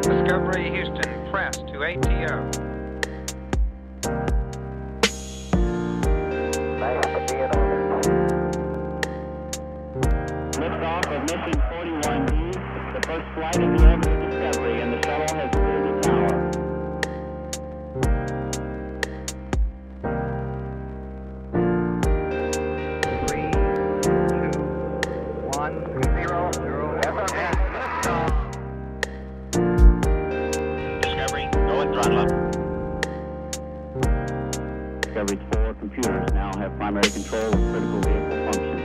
Discovery Houston, press to ATO. Liftoff of mission 41D, the first flight of the orbit Discovery, and the shuttle has cleared the tower. Discovery, go and throttle up. Discovery's 4 computers now have primary control of critical vehicle functions.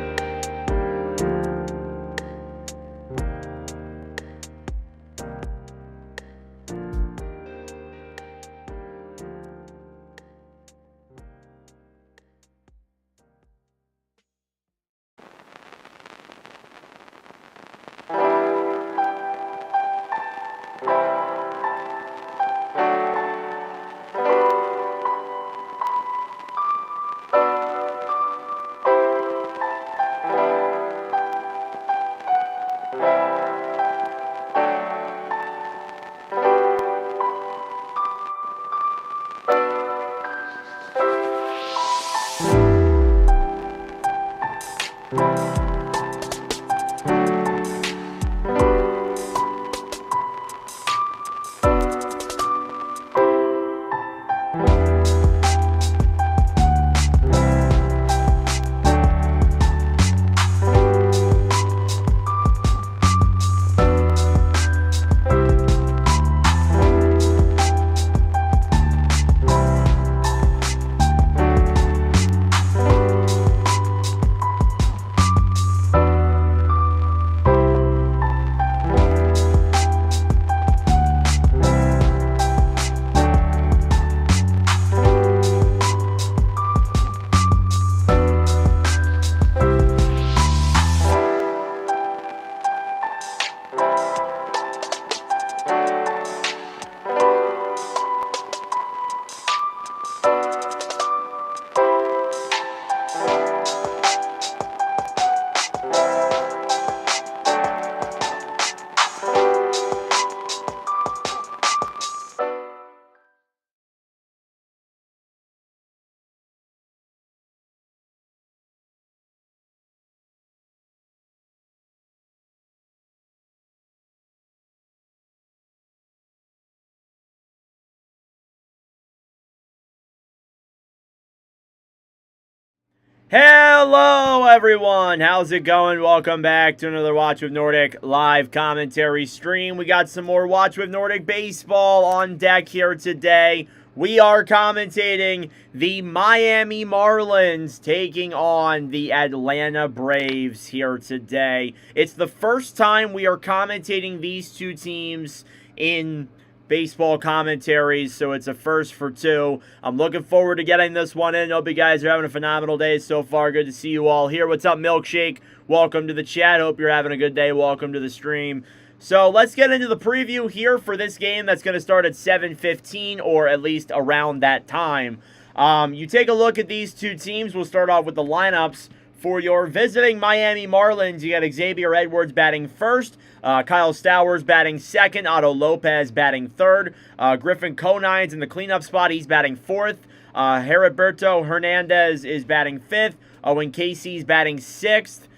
Hello everyone, how's it going? Welcome back to another Watch with Nordic live commentary stream. We got some more Watch with Nordic baseball on deck here today. We are commentating the Miami Marlins taking on the Atlanta Braves here today. It's the first time we are commentating these two teams in baseball commentaries, so it's a first for two. I'm looking forward to getting this one in. Hope you guys are having a phenomenal day so far. Good to see you all here. What's up, Milkshake? Welcome to the chat. Hope you're having a good day. Welcome to the stream. So let's get into the preview here for this game that's going to start at 7:15, or at least around that time. You take a look at these two teams. We'll start off with the lineups. For your visiting Miami Marlins, you got Xavier Edwards batting first, Kyle Stowers batting second, Otto Lopez batting third, Griffin Conines in the cleanup spot, he's batting fourth, Heriberto Hernandez is batting fifth, Owen Casey's batting sixth,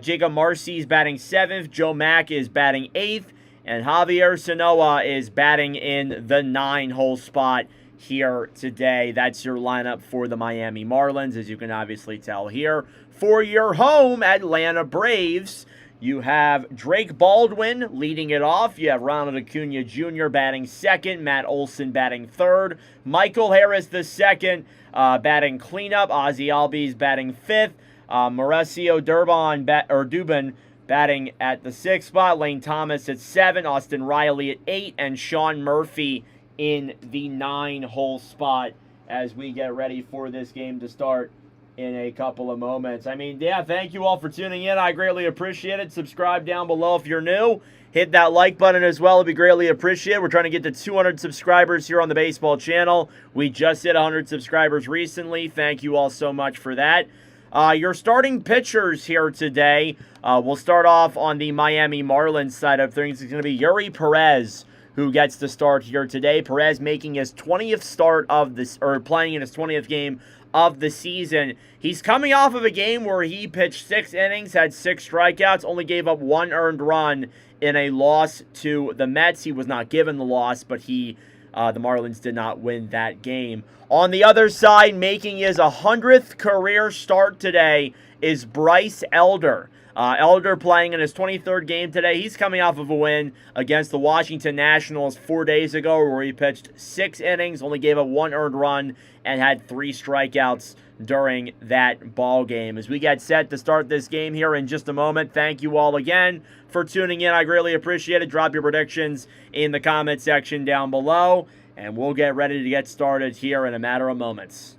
Jacob Marcy's batting seventh, Joe Mack is batting eighth, and Javier Sanoa is batting in the 9-hole spot here today. That's your lineup for the Miami Marlins, as you can obviously tell here. For your home Atlanta Braves, you have Drake Baldwin leading it off. You have Ronald Acuna Jr. batting second, Matt Olson batting third, Michael Harris II batting cleanup, Ozzie Albies batting fifth, Mauricio Dubin batting at the sixth spot, Lane Thomas at 7, Austin Riley at 8, and Sean Murphy in the 9-hole spot as we get ready for this game to start in a couple of moments. I mean, yeah, thank you all for tuning in. I greatly appreciate it. Subscribe down below if you're new. Hit that like button as well. It'd be greatly appreciated. We're trying to get to 200 subscribers here on the baseball channel. We just hit 100 subscribers recently. Thank you all so much for that. Your starting pitchers here today, we'll start off on the Miami Marlins side of things. It's going to be Yuri Perez, who gets to start here today. Perez making his 20th start of this, or playing in his 20th game of the season. He's coming off of a game where he pitched 6 innings, had 6 strikeouts, only gave up 1 earned run in a loss to the Mets. He was not given the loss, but the Marlins did not win that game. On the other side, making his 100th career start today is Bryce Elder. Elder playing in his 23rd game today. He's coming off of a win against the Washington Nationals 4 days ago where he pitched 6 innings, only gave up 1 earned run, and had 3 strikeouts during that ball game. As we get set to start this game here in just a moment, thank you all again for tuning in. I greatly appreciate it. Drop your predictions in the comment section down below, and we'll get ready to get started here in a matter of moments.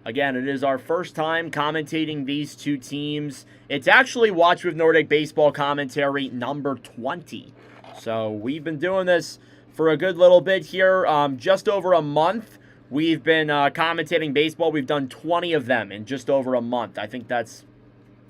Again, it is our first time commentating these two teams. It's actually Watch with Nordic Baseball commentary number 20. So we've been doing this for a good little bit here. Just over a month, we've been commentating baseball. We've done 20 of them in just over a month. I think that's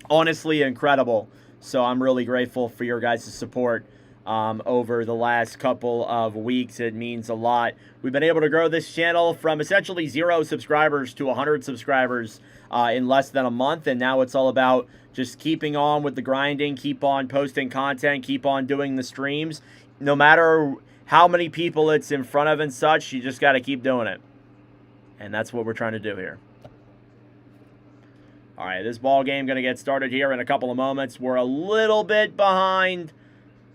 honestly incredible. So I'm really grateful for your guys' support over the last couple of weeks. It means a lot. We've been able to grow this channel from essentially 0 subscribers to 100 subscribers in less than a month, and now it's all about just keeping on with the grinding, keep on posting content, keep on doing the streams. No matter how many people it's in front of and such, you just got to keep doing it. And that's what we're trying to do here. All right, this ball game going to get started here in a couple of moments. We're a little bit behind.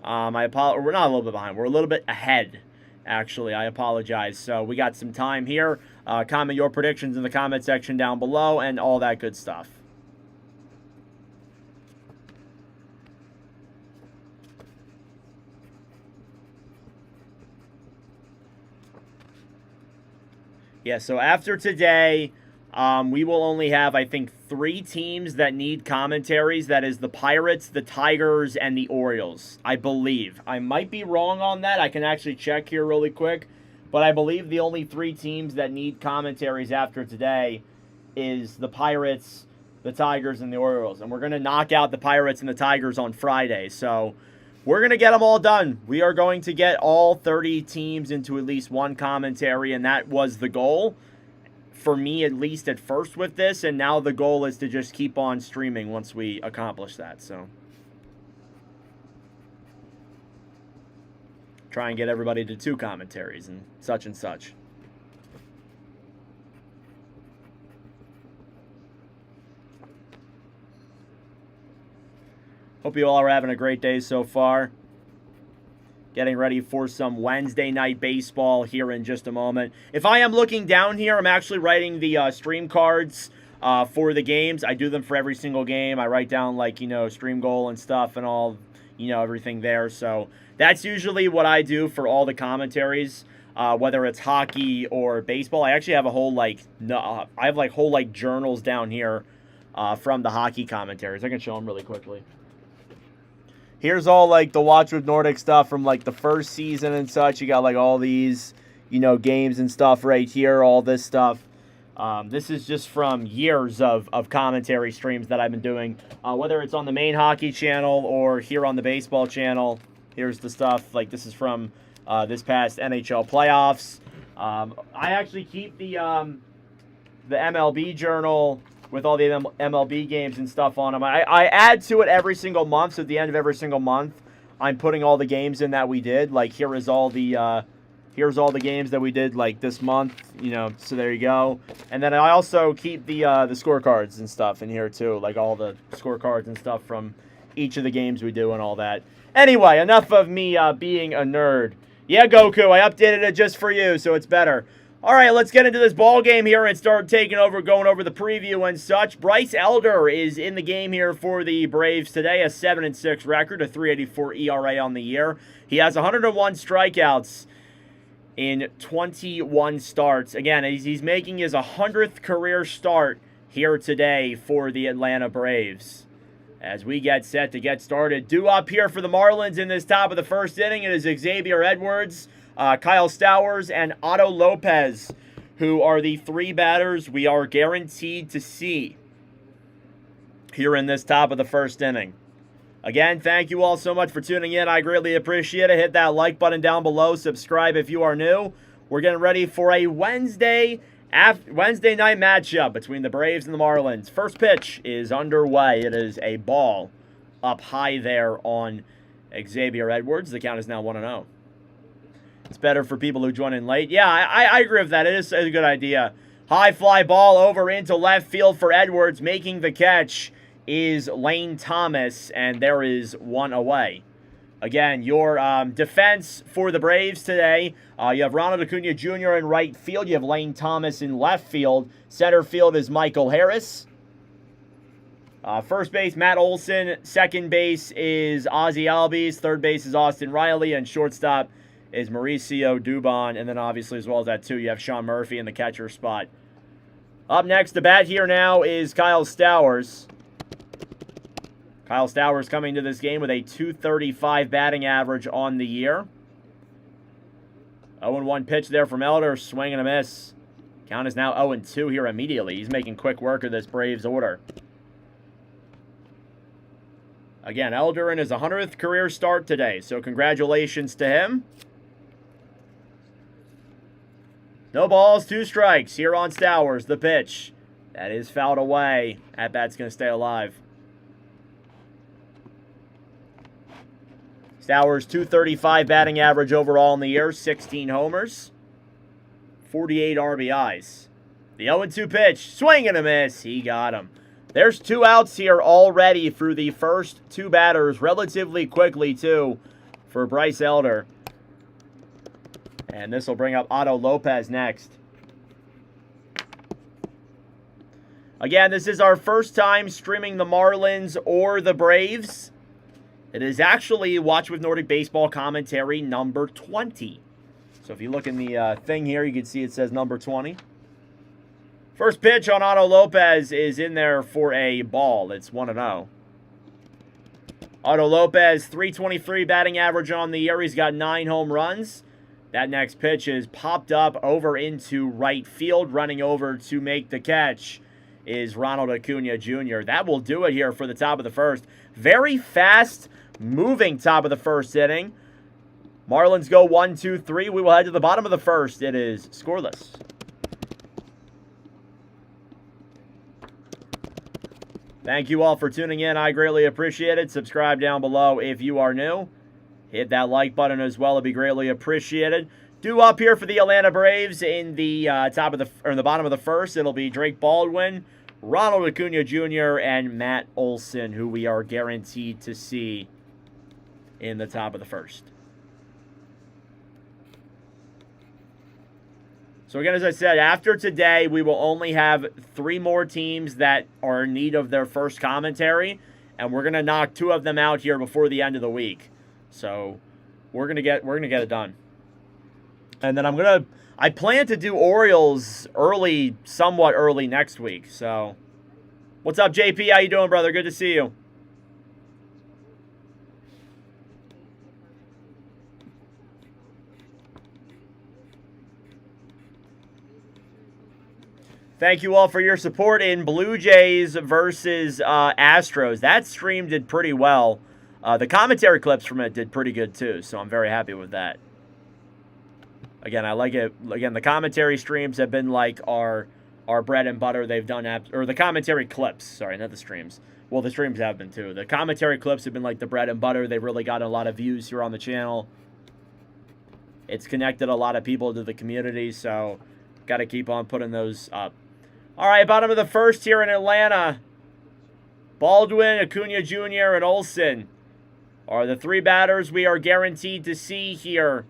We're not a little bit behind. We're a little bit ahead, actually. I apologize. So we got some time here. Comment your predictions in the comment section down below and all that good stuff. Yeah, so after today, we will only have, I think, 3 teams that need commentaries. That is the Pirates, the Tigers, and the Orioles, I believe. I might be wrong on that. I can actually check here really quick. But I believe the only 3 teams that need commentaries after today is the Pirates, the Tigers, and the Orioles. And we're going to knock out the Pirates and the Tigers on Friday. So we're going to get them all done. We are going to get all 30 teams into at least one commentary, and that was the goal. For me, at least at first with this, and now the goal is to just keep on streaming once we accomplish that. So try and get everybody to 2 commentaries and such and such. Hope you all are having a great day so far. Getting ready for some Wednesday night baseball here in just a moment. If I am looking down here, I'm actually writing the stream cards for the games. I do them for every single game. I write down, like, stream goal and stuff and all, everything there. So that's usually what I do for all the commentaries, whether it's hockey or baseball. I actually have a whole, whole journals down here from the hockey commentaries. I can show them really quickly. Here's all, the Watch with Nordic stuff from, the first season and such. You got, all these, games and stuff right here, all this stuff. This is just from years of commentary streams that I've been doing, whether it's on the main hockey channel or here on the baseball channel. Here's the stuff. This is from this past NHL playoffs. I actually keep the MLB journal with all the MLB games and stuff on them. I add to it every single month, so at the end of every single month, I'm putting all the games in that we did. Here's all the games that we did, this month, so there you go. And then I also keep the scorecards and stuff in here, too, all the scorecards and stuff from each of the games we do and all that. Anyway, enough of me being a nerd. Yeah, Goku, I updated it just for you, so it's better. All right, let's get into this ball game here and start going over the preview and such. Bryce Elder is in the game here for the Braves today, a 7-6 record, a 3.84 ERA on the year. He has 101 strikeouts in 21 starts. Again, he's making his 100th career start here today for the Atlanta Braves. As we get set to get started, due up here for the Marlins in this top of the first inning, it is Xavier Edwards, Kyle Stowers, and Otto Lopez. who are the 3 batters we are guaranteed to see here in this top of the first inning. Again, thank you all so much for tuning in. I greatly appreciate it. Hit that like button down below. Subscribe if you are new. We're getting ready for a Wednesday night matchup between the Braves and the Marlins. First pitch is underway. It is a ball up high there on Xavier Edwards. The count is now 1-0. It's better for people who join in late. Yeah, I agree with that. It is a good idea. High fly ball over into left field for Edwards. Making the catch is Lane Thomas, and there is 1 away. Again, your defense for the Braves today, you have Ronald Acuna Jr. in right field. You have Lane Thomas in left field. Center field is Michael Harris. First base, Matt Olson. Second base is Ozzie Albies. Third base is Austin Riley. And shortstop is Mauricio Dubon. And then obviously as well as that too, you have Sean Murphy in the catcher spot. Up next to bat here now is Kyle Stowers. Kyle Stowers coming to this game with a .235 batting average on the year. 0-1 pitch there from Elder. Swing and a miss. Count is now 0-2 here immediately. He's making quick work of this Braves order. Again, Elder in his 100th career start today, so congratulations to him. No balls, 2 strikes here on Stowers. The pitch. That is fouled away. At bat's going to stay alive. Stowers, .235 batting average overall in the year, 16 homers, 48 RBIs. The 0-2 pitch, swing and a miss. He got him. There's 2 outs here already through the first 2 batters, relatively quickly too, for Bryce Elder. And this will bring up Otto Lopez next. Again, this is our first time streaming the Marlins or the Braves. It is actually Watch with Nordic Baseball commentary number 20. So if you look in the thing here, you can see it says number 20. First pitch on Otto Lopez is in there for a ball. It's 1-0. Otto Lopez, .323 batting average on the year. He's got 9 home runs. That next pitch is popped up over into right field. Running over to make the catch is Ronald Acuna Jr. That will do it here for the top of the first. Very fast moving top of the first inning. Marlins go 1-2-3. We will head to the bottom of the first. It is scoreless. Thank you all for tuning in. I greatly appreciate it. Subscribe down below if you are new. Hit that like button as well. It'd be greatly appreciated. Due up here for the Atlanta Braves in the the bottom of the first. It'll be Drake Baldwin, Ronald Acuna Jr., and Matt Olson, who we are guaranteed to see in the top of the first. So again, as I said, after today, we will only have 3 more teams that are in need of their first commentary, and we're gonna knock 2 of them out here before the end of the week. So we're gonna get it done. And then I plan to do Orioles somewhat early next week. So what's up, JP? How you doing, brother? Good to see you. Thank you all for your support in Blue Jays versus Astros. That stream did pretty well. The commentary clips from it did pretty good too, so I'm very happy with that. Again, I like it. Again, the commentary streams have been like our bread and butter. They've done or the commentary clips. Sorry, not the streams. Well, the streams have been too. The commentary clips have been like the bread and butter. They've really gotten a lot of views here on the channel. It's connected a lot of people to the community, so got to keep on putting those up. All right, bottom of the first here in Atlanta. Baldwin, Acuna Jr., and Olson are the 3 batters we are guaranteed to see here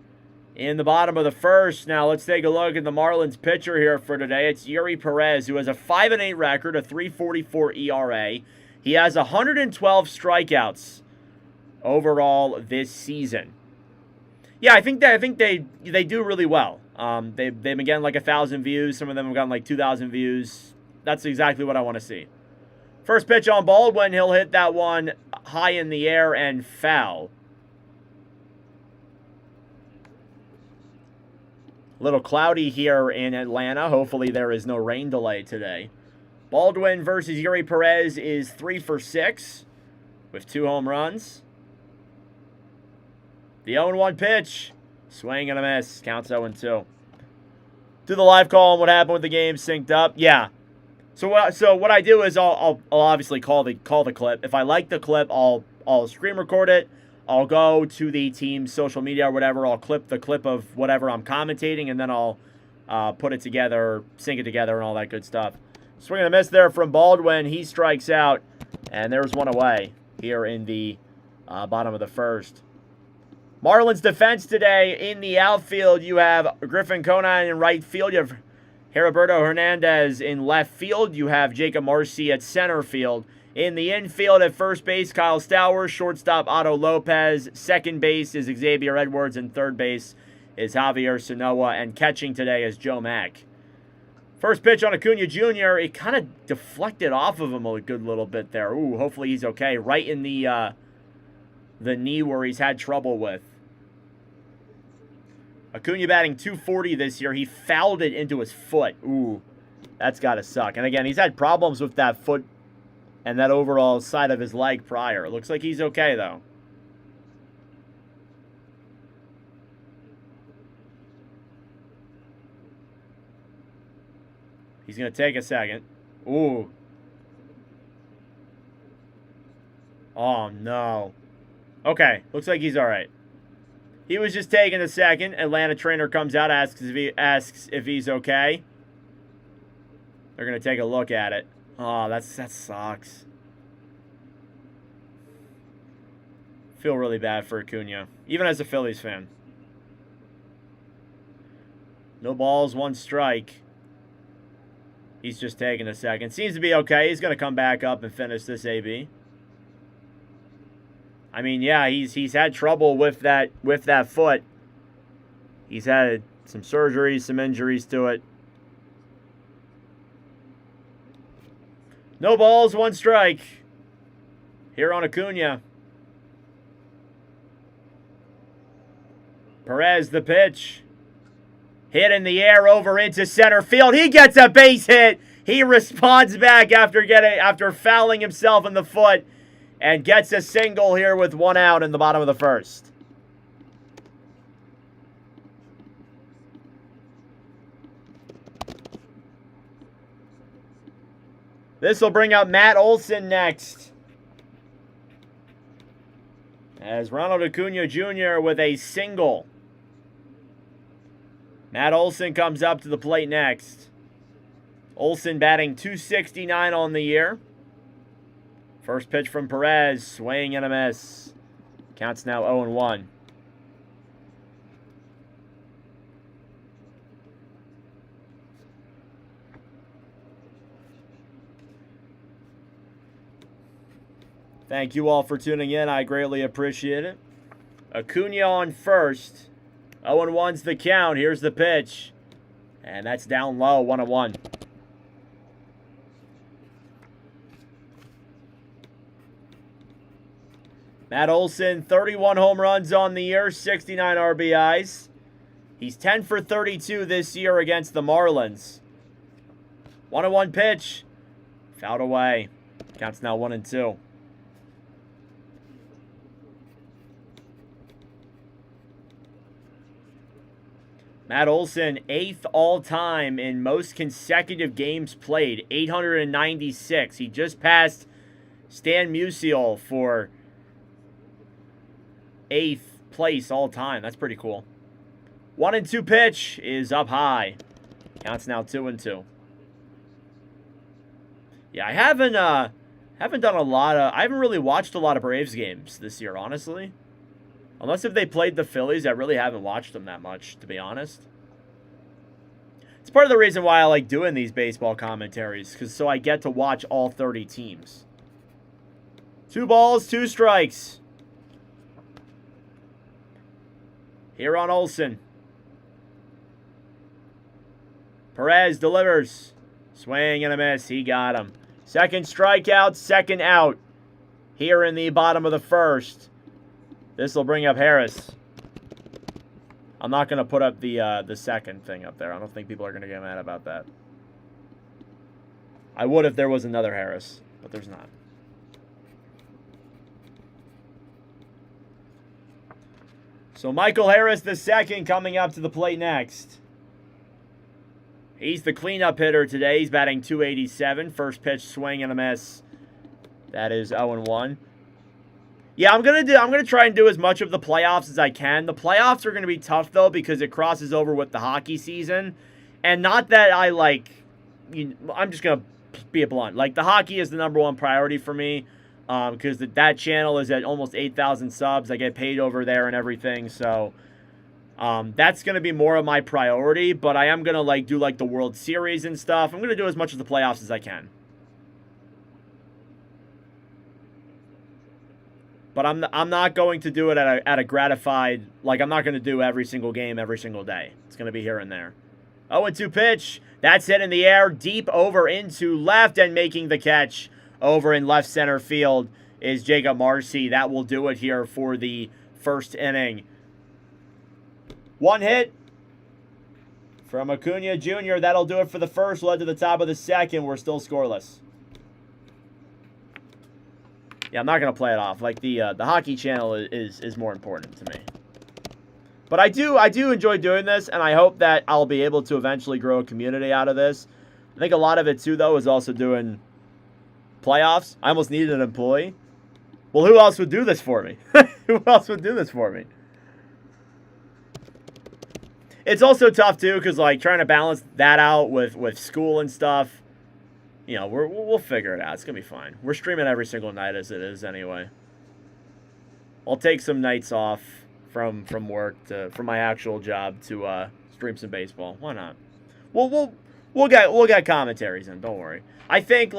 in the bottom of the first. Now, let's take a look at the Marlins pitcher here for today. It's Yuri Perez, who has a 5-8 record, a .344 ERA. He has 112 strikeouts overall this season. Yeah, I think they do really well. They've been getting like 1,000 views. Some of them have gotten like 2,000 views. That's exactly what I want to see. First pitch on Baldwin. He'll hit that one high in the air and foul. A little cloudy here in Atlanta. Hopefully there is no rain delay today. Baldwin versus Yuri Perez is 3 for 6 with 2 home runs. The 0-1 pitch. Swing and a miss. Counts 0-2. Do the live call on what happened with the game synced up. Yeah. So what I do is I'll obviously call the clip. If I like the clip, I'll screen record it. I'll go to the team's social media or whatever. I'll clip the clip of whatever I'm commentating, and then I'll put it together, sync it together, and all that good stuff. Swing and a miss there from Baldwin. He strikes out, and there's one away here in the bottom of the first. Marlins defense today in the outfield. You have Griffin Conine in right field. You have Heriberto Hernandez in left field. You have Jacob Marcy at center field. In the infield at first base, Kyle Stowers. Shortstop, Otto Lopez. Second base is Xavier Edwards. And third base is Javier Sanoa. And catching today is Joe Mack. First pitch on Acuna Jr. It kind of deflected off of him a good little bit there. Ooh, hopefully he's okay. Right in the knee where he's had trouble with. Acuna batting .240 this year. He fouled it into his foot. Ooh, that's got to suck. And again, he's had problems with that foot and that overall side of his leg prior. It looks like he's okay, though. He's going to take a second. Ooh. Oh, no. Okay, looks like he's all right. He was just taking a second. Atlanta trainer comes out, asks if he's okay. They're going to take a look at it. Oh, that sucks. Feel really bad for Acuna, even as a Phillies fan. No balls, 1 strike. He's just taking a second. Seems to be okay. He's going to come back up and finish this AB. I mean, yeah, he's had trouble with that foot. He's had some surgeries, some injuries to it. No balls, 1 strike. Here on Acuna. Perez, the pitch. Hit in the air over into center field. He gets a base hit. He responds back after fouling himself in the foot. And gets a single here with 1 out in the bottom of the first. This will bring up Matt Olson next. As Ronald Acuna Jr. with a single. Matt Olson comes up to the plate next. Olson batting .269 on the year. First pitch from Perez, swing and a miss. Counts now 0-1. Thank you all for tuning in. I greatly appreciate it. Acuna on first. 0-1's the count. Here's the pitch. And that's down low, 1-1. Matt Olson, 31 home runs on the year, 69 RBIs. He's 10 for 32 this year against the Marlins. 1-1 pitch. Fouled away. Counts now 1-2. Matt Olson, 8th all-time in most consecutive games played, 896. He just passed Stan Musial for 8th place all-time. That's pretty cool. 1-2 pitch is up high. Counts now 2-2. Yeah, I haven't done a lot of... I haven't really watched a lot of Braves games this year, honestly. Unless if they played the Phillies, I really haven't watched them that much, to be honest. It's part of the reason why I like doing these baseball commentaries, because so I get to watch all 30 teams. 2 balls, 2 strikes. Here on Olson. Perez delivers. Swing and a miss. He got him. Second strikeout, second out. Here in the bottom of the first. This will bring up Harris. I'm not going to put up the second thing up there. I don't think people are going to get mad about that. I would if there was another Harris, but there's not. So Michael Harris II coming up to the plate next. He's the cleanup hitter today. He's batting .287. First pitch swing and a miss. That is 0-1. Yeah, I'm gonna try and do as much of the playoffs as I can. The playoffs are gonna be tough though because it crosses over with the hockey season, and not that I like. I'm just gonna be blunt. Like the hockey is the #1 priority for me, because that channel is at almost 8,000 subs. I get paid over there and everything, so that's gonna be more of my priority. But I am gonna do the World Series and stuff. I'm gonna do as much of the playoffs as I can. But I'm not going to do it at a gratified, I'm not going to do every single game every single day. It's going to be here and there. 0-2 pitch. That's hit in the air, deep over into left, and making the catch over in left center field is Jacob Marcy. That will do it here for the first inning. One hit from Acuna Jr. That'll do it for the first. Led to the top of the second. We're still scoreless. Yeah, I'm not going to play it off. The hockey channel is more important to me. But I do enjoy doing this, and I hope that I'll be able to eventually grow a community out of this. I think a lot of it, too, though, is also doing playoffs. I almost needed an employee. Well, who else would do this for me? Who else would do this for me? It's also tough, too, because, trying to balance that out with school and stuff. We'll figure it out. It's going to be fine. We're streaming every single night as it is anyway. I'll take some nights off from work from my actual job to stream some baseball. Why not? We'll get commentaries in. Don't worry. I think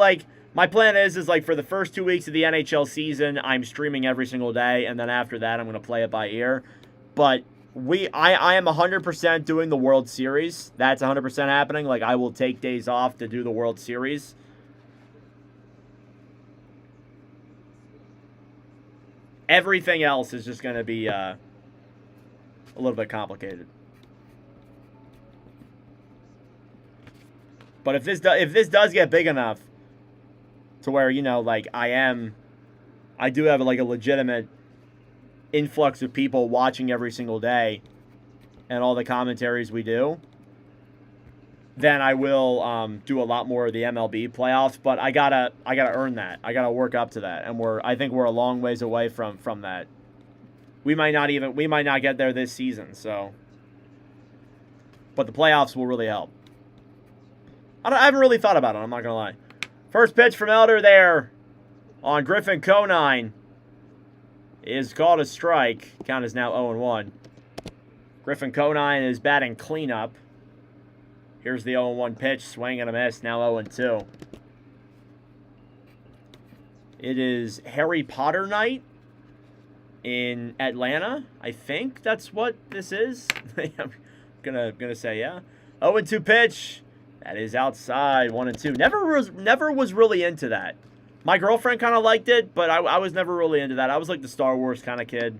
my plan is for the first 2 weeks of the NHL season, I'm streaming every single day, and then after that, I'm going to play it by ear. But I am 100% doing the World Series. That's 100% happening. I will take days off to do the World Series. Everything else is just going to be a little bit complicated. But if this does get big enough to where I do have a legitimate influx of people watching every single day and all the commentaries we do, then I will do a lot more of the MLB playoffs. But I gotta earn that. I gotta work up to that, and I think we're a long ways away from that. We might not get there this season. So, but the playoffs will really help. I haven't really thought about it. I'm not gonna lie. First pitch from Elder there on Griffin Conine is called a strike. Count is now 0-1. Griffin Conine is batting cleanup. Here's the 0-1 pitch. Swing and a miss. Now 0-2. It is Harry Potter night in Atlanta. I think that's what this is. I'm gonna say yeah. 0-2 pitch. That is outside. 1-2. Never was really into that. My girlfriend kind of liked it, but I was never really into that. I was the Star Wars kind of kid.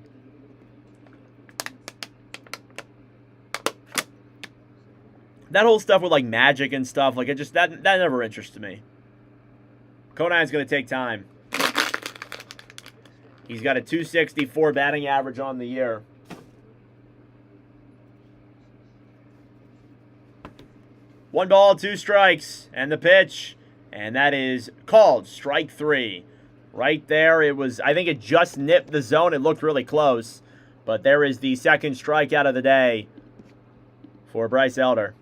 That whole stuff with magic and stuff, that never interested me. Conine's gonna take time. He's got a .264 batting average on the year. One ball, 2 strikes, and the pitch. And that is called strike 3. Right there, I think it just nipped the zone. It looked really close. But there is the second strikeout of the day for Bryce Elder.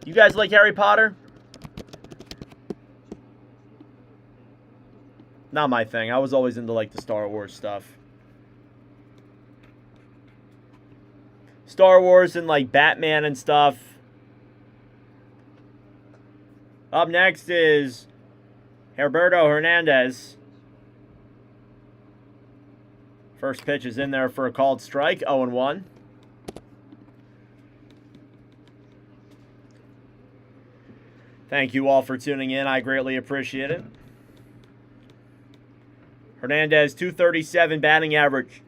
You guys like Harry Potter? Not my thing. I was always into the Star Wars stuff. Star Wars and Batman and stuff. Up next is Herberto Hernandez. First pitch is in there for a called strike, 0-1. Thank you all for tuning in. I greatly appreciate it. Hernandez, .237 batting average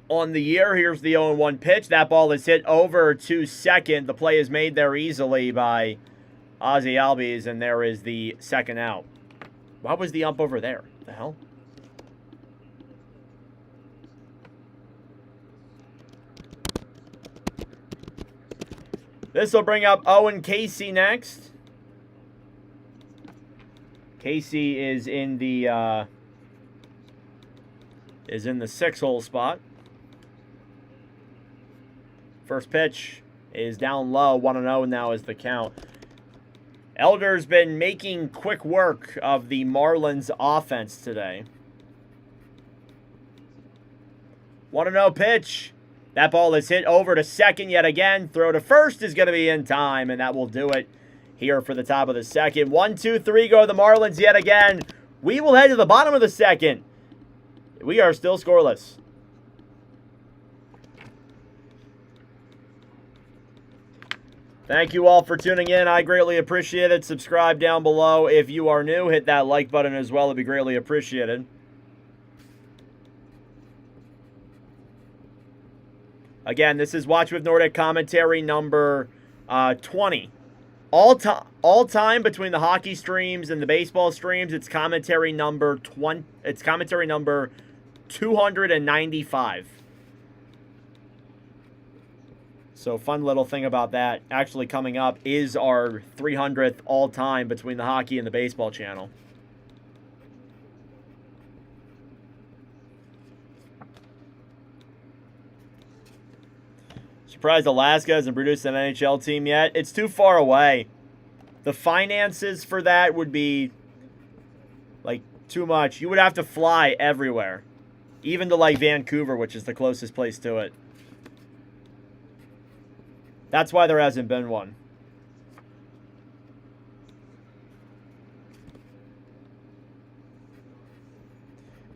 on the year. Here's the 0-1 pitch. That ball is hit over to second. The play is made there easily by Ozzie Albies, and there is the second out. Why was the ump over there? The hell? This will bring up Owen Casey next. Casey is in the 6-hole spot. First pitch is down low, 1-0 now is the count. Elder's been making quick work of the Marlins offense today. 1-0 pitch. That ball is hit over to second yet again. Throw to first is going to be in time, and that will do it here for the top of the second. 1-2-3 go the Marlins yet again. We will head to the bottom of the second. We are still scoreless. Thank you all for tuning in. I greatly appreciate it. Subscribe down below if you are new. Hit that like button as well. It'd be greatly appreciated. Again, this is Watch with Nordic commentary number 20. All time between the hockey streams and the baseball streams, it's commentary number 20. It's commentary number 295. So fun little thing about that. Actually coming up is our 300th all-time between the hockey and the baseball channel. Surprised Alaska hasn't produced an NHL team yet. It's too far away. The finances for that would be like too much. You would have to fly everywhere. Even to like Vancouver, which is the closest place to it. That's why there hasn't been one.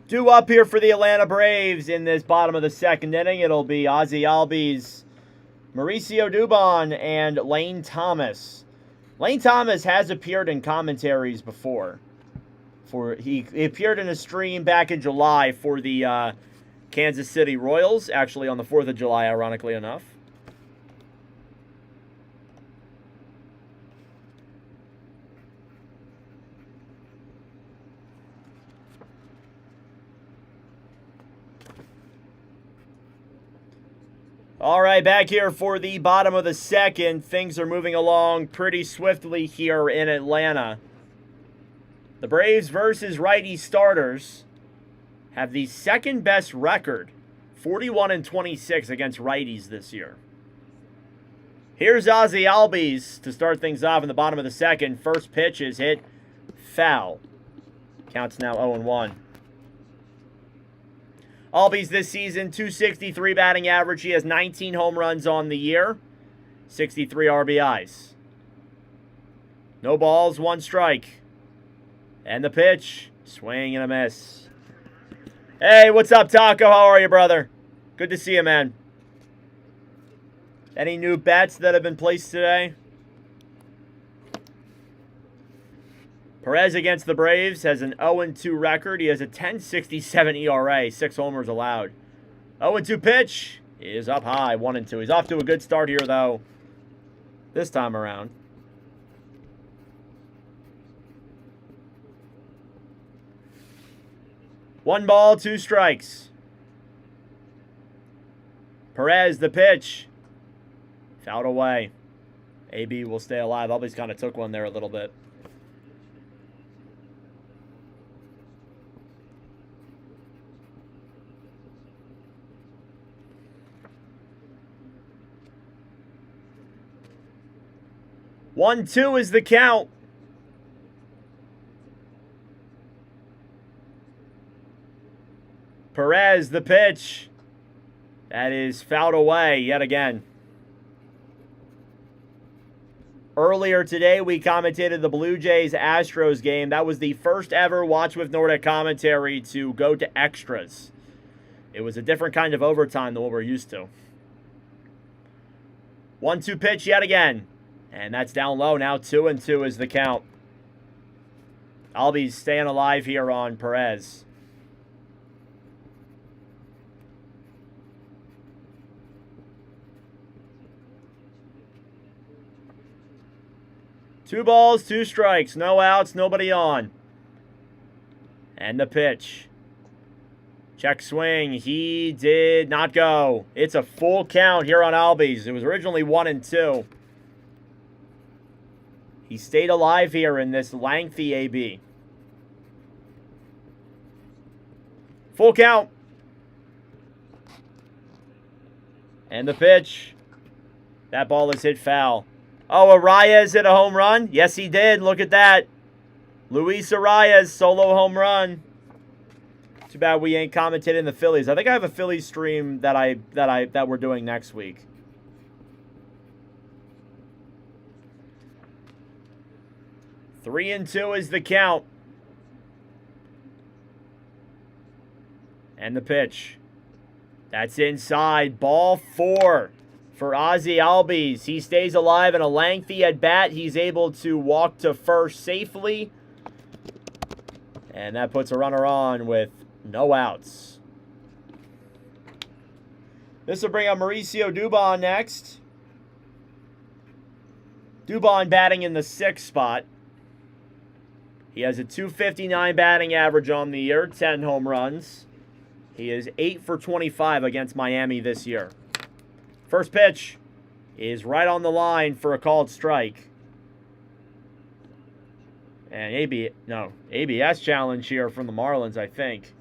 Due up here for the Atlanta Braves in this bottom of the second inning. It'll be Ozzie Albies, Mauricio Dubon, and Lane Thomas. Lane Thomas has appeared in commentaries before. He appeared in a stream back in July for the Kansas City Royals, actually on the 4th of July, ironically enough. All right, back here for the bottom of the second. Things are moving along pretty swiftly here in Atlanta. The Braves versus righty starters have the second best record, 41-26 against righties this year. Here's Ozzie Albies to start things off in the bottom of the second. First pitch is hit foul. Counts now 0-1. Albies this season, .263 batting average. He has 19 home runs on the year, 63 RBIs. No balls, one strike. And the pitch, swing and a miss. Hey, what's up, Taco? How are you, brother? Good to see you, man. Any new bets that have been placed today? Perez against the Braves has an 0-2 record. He has a 10.67 ERA, 6 homers allowed. 0-2 pitch is up high, 1-2. He's off to a good start here, though, this time around. One ball, two strikes. Perez, the pitch. Fouled away. AB will stay alive. Albies kind of took one there a little bit. One, two is the count. Perez, the pitch. That is fouled away yet again. Earlier today, we commentated the Blue Jays-Astros game. That was the first ever Watch with Nordic commentary to go to extras. It was a different kind of overtime than what we're used to. 1-2 pitch yet again. And that's down low. Now 2-2 is the count. Albies staying alive here on Perez. 2 balls, 2 strikes. No outs, nobody on. And the pitch. Check swing. He did not go. It's a full count here on Albies. It was originally 1-2. He stayed alive here in this lengthy AB. Full count. And the pitch. That ball is hit foul. Oh, Arias hit a home run? Yes, he did. Look at that. Luis Arias, solo home run. Too bad we ain't commentating the Phillies. I think I have a Phillies stream that we're doing next week. Three and 2 is the count. And the pitch. That's inside. Ball 4 for Ozzy Albies. He stays alive in a lengthy at bat. He's able to walk to first safely. And that puts a runner on with no outs. This will bring up Mauricio Dubon next. Dubon batting in the 6th spot. He has a .259 batting average on the year, 10 home runs. He is 8 for 25 against Miami this year. First pitch is right on the line for a called strike. And ABS challenge here from the Marlins, I think.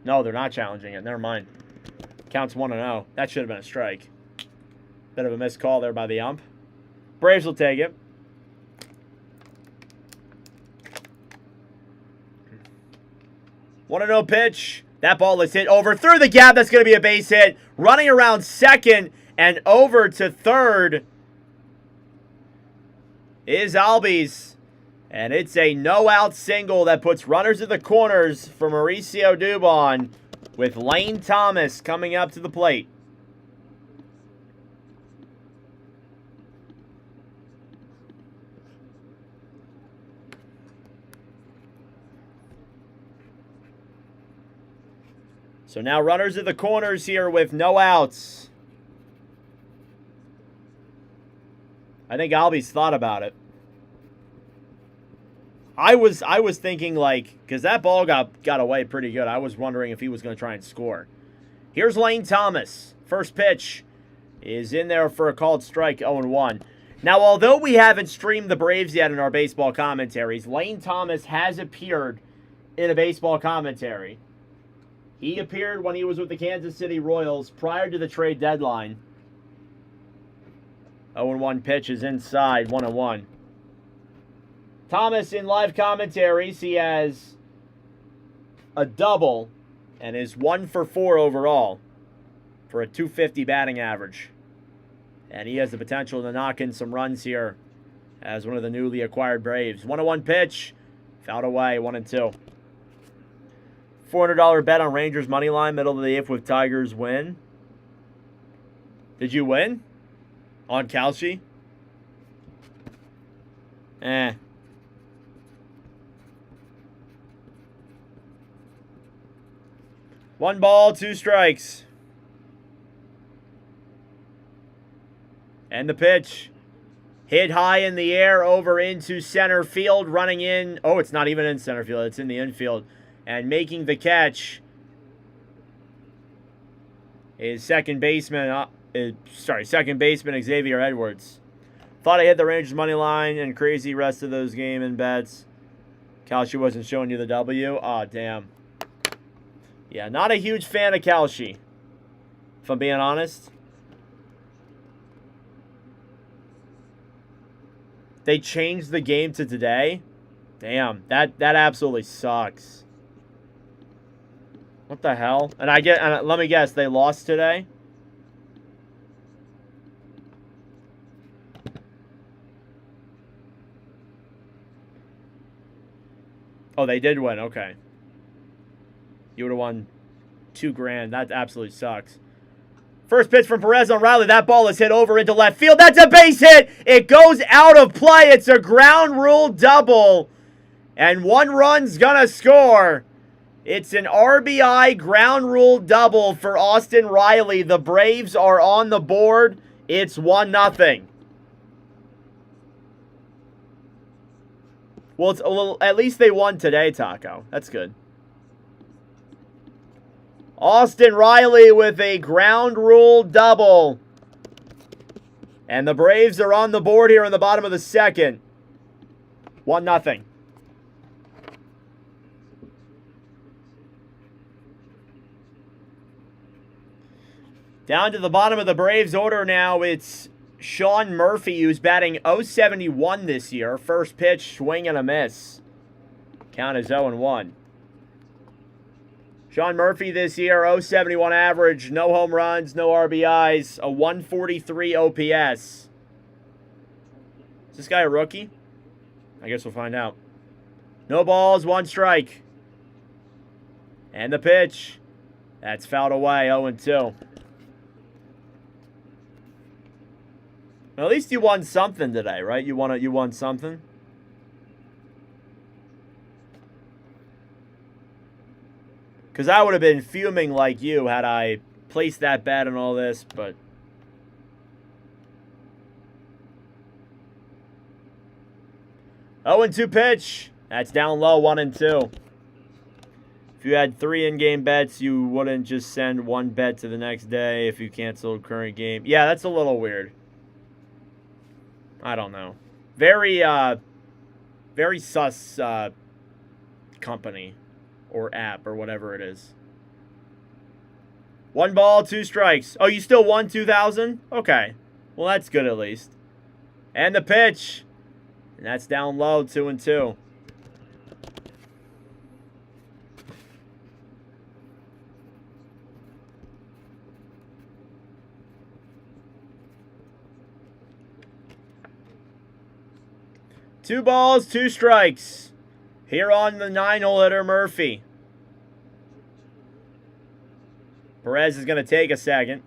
No, they're not challenging it. Never mind. Counts 1-0. That should have been a strike. Bit of a missed call there by the ump. Braves will take it. Want to know pitch? That ball is hit over through the gap. That's going to be a base hit. Running around second and over to third is Albies. And it's a no-out single that puts runners at the corners for Mauricio Dubon with Lane Thomas coming up to the plate. So now runners at the corners here with no outs. I think Albies thought about it. I was thinking, like, because that ball got away pretty good. I was wondering if he was going to try and score. Here's Lane Thomas. First pitch is in there for a called strike, 0-1. Now, although we haven't streamed the Braves yet in our baseball commentaries, Lane Thomas has appeared in a baseball commentary. He appeared when he was with the Kansas City Royals prior to the trade deadline. 0-1 pitch is inside, 1-1. Thomas in live commentaries, he has a double and is 1 for 4 overall for a .250 batting average. And he has the potential to knock in some runs here as one of the newly acquired Braves. 1-1 pitch, fouled away, 1-2. $400 bet on Rangers money line, middle of the 8th with Tigers win. Did you win? On Kalshi? Eh. One ball, 2 strikes. And the pitch. Hit high in the air over into center field. Running in. Oh, it's not even in center field. It's in the infield. And making the catch is second baseman Xavier Edwards. Thought I hit the Rangers money line and crazy rest of those game and bets. Kalshi wasn't showing you the W. Aw, damn. Yeah, not a huge fan of Kalshi, if I'm being honest. They changed the game to today. Damn, that absolutely sucks. What the hell? And let me guess, they lost today? Oh, they did win. Okay. You would have won $2,000. That absolutely sucks. First pitch from Perez on Riley. That ball is hit over into left field. That's a base hit. It goes out of play. It's a ground rule double. And 1 run's going to score. It's an RBI ground rule double for Austin Riley. The Braves are on the board. It's 1-0. Well, it's a little, at least they won today, Taco. That's good. Austin Riley with a ground rule double. And the Braves are on the board here in the bottom of the second. 1-0. Down to the bottom of the Braves order now. It's Sean Murphy, who's batting .071 this year. First pitch, swing and a miss. Count is 0-1. Sean Murphy this year, .071 average, no home runs, no RBIs, a 143 OPS. Is this guy a rookie? I guess we'll find out. No balls, 1 strike. And the pitch. That's fouled away, 0-2. Well, at least you won something today, right? You won something. Because I would have been fuming like you had I placed that bet and all this, but... Oh, and 2 pitch. That's down low, 1-2. If you had 3 in-game bets, you wouldn't just send 1 bet to the next day if you canceled current game. Yeah, that's a little weird. I don't know. Very sus company or app or whatever it is. 1 ball, 2 strikes. Oh, you still won 2,000? Okay. Well, that's good at least. And the pitch. And that's down low, 2-2. Two balls, 2 strikes. Here on the 9-hole hitter, Murphy. Perez is going to take a second.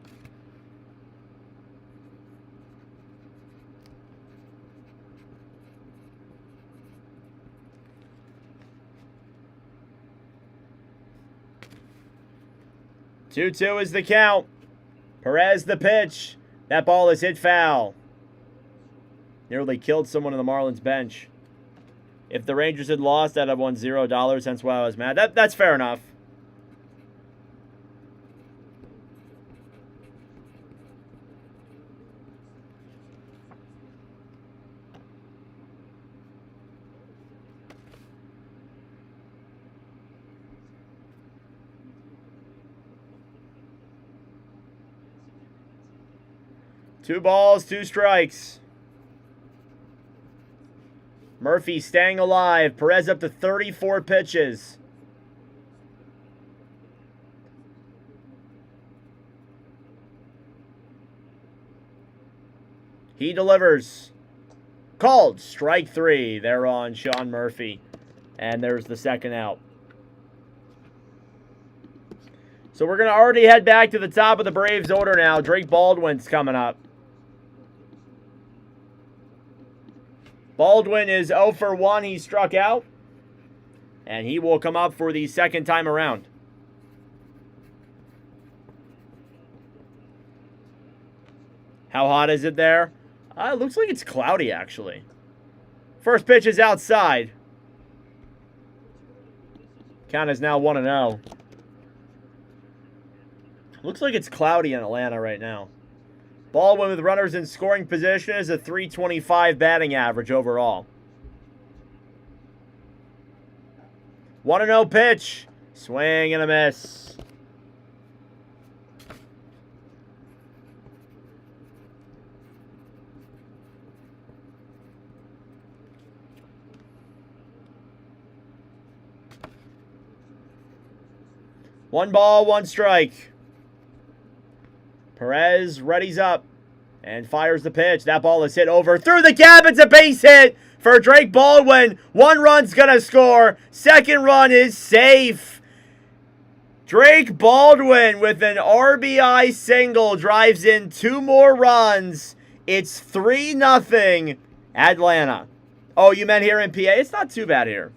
Two is the count. Perez the pitch. That ball is hit foul. Nearly killed someone on the Marlins bench. If the Rangers had lost, I'd have won $0. Hence why I was mad. That's fair enough. Two balls, 2 strikes. Murphy staying alive. Perez up to 34 pitches. He delivers. Called. Strike 3. They're on Sean Murphy. And there's the second out. So we're going to already head back to the top of the Braves order now. Drake Baldwin's coming up. Baldwin is 0 for 1. He struck out. And he will come up for the second time around. How hot is it there? It looks like it's cloudy, actually. First pitch is outside. Count is now 1-0. Looks like it's cloudy in Atlanta right now. Baldwin with runners in scoring position is a .325 batting average overall. 1-0 pitch. Swing and a miss. One ball, 1 strike. Perez readies up and fires the pitch. That ball is hit over through the gap. It's a base hit for Drake Baldwin. 1 run's going to score. Second run is safe. Drake Baldwin with an RBI single drives in 2 more runs. It's 3-0 Atlanta. Oh, you meant here in PA? It's not too bad here.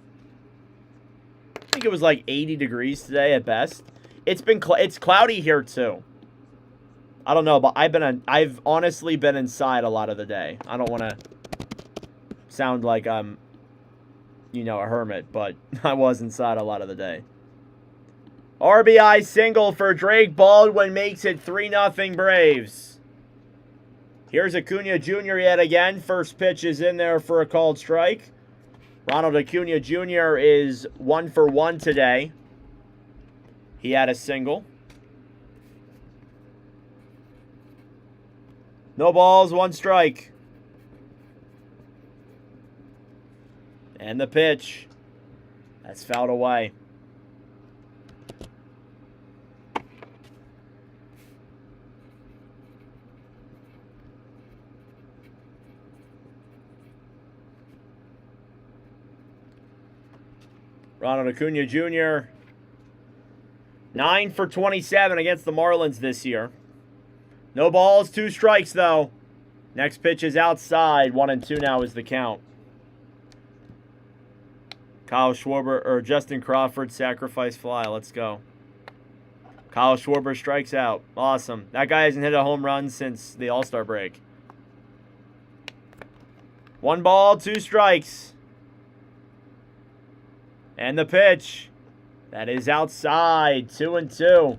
I think it was like 80 degrees today at best. It's cloudy here too. I don't know, but I've honestly been inside a lot of the day. I don't want to sound like I'm a hermit, but I was inside a lot of the day. RBI single for Drake Baldwin makes it 3-0 Braves. Here's Acuna Jr. yet again. First pitch is in there for a called strike. Ronald Acuna Jr. is 1 for 1 today. He had a single. No balls, 1 strike. And the pitch. That's fouled away. Ronald Acuna Jr. 9 for 27 against the Marlins this year. No balls, 2 strikes though. Next pitch is outside. 1-2 now is the count. Kyle Schwarber or Justin Crawford sacrifice fly. Let's go. Kyle Schwarber strikes out. Awesome. That guy hasn't hit a home run since the All-Star break. 1 ball, 2 strikes. And the pitch. That is outside. 2-2.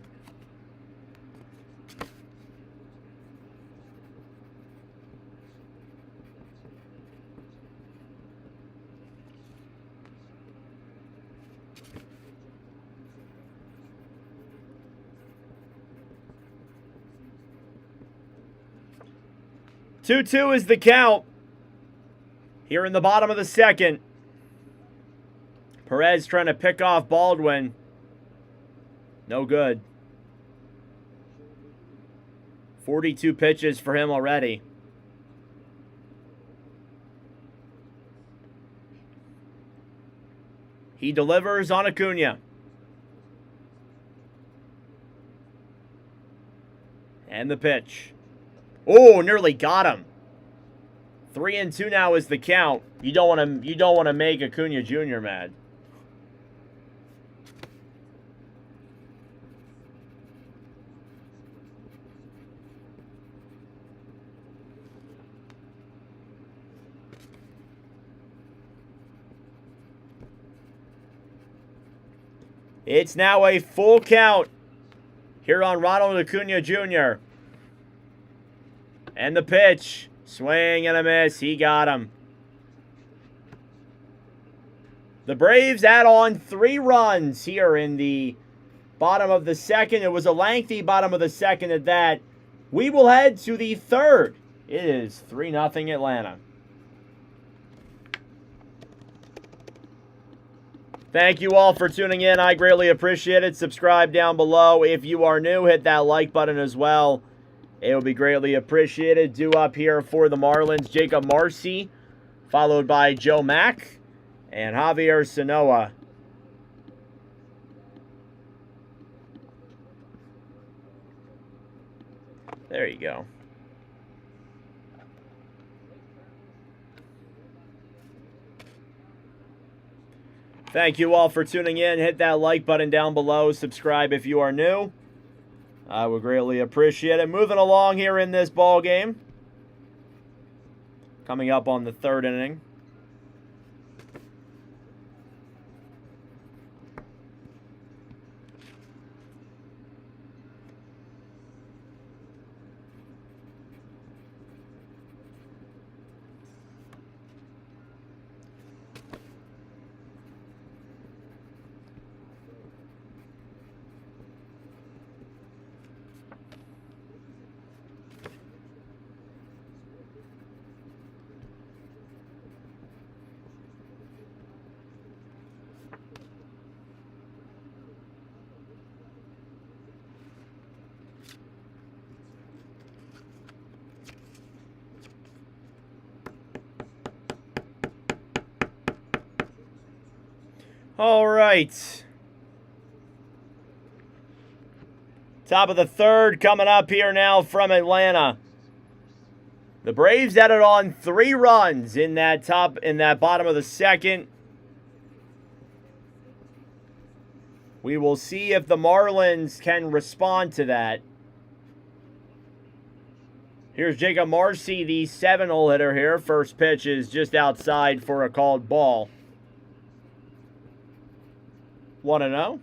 Two is the count. Here in the bottom of the second. Perez trying to pick off Baldwin. No good. 42 pitches for him already. He delivers on Acuna. And the pitch. Oh, nearly got him. 3-2 now is the count. You don't want to make Acuna Jr. mad. It's now a full count here on Ronald Acuna Jr. And the pitch. Swing and a miss. He got him. The Braves add on 3 runs here in the bottom of the second. It was a lengthy bottom of the second at that. We will head to the third. It is 3-0 Atlanta. Thank you all for tuning in. I greatly appreciate it. Subscribe down below. If you are new, hit that like button as well. It will be greatly appreciated. Due up here for the Marlins, Jacob Marcy, followed by Joe Mack and Javier Sanoa. There you go. Thank you all for tuning in. Hit that like button down below. Subscribe if you are new. I would greatly appreciate it. Moving along here in this ball game. Coming up on the 3rd inning. All right. Top of the 3rd coming up here now from Atlanta. The Braves added on 3 runs in that bottom of the 2nd. We will see if the Marlins can respond to that. Here's Jacob Marcy, the 7-hole hitter here. First pitch is just outside for a called ball. 1-0.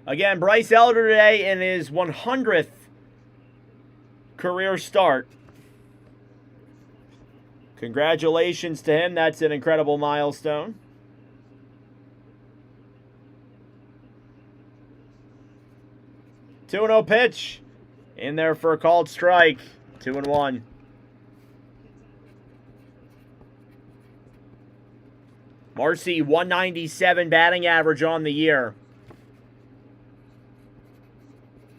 Again, Bryce Elder today in his 100th career start. Congratulations to him. That's an incredible milestone. Two 2-0 pitch. In there for a called strike. 2-1. Marcy, 197 batting average on the year.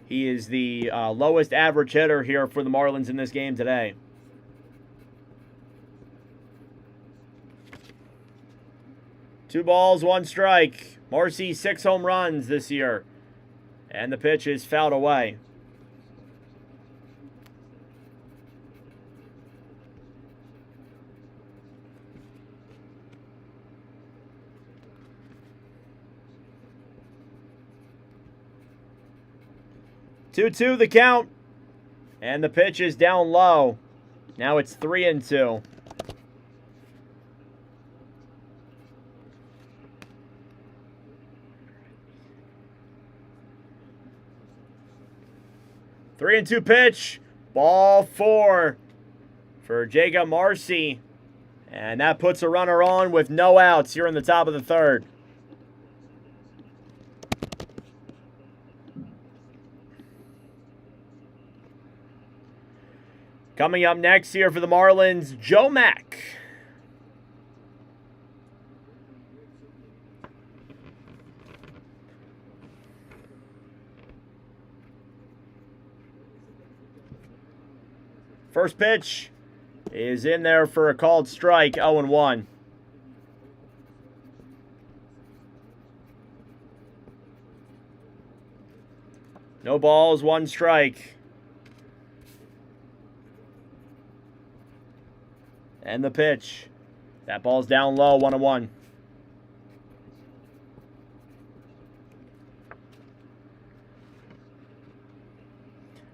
He is the lowest average hitter here for the Marlins in this game today. Two balls, one strike. Marcy, 6 home runs this year. And the pitch is fouled away. Two-two the count. And the pitch is down low. Now it's 3-2. Three and 2 pitch. Ball 4 for Jacob Marcy. And that puts a runner on with no outs here in the top of the third. Coming up next here for the Marlins, Joe Mack. First pitch is in there for a called strike, 0-1. No balls, one strike. And the pitch. That ball's down low, 1-1.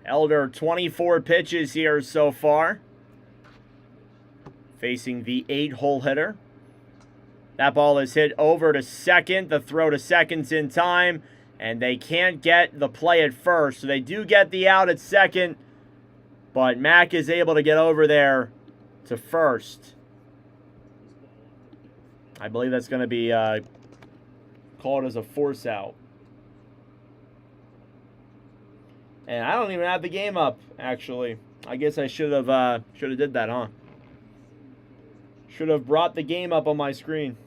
Elder, 24 pitches here so far. Facing the 8-hole hitter. That ball is hit over to second. The throw to second's in time. And they can't get the play at first. So they do get the out at second. But Mack is able to get over there to first. I believe that's going to be called as a force out. And I don't even have the game up, actually. I guess I should have did that, huh? Should have brought the game up on my screen.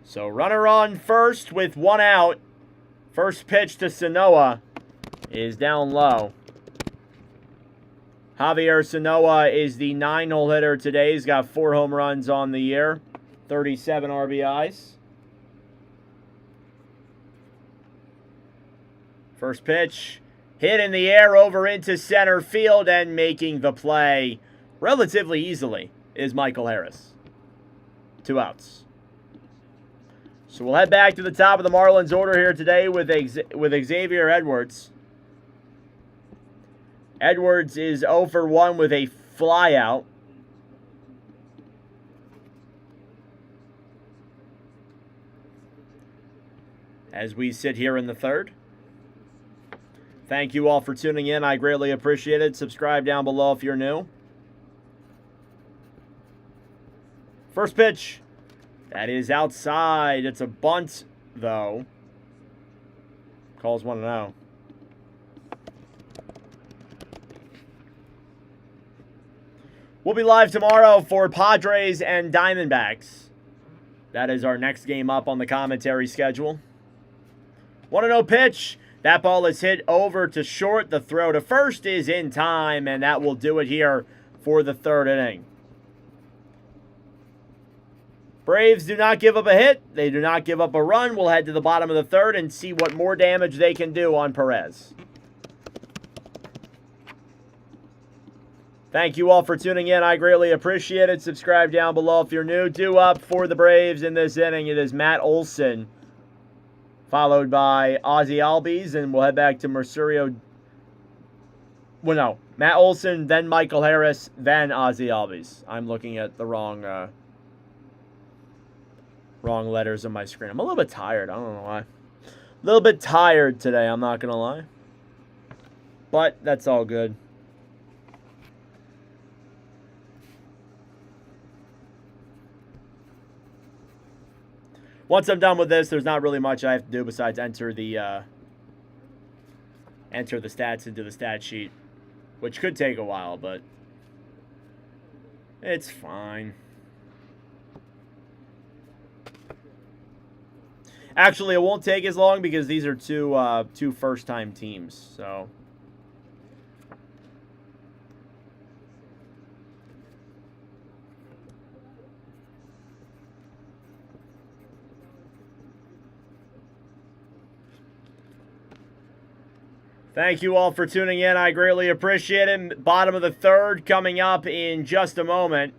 So runner on first with 1 out. First pitch to Sanoa is down low. Javier Sanoa is the 9-hole hitter today. He's got 4 home runs on the year, 37 RBIs. First pitch, hit in the air over into center field, and making the play relatively easily is Michael Harris. 2 outs. So we'll head back to the top of the Marlins order here today with Xavier Edwards. Edwards is 0 for 1 with a flyout. As we sit here in the third. Thank you all for tuning in. I greatly appreciate it. Subscribe down below if you're new. First pitch. That is outside. It's a bunt, though. Calls 1-0. We'll be live tomorrow for Padres and Diamondbacks. That is our next game up on the commentary schedule. 1-0 pitch. That ball is hit over to short. The throw to first is in time, and that will do it here for the third inning. Braves do not give up a hit. They do not give up a run. We'll head to the bottom of the third and see what more damage they can do on Perez. Thank you all for tuning in. I greatly appreciate it. Subscribe down below if you're new. Due up for the Braves in this inning, it is Matt Olson, followed by Ozzie Albies, and we'll head back to Mercurio. Well, no. Matt Olson, then Michael Harris, then Ozzie Albies. I'm looking at the wrong letters on my screen. I'm a little bit tired. I don't know why. A little bit tired today, I'm not going to lie. But that's all good. Once I'm done with this, there's not really much I have to do besides enter the stats into the stat sheet, which could take a while, but it's fine. Actually, it won't take as long because these are two first-time teams, so. Thank you all for tuning in. I greatly appreciate it. Bottom of the third coming up in just a moment.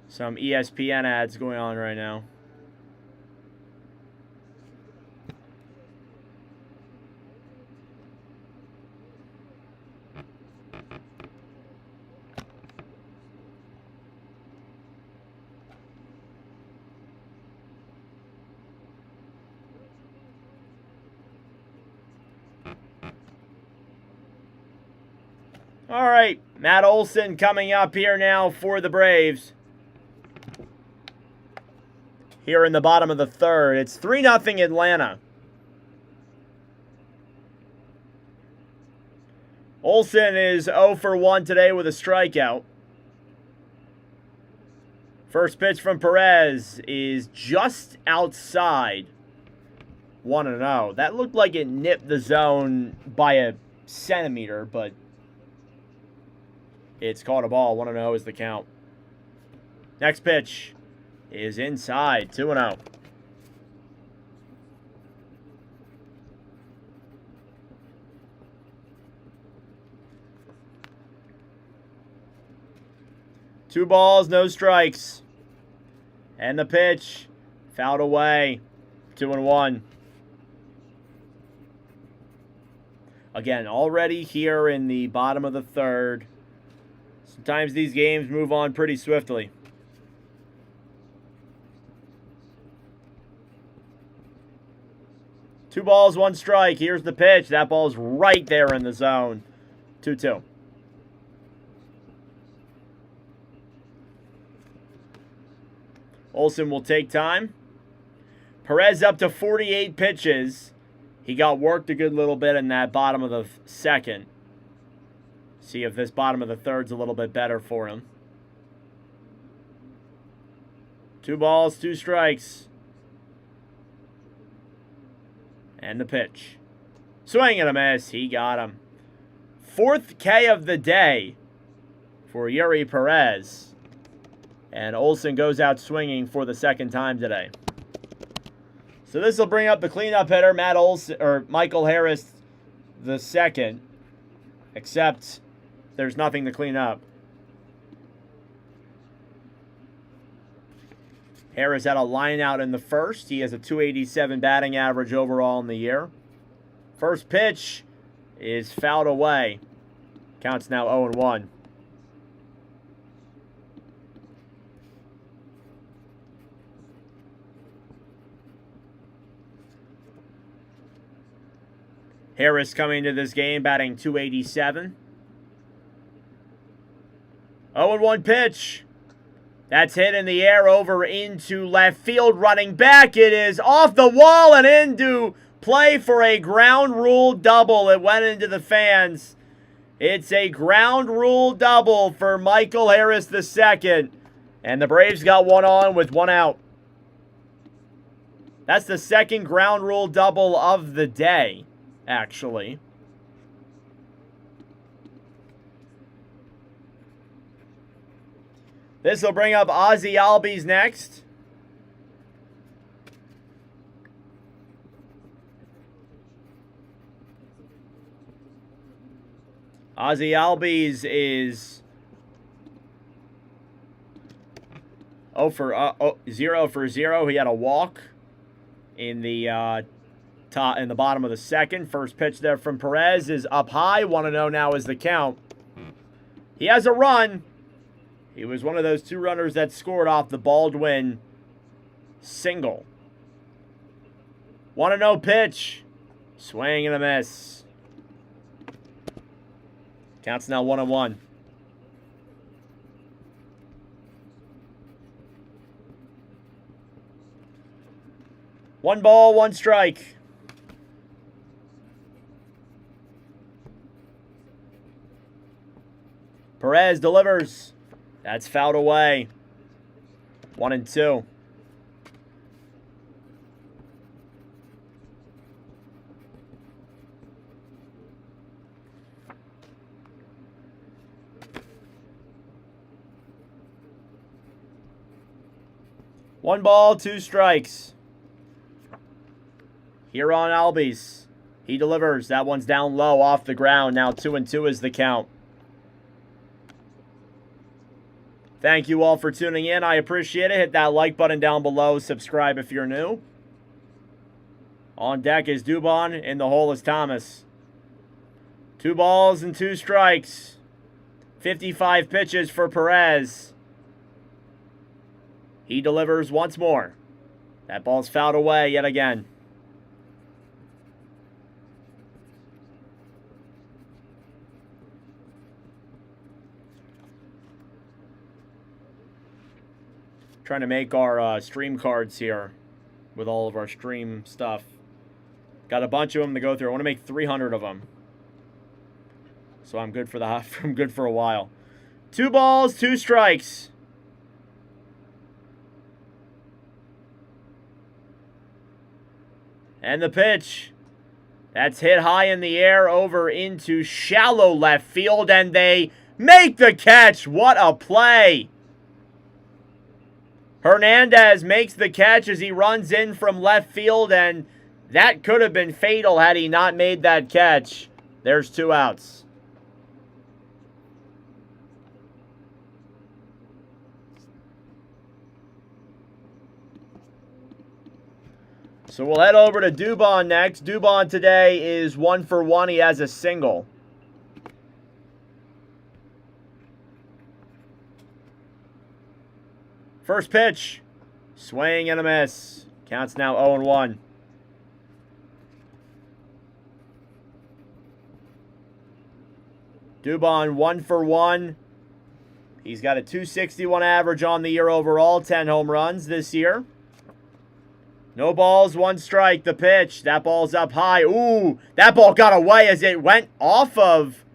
Some ESPN ads going on right now. All right, Matt Olson coming up here now for the Braves. Here in the bottom of the third. It's 3-0 Atlanta. Olson is 0 for 1 today with a strikeout. First pitch from Perez is just outside 1-0. That looked like it nipped the zone by a centimeter, but it's caught a ball. 1-0 is the count. Next pitch is inside. 2-0. Two balls, no strikes. And the pitch fouled away. 2-1. Again, already here in the bottom of the third. Sometimes these games move on pretty swiftly. Two balls, one strike. Here's the pitch. That ball's right there in the zone. 2-2. Olson will take time. Perez up to 48 pitches. He got worked a good little bit in that bottom of the second. See if this bottom of the third's a little bit better for him. Two balls, two strikes. And the pitch. Swing and a miss. He got him. Fourth K of the day for Yuri Perez. And Olson goes out swinging for the second time today. So this will bring up the cleanup hitter, Matt Olson, or Michael Harris, the second. Except there's nothing to clean up. Harris had a line out in the first. He has a .287 batting average overall in the year. First pitch is fouled away. Counts now 0-1. Harris coming into this game batting .287. 0-1 pitch. That's hit in the air over into left field. Running back. It is off the wall and into play for a ground rule double. It went into the fans. It's a ground rule double for Michael Harris II. And the Braves got one on with one out. That's the second ground rule double of the day, actually. This will bring up Ozzie Albies next. Ozzie Albies is 0 for 0. He had a walk in the In the bottom of the second. First pitch there from Perez is up high. 1-0 now is the count. He has a run. He was one of those 2 runners that scored off the Baldwin single. 1-0 pitch. Swing and a miss. Counts now 1-1. One ball, one strike. Perez delivers. That's fouled away. 1-2. One ball, 2 strikes. Here on Albies. He delivers. That one's down low off the ground. Now 2-2 is the count. Thank you all for tuning in. I appreciate it. Hit that like button down below. Subscribe if you're new. On deck is Dubon. In the hole is Thomas. 2 balls and 2 strikes. 55 pitches for Perez. He delivers once more. That ball's fouled away yet again. Trying to make our stream cards here with all of our stream stuff. Got a bunch of them to go through. I want to make 300 of them. So I'm good for I'm good for a while. 2 balls, 2 strikes. And the pitch. That's hit high in the air over into shallow left field, and they make the catch. What a play. Hernandez makes the catch as he runs in from left field, and that could have been fatal had he not made that catch. There's 2 outs. So we'll head over to Dubon next. Dubon today is 1 for 1. He has a single. First pitch. Swing and a miss. Counts now 0-1. Dubon 1 for 1. He's got a .261 average on the year overall. 10 home runs this year. No balls, 1 strike. The pitch. That ball's up high. Ooh, that ball got away as it went off of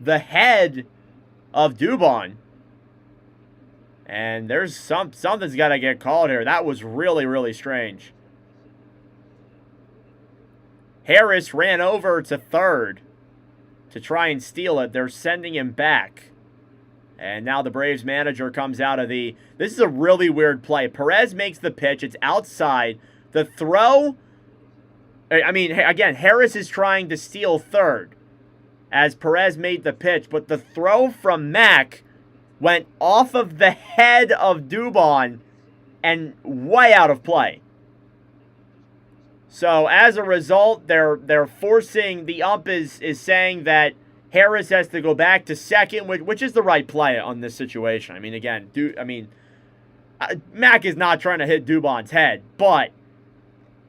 the head of Dubon. And there's something's got to get called here. That was really, really strange. Harris ran over to third to try and steal it. They're sending him back. And now the Braves manager comes out of the... This is a really weird play. Perez makes the pitch. It's outside. The throw... I mean, again, Harris is trying to steal third as Perez made the pitch. But the throw from Mack went off of the head of Dubon and way out of play. So, as a result, they're forcing... The ump is saying that Harris has to go back to second, which is the right play on this situation. I mean, again, Mack is not trying to hit Dubon's head, but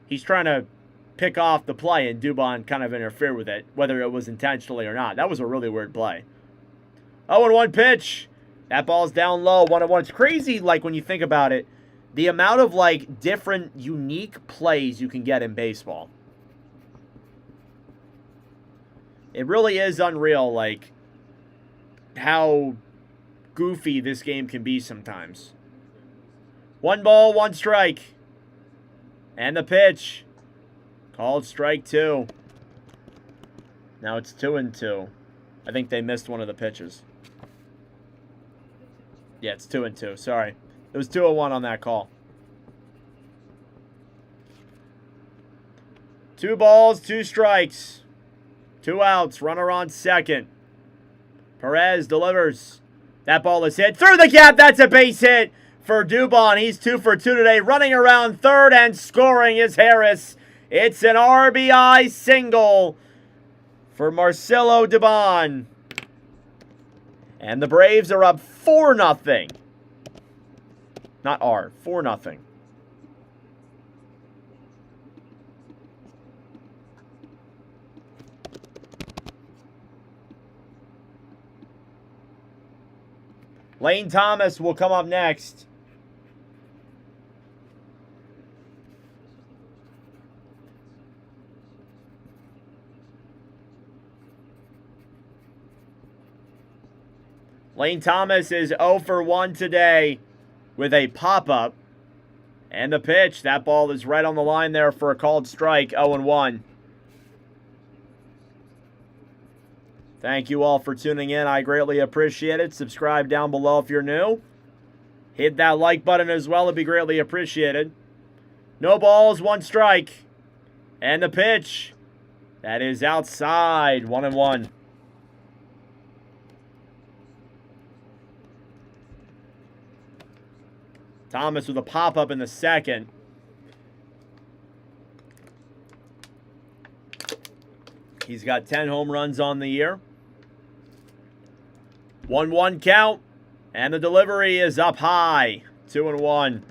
he's trying to pick off the play, and Dubon kind of interfered with it, whether it was intentionally or not. That was a really weird play. 0-1 pitch. That ball's down low, 1-1. It's crazy, like, when you think about it, the amount of, like, different, unique plays you can get in baseball. It really is unreal, like, how goofy this game can be sometimes. 1 ball, 1 strike. And the pitch. Called strike 2. Now it's 2-2. I think they missed one of the pitches. Yeah, it's 2-2. Sorry. It was 2-1 on that call. 2 balls, 2 strikes. 2 outs, runner on second. Perez delivers. That ball is hit through the gap. That's a base hit for Dubon. He's 2 for 2 today. Running around third and scoring is Harris. It's an RBI single for Marcelo Dubon. And the Braves are up 4-0. Not R, 4-0. Lane Thomas will come up next. Lane Thomas is 0 for 1 today with a pop-up. And the pitch, that ball is right on the line there for a called strike, 0-1. Thank you all for tuning in. I greatly appreciate it. Subscribe down below if you're new. Hit that like button as well. It'd be greatly appreciated. No balls, 1 strike. And the pitch, that is outside, 1-1. Thomas with a pop-up in the second. He's got 10 home runs on the year. 1-1 count. And the delivery is up high. 2-1.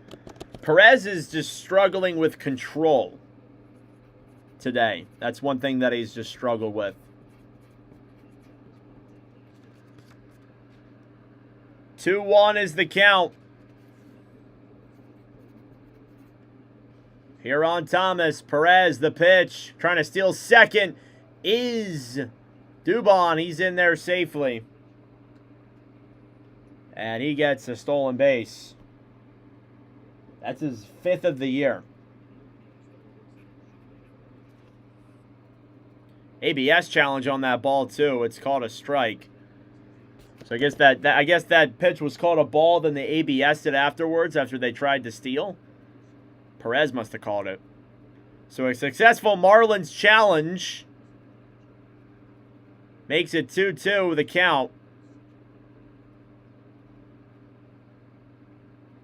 Perez is just struggling with control today. That's one thing that he's just struggled with. Two 1 is the count. Here on Thomas, Perez, the pitch, trying to steal second, is Dubon. He's in there safely. And he gets a stolen base. That's his 5th of the year. ABS challenge on that ball, too. It's called a strike. So I guess that pitch was called a ball, then they ABS'd it afterwards after they tried to steal. Perez must have called it. So a successful Marlins challenge makes it 2-2 the count.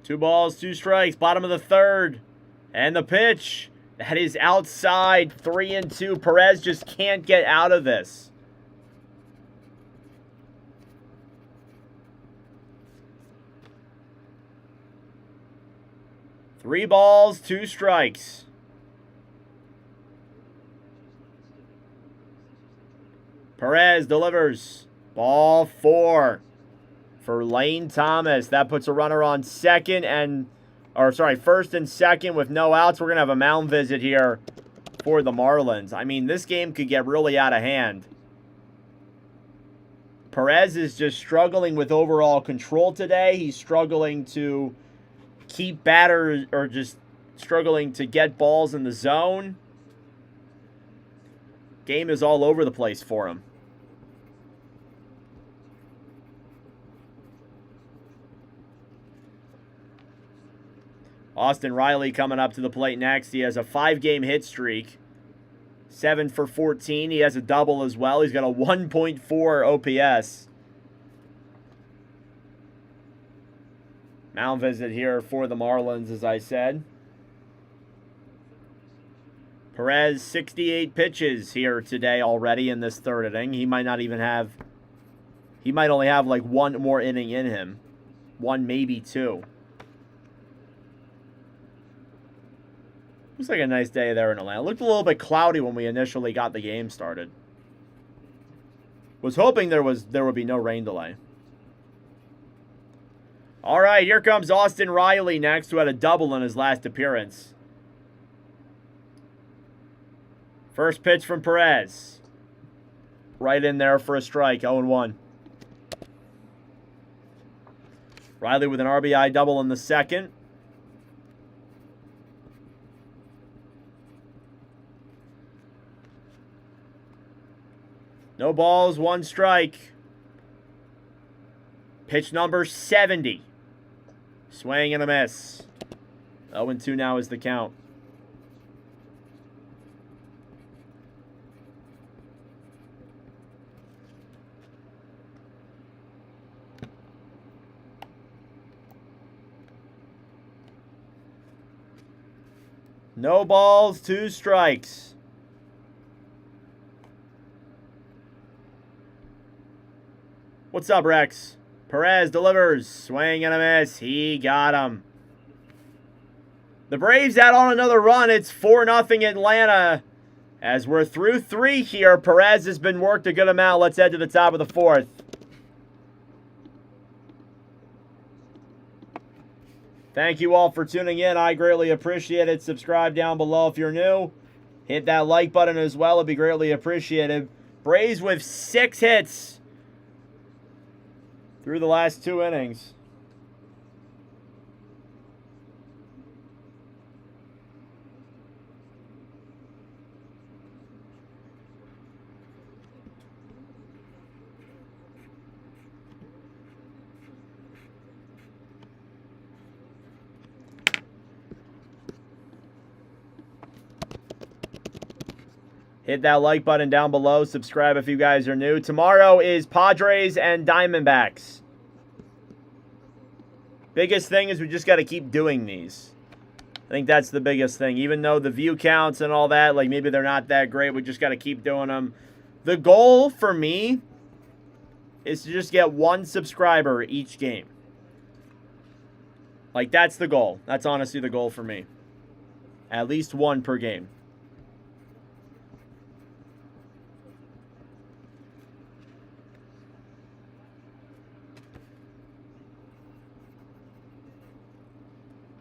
2 balls, 2 strikes, bottom of the 3rd. And the pitch, that is outside, 3-2. Perez just can't get out of this. Three balls, 2 strikes. Perez delivers. Ball 4 for Lane Thomas. That puts a runner on first and second with no outs. We're going to have a mound visit here for the Marlins. I mean, this game could get really out of hand. Perez is just struggling with overall control today. He's struggling to keep batters, or just struggling to get balls in the zone. Game is all over the place for him. Austin Riley coming up to the plate next. He has a 5-game hit streak. 7 for 14. He has a double as well. He's got a 1.4 OPS. Mound visit here for the Marlins, as I said. Perez, 68 pitches here today already in this 3rd inning. He might only have like 1 more inning in him. 1, maybe 2. Looks like a nice day there in Atlanta. It looked a little bit cloudy when we initially got the game started. Was hoping there would be no rain delay. All right, here comes Austin Riley next, who had a double in his last appearance. First pitch from Perez. Right in there for a strike, 0-1. Riley with an RBI double in the second. No balls, 1 strike. Pitch number 70. Swing and a miss. 0-2 now is the count. No balls, 2 strikes. What's up, Rex? Perez delivers. Swing and a miss. He got him. The Braves out on another run. It's 4-0 Atlanta. As we're through 3 here, Perez has been worked a good amount. Let's head to the top of the 4th. Thank you all for tuning in. I greatly appreciate it. Subscribe down below if you're new. Hit that like button as well. It'd be greatly appreciated. Braves with 6 hits through the last 2 innings. Hit that like button down below. Subscribe if you guys are new. Tomorrow is Padres and Diamondbacks. Biggest thing is we just got to keep doing these. I think that's the biggest thing. Even though the view counts and all that, like maybe they're not that great, we just got to keep doing them. The goal for me is to just get 1 subscriber each game. Like that's the goal. That's honestly the goal for me. At least 1 per game.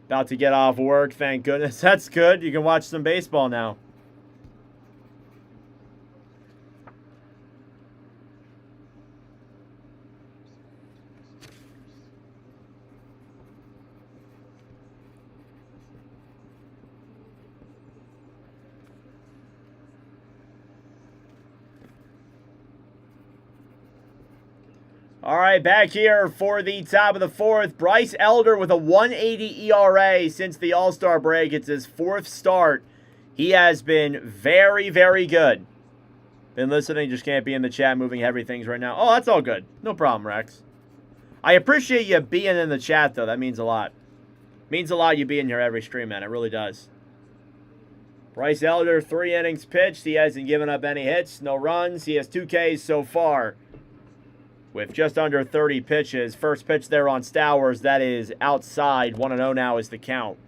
About to get off work, thank goodness. That's good. You can watch some baseball now. All right, back here for the top of the 4th. Bryce Elder with a 1.80 ERA since the All-Star break. It's his 4th start. He has been very, very good. Been listening, just can't be in the chat moving heavy things right now. Oh, that's all good. No problem, Rex. I appreciate you being in the chat, though. That means a lot. Means a lot you being here every stream, man. It really does. Bryce Elder, 3 innings pitched. He hasn't given up any hits, no runs. He has 2 Ks so far, with just under 30 pitches. First pitch there on Stowers. That is outside. 1-0 now is the count.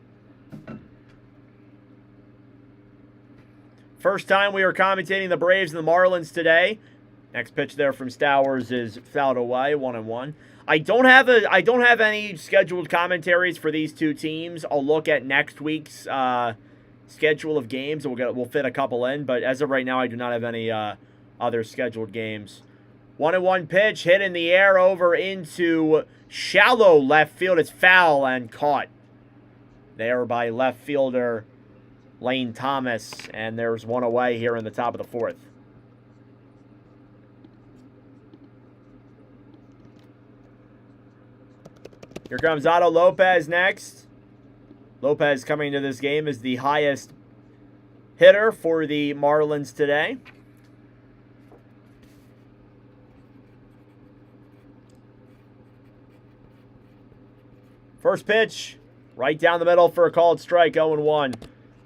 First time we are commentating the Braves and the Marlins today. Next pitch there from Stowers is fouled away. 1-1. I don't have any scheduled commentaries for these 2 teams. I'll look at next week's schedule of games. We'll fit a couple in. But as of right now, I do not have any other scheduled games. 1-1 pitch, hit in the air over into shallow left field. It's foul and caught there by left fielder Lane Thomas. And there's 1 away here in the top of the 4th. Here comes Otto Lopez next. Lopez coming into this game is the highest hitter for the Marlins today. First pitch, right down the middle for a called strike, 0-1.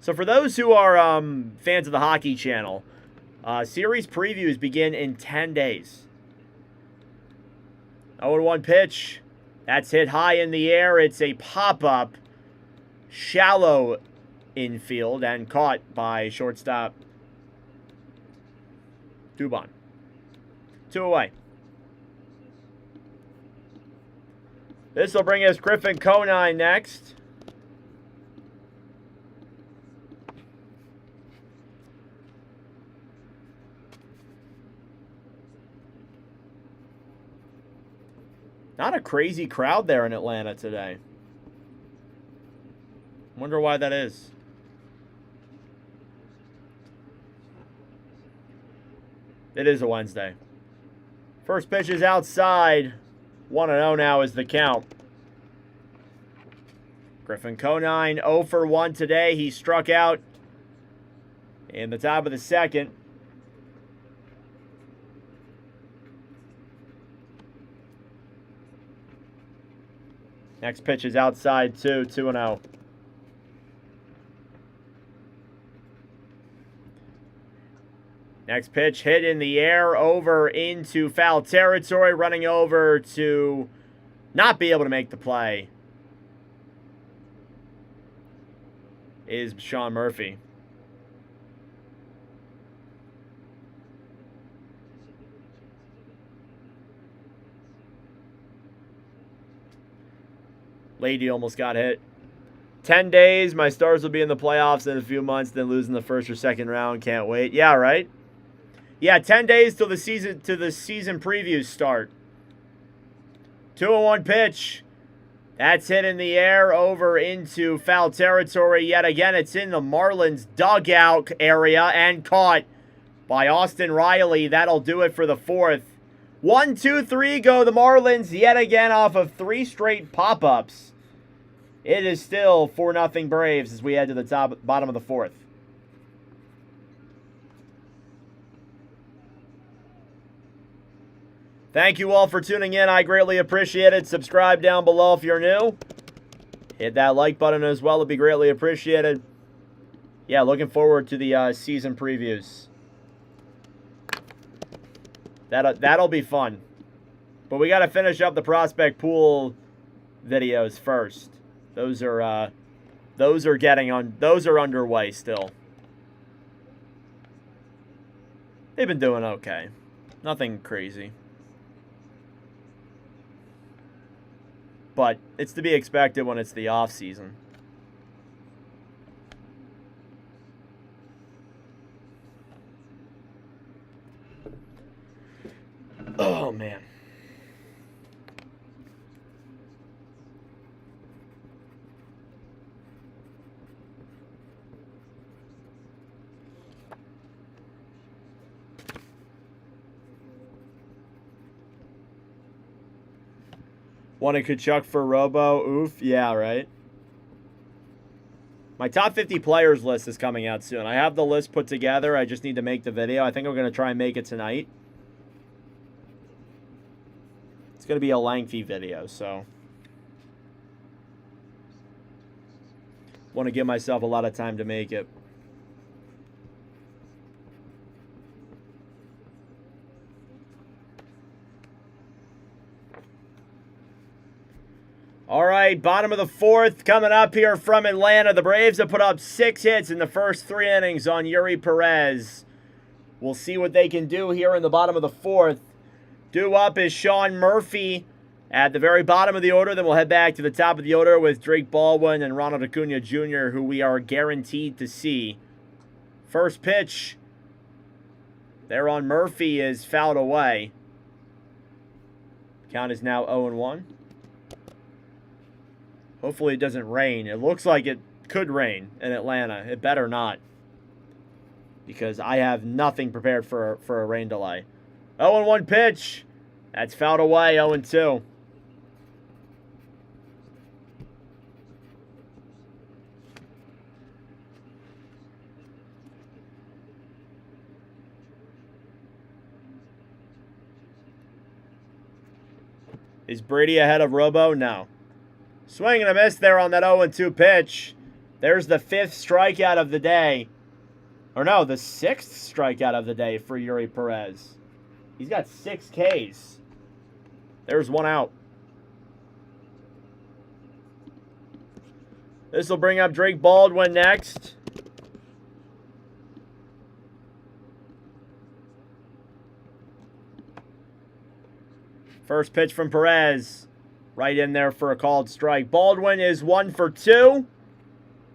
So for those who are fans of the Hockey Channel, series previews begin in 10 days. 0-1 pitch. That's hit high in the air. It's a pop-up, shallow infield, and caught by shortstop Dubon. 2 away. This will bring us Griffin Conine next. Not a crazy crowd there in Atlanta today. Wonder why that is. It is a Wednesday. First pitch is outside. 1-0 now is the count. Griffin Conine 0 for 1 today. He struck out in the top of the 2nd. Next pitch is outside 2, 2-0. Next pitch hit in the air over into foul territory, running over to not be able to make the play is Sean Murphy. Lady almost got hit. 10 days, my Stars will be in the playoffs in a few months, then lose in the first or second round. Can't wait. Yeah, right? Yeah, 10 days till the season previews start. 2-1 pitch. That's hit in the air over into foul territory. Yet again, it's in the Marlins dugout area and caught by Austin Riley. That'll do it for the fourth. 1, 2, 3 go the Marlins yet again off of 3 straight pop-ups. It is still 4-0 Braves as we head to the bottom of the fourth. Thank you all for tuning in. I greatly appreciate it. Subscribe down below if you're new. Hit that like button as well. It'd be greatly appreciated. Yeah, looking forward to the season previews. That'll be fun. But we got to finish up the prospect pool videos first. Those are underway still. They've been doing okay. Nothing crazy. But it's to be expected when it's the off season. Oh man. Wanted Kachuk for Robo. Oof. Yeah, right. My top 50 players list is coming out soon. I have the list put together. I just need to make the video. I think I'm going to try and make it tonight. It's going to be a lengthy video, so want to give myself a lot of time to make it. All right, bottom of the fourth coming up here from Atlanta. The Braves have put up 6 hits in the first 3 innings on Yuri Perez. We'll see what they can do here in the bottom of the fourth. Due up is Sean Murphy at the very bottom of the order. Then we'll head back to the top of the order with Drake Baldwin and Ronald Acuna Jr., who we are guaranteed to see. First pitch there on Murphy is fouled away. Count is now 0-1. Hopefully it doesn't rain. It looks like it could rain in Atlanta. It better not. Because I have nothing prepared for a rain delay. 0-1 pitch. That's fouled away. 0-2. Is Brady ahead of Robo? No. Swing and a miss there on that 0-2 pitch. There's the 5th strikeout of the day. Or no, the 6th strikeout of the day for Yuri Perez. He's got 6 Ks. There's 1 out. This will bring up Drake Baldwin next. First pitch from Perez. Right in there for a called strike. Baldwin is 1 for 2.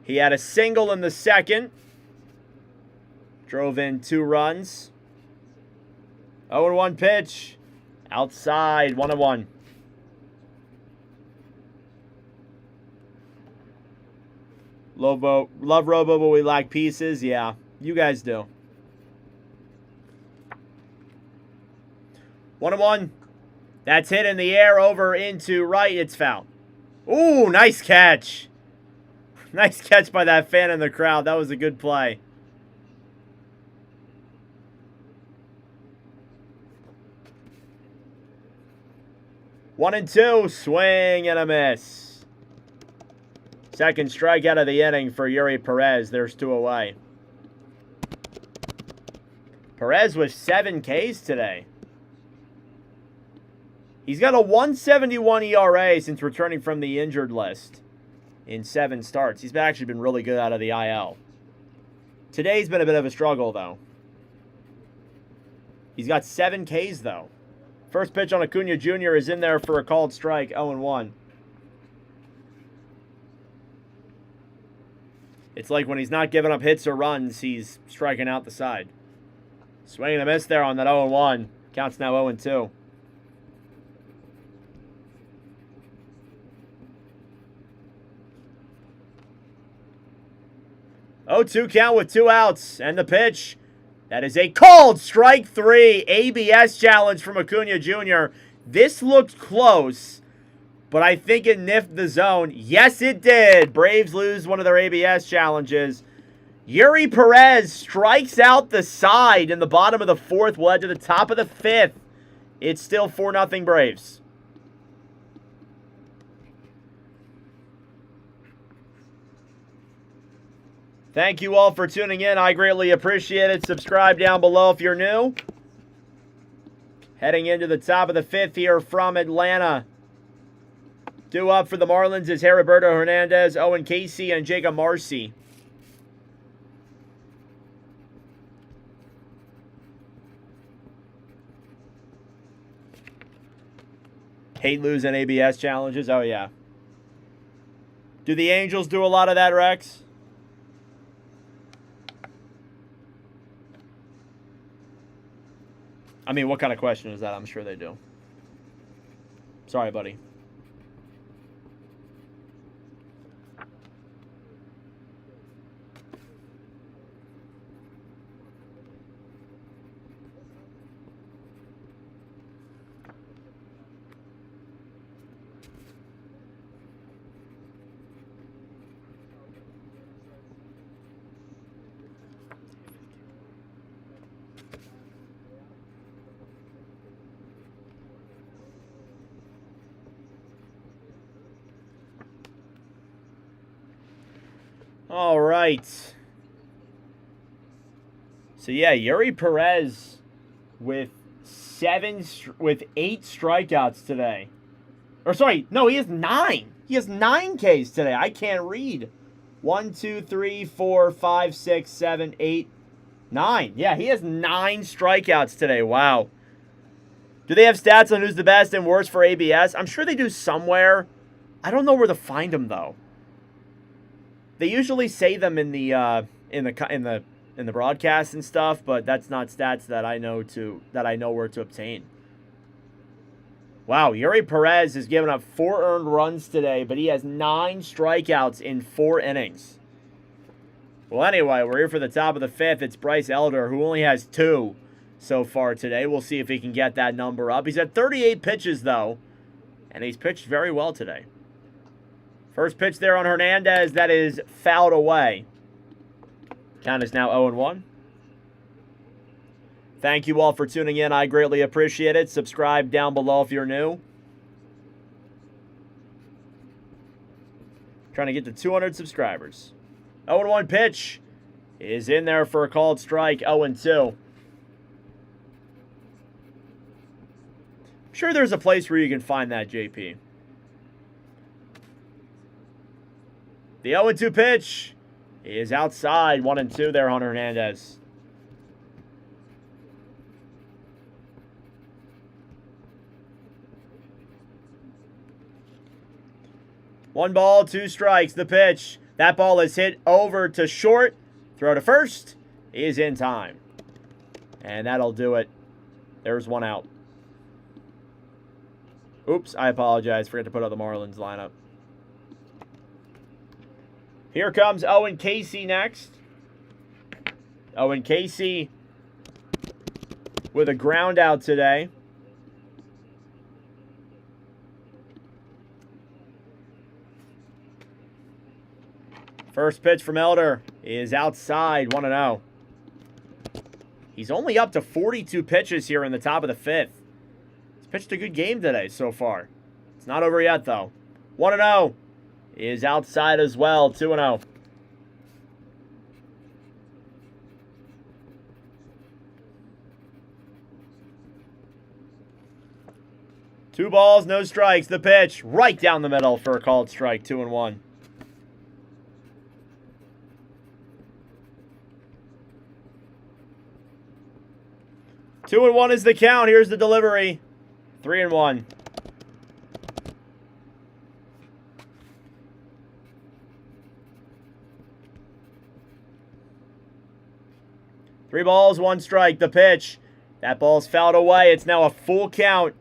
He had a single in the second. Drove in 2 runs. 0-1 pitch. Outside. 1-1. Love Robo, but we lack pieces. Yeah, you guys do. 1-1. That's hit in the air over into right. It's foul. Ooh, nice catch. Nice catch by that fan in the crowd. That was a good play. One and two. Swing and a miss. Second strikeout of the inning for Yuri Perez. There's 2 away. Perez with 7 Ks today. He's got a 1.71 ERA since returning from the injured list in 7 starts. He's actually been really good out of the IL. Today's been a bit of a struggle, though. He's got 7 Ks, though. First pitch on Acuna Jr. is in there for a called strike, 0-1. It's like when he's not giving up hits or runs, he's striking out the side. Swing and a miss there on that 0-1. Counts now 0-2. 0-2 count with 2 outs. And the pitch. That is a called strike 3. ABS challenge from Acuna Jr. This looked close, but I think it niffed the zone. Yes, it did. Braves lose one of their ABS challenges. Yuri Perez strikes out the side in the bottom of the 4th. We'll head to the top of the 5th. It's still 4-0 Braves. Thank you all for tuning in. I greatly appreciate it. Subscribe down below if you're new. Heading into the top of the 5th here from Atlanta. Due up for the Marlins is Heriberto Hernandez, Owen Casey, and Jacob Marcy. Hate losing ABS challenges. Oh, yeah. Do the Angels do a lot of that, Rex? I mean, what kind of question is that? I'm sure they do. Sorry, buddy. All right. So yeah, Yuri Perez with 8 strikeouts today. Or sorry, no, he has 9. He has 9 Ks today. I can't read. 1, 2, 3, 4, 5, 6, 7, 8, 9. Yeah, he has 9 strikeouts today. Wow. Do they have stats on who's the best and worst for ABS? I'm sure they do somewhere. I don't know where to find them though. They usually say them in the broadcast and stuff, but that's not stats that I know where to obtain. Wow, Yuri Perez has given up 4 earned runs today, but he has 9 strikeouts in 4 innings. Well, anyway, we're here for the top of the 5th. It's Bryce Elder, who only has 2 so far today. We'll see if he can get that number up. He's at 38 pitches, though, and he's pitched very well today. First pitch there on Hernandez, that is fouled away. Count is now 0-1. Thank you all for tuning in. I greatly appreciate it. Subscribe down below if you're new. Trying to get to 200 subscribers. 0-1 pitch is in there for a called strike, 0-2. I'm sure there's a place where you can find that, JP. The 0-2 pitch is outside. 1-2 there on Hernandez. One ball, 2 strikes. The pitch. That ball is hit over to short. Throw to first is in time. And that'll do it. There's 1 out. Oops, I apologize. Forgot to put out the Marlins lineup. Here comes Owen Casey next. Owen Casey with a ground out today. First pitch from Elder is outside, 1-0. He's only up to 42 pitches here in the top of the 5th. He's pitched a good game today so far. It's not over yet, though. 1-0. Is outside as well, 2-0. 2 balls, no strikes. The pitch right down the middle for a called strike. 2-1. Two and 1 is the count. Here's the delivery. 3-1. Three balls, 1 strike. The pitch. That ball's fouled away. It's now a full count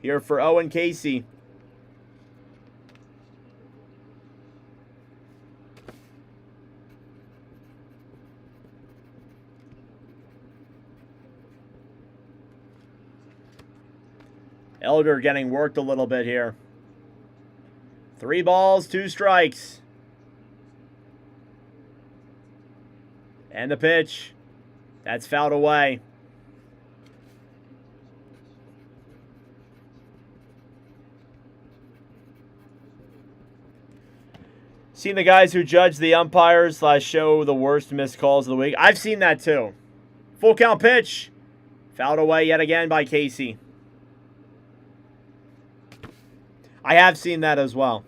here for Owen Casey. Elder getting worked a little bit here. 3 balls, 2 strikes. And the pitch. That's fouled away. Seen the guys who judge the umpires / show the worst missed calls of the week. I've seen that too. Full count pitch. Fouled away yet again by Casey. I have seen that as well.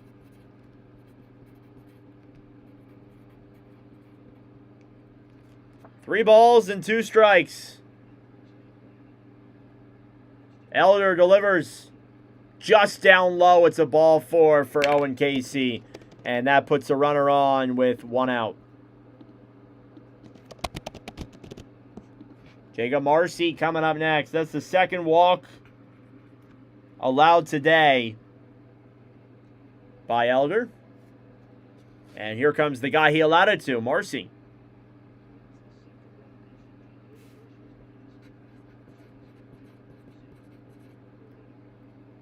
Three balls and 2 strikes. Elder delivers just down low. It's a ball 4 for Owen Casey. And that puts a runner on with 1 out. Jacob Marcy coming up next. That's the second walk allowed today by Elder. And here comes the guy he allowed it to, Marcy.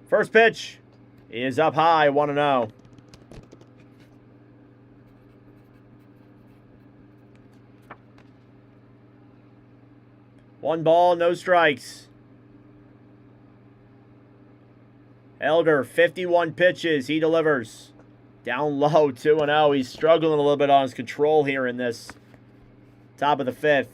First pitch is up high, 1-0. One ball, no strikes. Elder, 51 pitches. He delivers. Down low, 2-0. He's struggling a little bit on his control here in this top of the 5th.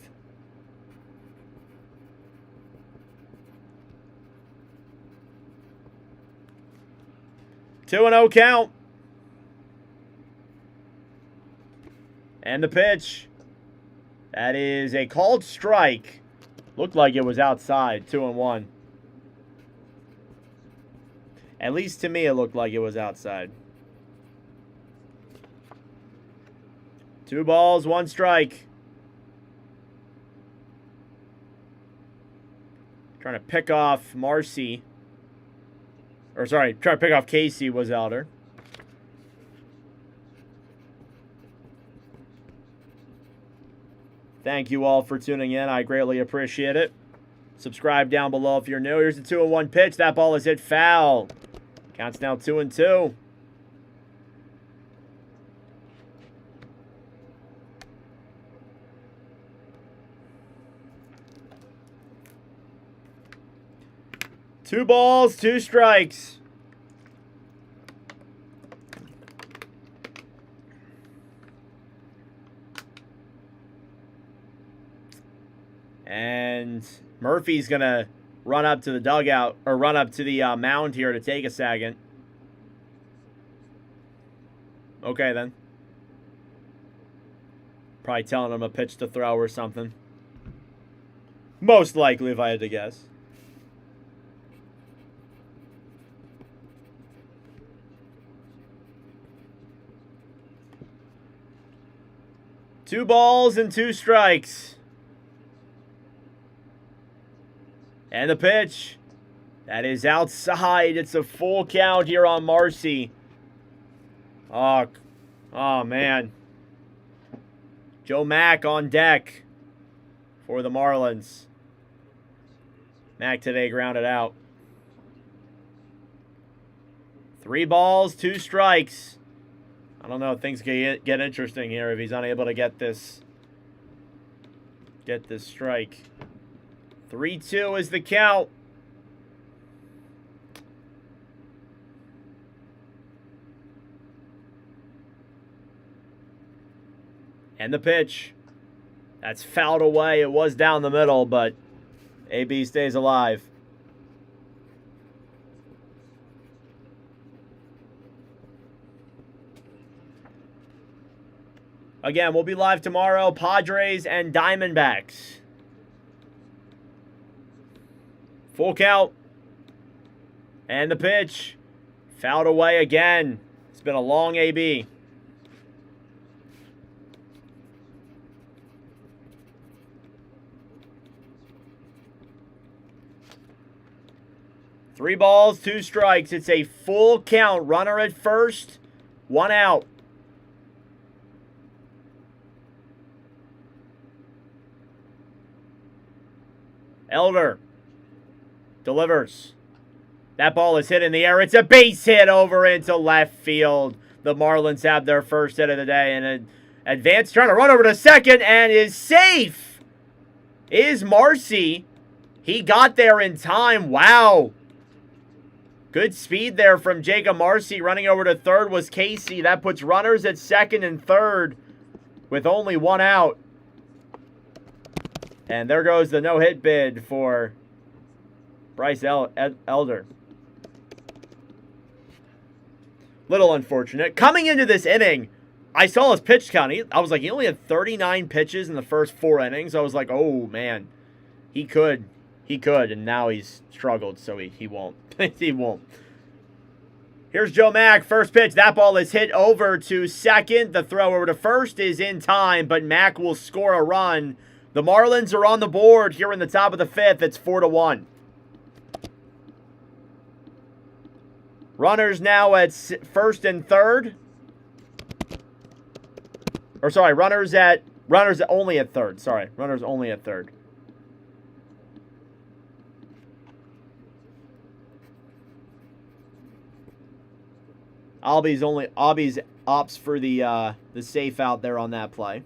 Two and 0 count. And the pitch. That is a called strike. Looked like it was outside. 2-1. At least to me, it looked like it was outside. 2 balls, 1 strike. Trying to pick off Marcy. Or sorry, trying to pick off Casey was Elder. Thank you all for tuning in. I greatly appreciate it. Subscribe down below if you're new. Here's the 2-1 pitch. That ball is hit foul. Counts now 2-2. Two balls, 2 strikes. And Murphy's going to run up to the dugout, or run up to the mound here to take a second. Okay, then. Probably telling him a pitch to throw or something. Most likely, if I had to guess. Two balls and 2 strikes. And the pitch. That is outside. It's a full count here on Marcy. Oh man. Joe Mack on deck for the Marlins. Mack today grounded out. 3 balls, 2 strikes. I don't know. Things get interesting here if he's unable to get this strike. 3-2 is the count. And the pitch. That's fouled away. It was down the middle, but AB stays alive. Again, we'll be live tomorrow. Padres and Diamondbacks. Full count. And the pitch. Fouled away again. It's been a long AB. Three balls, two strikes. It's a full count. Runner at first, one out. Elder delivers. That ball is hit in the air. It's a base hit over into left field. The Marlins have their first hit of the day. And an advance trying to run over to second and is safe. Is Marcy. He got there in time. Wow. Good speed there from Jacob Marcy. Running over to third was Casey. That puts runners at second and third with only one out. And there goes the no-hit bid for Bryce Elder. Little unfortunate. Coming into this inning, I saw his pitch count. I was like, he only had 39 pitches in the first 4 innings. I was like, oh, man. He could. And now he's struggled, so he won't. He won't. Here's Joe Mack. First pitch. That ball is hit over to second. The throw over to first is in time, but Mack will score a run. The Marlins are on the board here in the top of the 5th. It's 4-1. Runners now at first and third. Or sorry, runners only at third. Sorry, runners only at third. Albies opts for the safe out there on that play.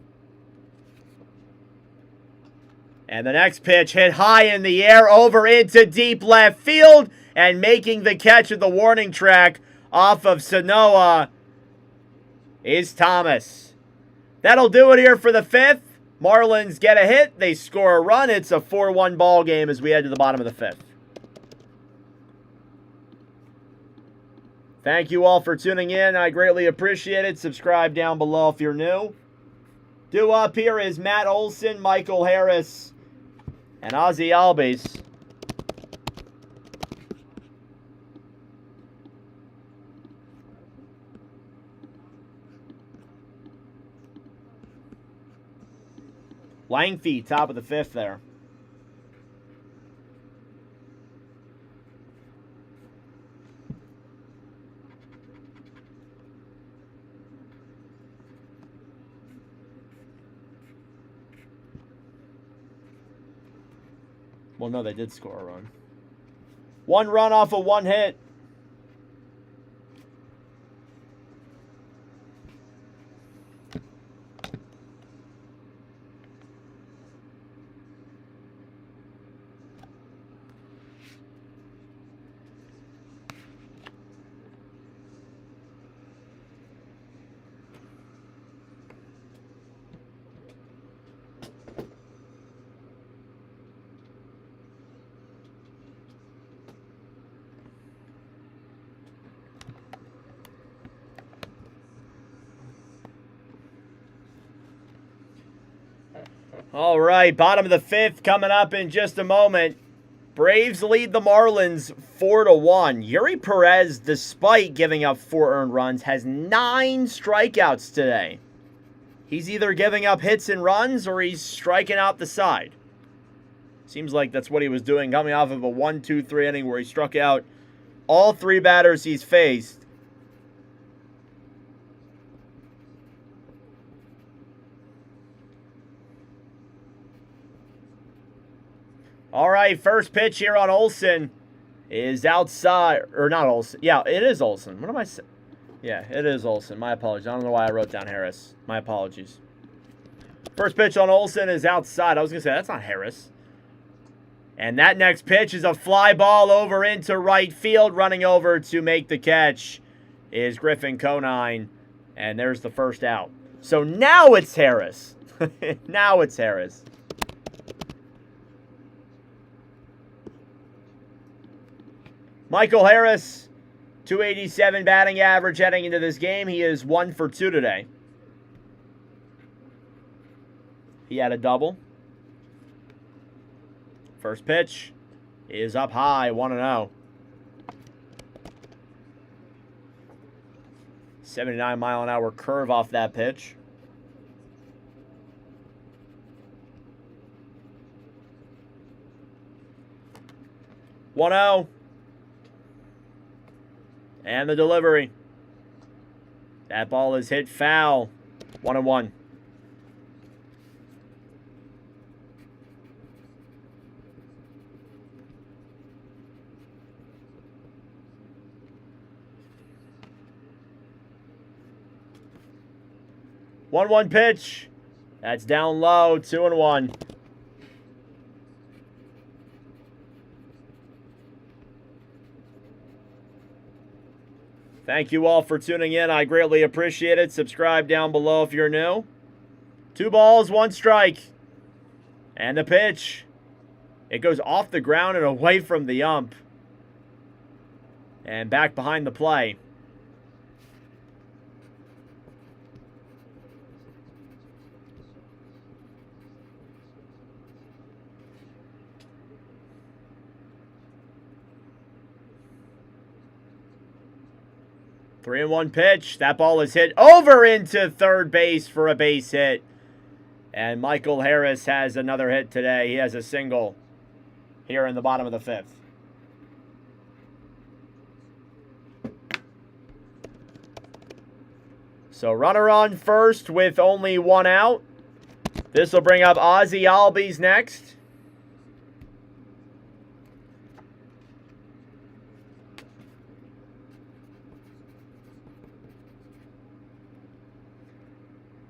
And the next pitch hit high in the air over into deep left field. And making the catch at the warning track off of Sanoa is Thomas. That'll do it here for the 5th. Marlins get a hit. They score a run. It's a 4-1 ball game as we head to the bottom of the 5th. Thank you all for tuning in. I greatly appreciate it. Subscribe down below if you're new. Due up here is Matt Olson, Michael Harris, and Ozzy Albies. Lengthy, top of the 5th there. Well, no, they did score a run. 1 run off of 1 hit. All right, bottom of the 5th coming up in just a moment. Braves lead the Marlins 4-1. Yuri Perez, despite giving up 4 earned runs, has 9 strikeouts today. He's either giving up hits and runs or he's striking out the side. Seems like that's what he was doing, coming off of a 1-2-3 inning where he struck out all 3 batters he's faced. All right, first pitch here on Olson is outside, or not Olson. Yeah, it is Olson. What am I saying? Yeah, it is Olson. My apologies. I don't know why I wrote down Harris. My apologies. First pitch on Olson is outside. I was going to say, that's not Harris. And that next pitch is a fly ball over into right field. Running over to make the catch is Griffin Conine. And there's the first out. So now it's Harris. Now it's Harris. Michael Harris, 287 batting average heading into this game. He is 1 for 2 today. He had a double. First pitch is up high, 1-0. 79-mile-an-hour curve off that pitch. One 0. And the delivery. That ball is hit foul. 1-1. One pitch. That's down low. 2-1. Thank you all for tuning in. I greatly appreciate it. Subscribe down below if you're new. 2 balls, 1 strike. And the pitch. It goes off the ground and away from the ump. And back behind the play. Three and 1 pitch. That ball is hit over into third base for a base hit. And Michael Harris has another hit today. He has a single here in the bottom of the 5th. So runner on first with only 1 out. This will bring up Ozzie Albies next.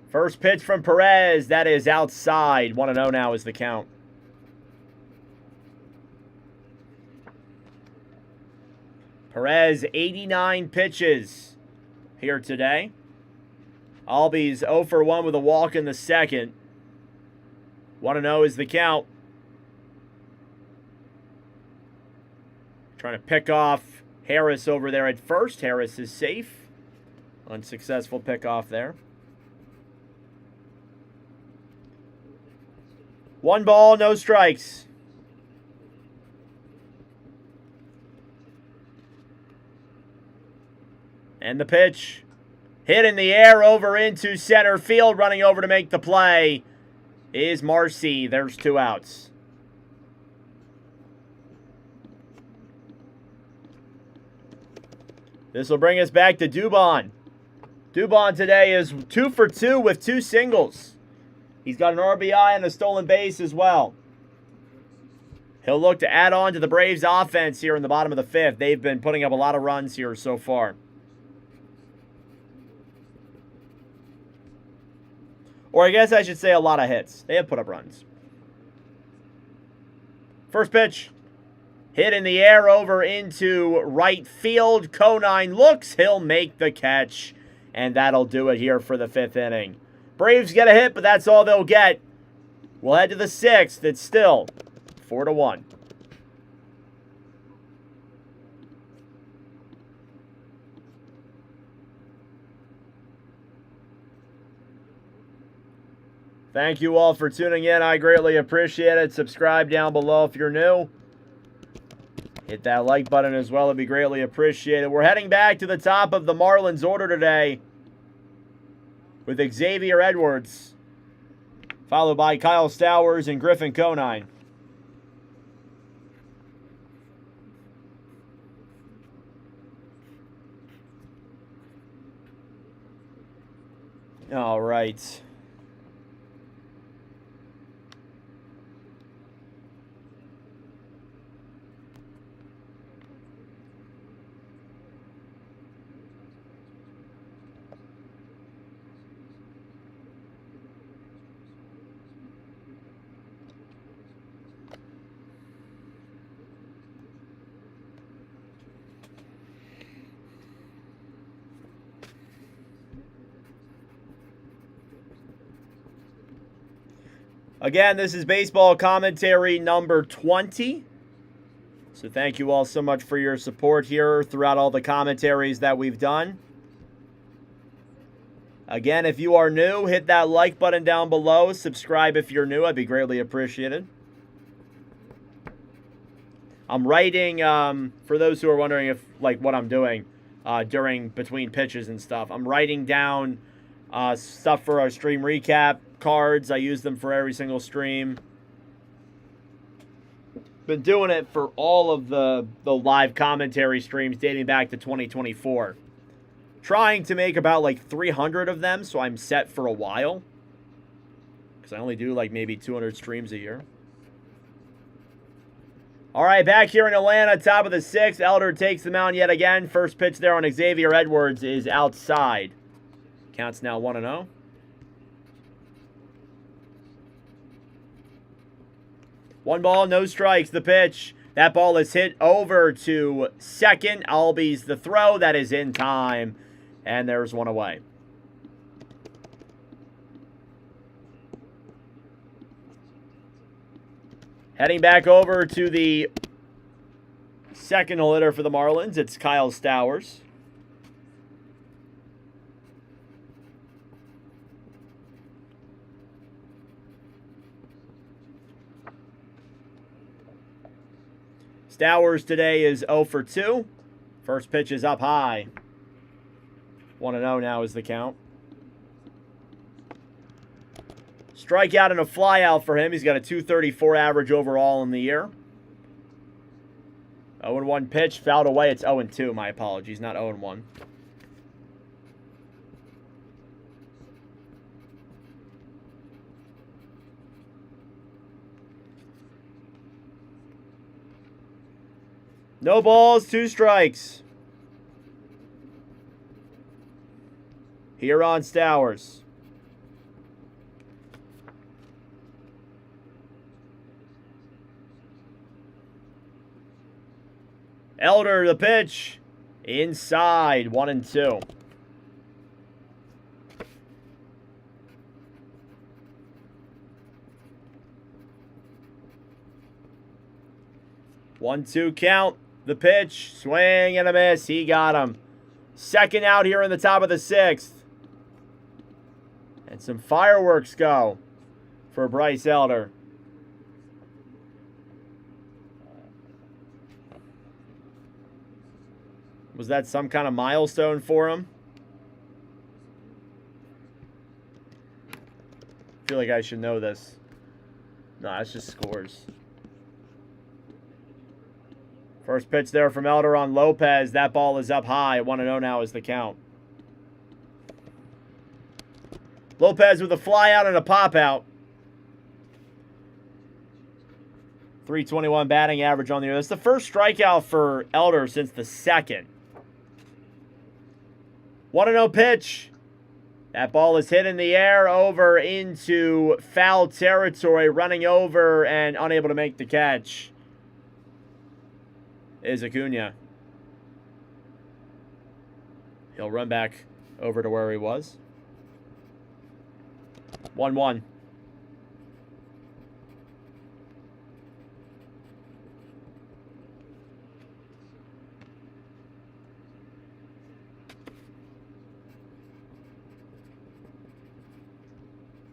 First pitch from Perez. That is outside. 1-0 now is the count. Perez, 89 pitches here today. Albies 0 for 1 with a walk in the second. 1-0 is the count. Trying to pick off Harris over there at first. Harris is safe. Unsuccessful pickoff there. 1 ball, no strikes. And the pitch. Hit in the air over into center field. Running over to make the play is Marcy. There's 2 outs. This will bring us back to Dubon. Dubon today is 2 for 2 with 2 singles. He's got an RBI and a stolen base as well. He'll look to add on to the Braves' offense here in the bottom of the 5th. They've been putting up a lot of runs here so far. Or I guess I should say a lot of hits. They have put up runs. First pitch. Hit in the air over into right field. Conine looks. He'll make the catch. And that'll do it here for the 5th inning. Braves get a hit, but that's all they'll get. We'll head to the 6th. It's still 4-1. Thank you all for tuning in. I greatly appreciate it. Subscribe down below if you're new. Hit that like button as well. It'd be greatly appreciated. We're heading back to the top of the Marlins order today with Xavier Edwards, followed by Kyle Stowers and Griffin Conine. All right. Again, this is baseball commentary number 20. So thank you all so much for your support here throughout all the commentaries that we've done. Again, if you are new, hit that like button down below. Subscribe if you're new. I'd be greatly appreciated. I'm writing, for those who are wondering if, like, what I'm doing between pitches and stuff. I'm writing down stuff for our stream recap cards. I use them for every single stream. Been doing it for all of the live commentary streams dating back to 2024. Trying to make about like 300 of them, so I'm set for a while. Because I only do like maybe 200 streams a year. All right, back here in Atlanta, top of the 6th. Elder takes the mound yet again. First pitch there on Xavier Edwards is outside. Counts now 1-0. One ball, no strikes. The pitch. That ball is hit over to second. Albies the throw. That is in time. And there's one away. Heading back over to the second hitter for the Marlins. It's Kyle Stowers. Stowers today is 0 for 2. First pitch is up high. 1-0 now is the count. Strikeout and a flyout for him. He's got a 234 average overall in the year. 0-1 pitch, fouled away. It's 0-2, my apologies, not 0-1. No balls, 2 strikes. Here on Stowers. Elder, the pitch. Inside, 1-2. One-two count. The pitch. Swing and a miss. He got him. Second out here in the top of the 6th. And some fireworks go for Bryce Elder. Was that some kind of milestone for him? I feel like I should know this. No, that's just scores. First pitch there from Elder on Lopez. That ball is up high. 1-0 now is the count. Lopez with a fly out and a pop out. 321 batting average on the year. That's the first strikeout for Elder since the second. 1-0 pitch. That ball is hit in the air over into foul territory. Running over and unable to make the catch is Acuna. He'll run back over to where he was. 1-1.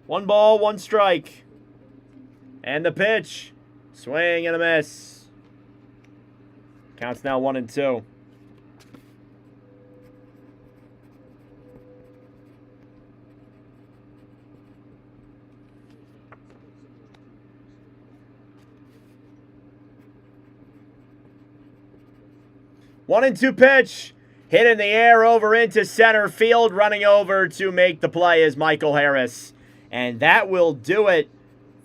One ball, 1 strike. And the pitch. Swing and a miss. Counts now 1-2. One and two pitch. Hit in the air over into center field. Running over to make the play is Michael Harris. And that will do it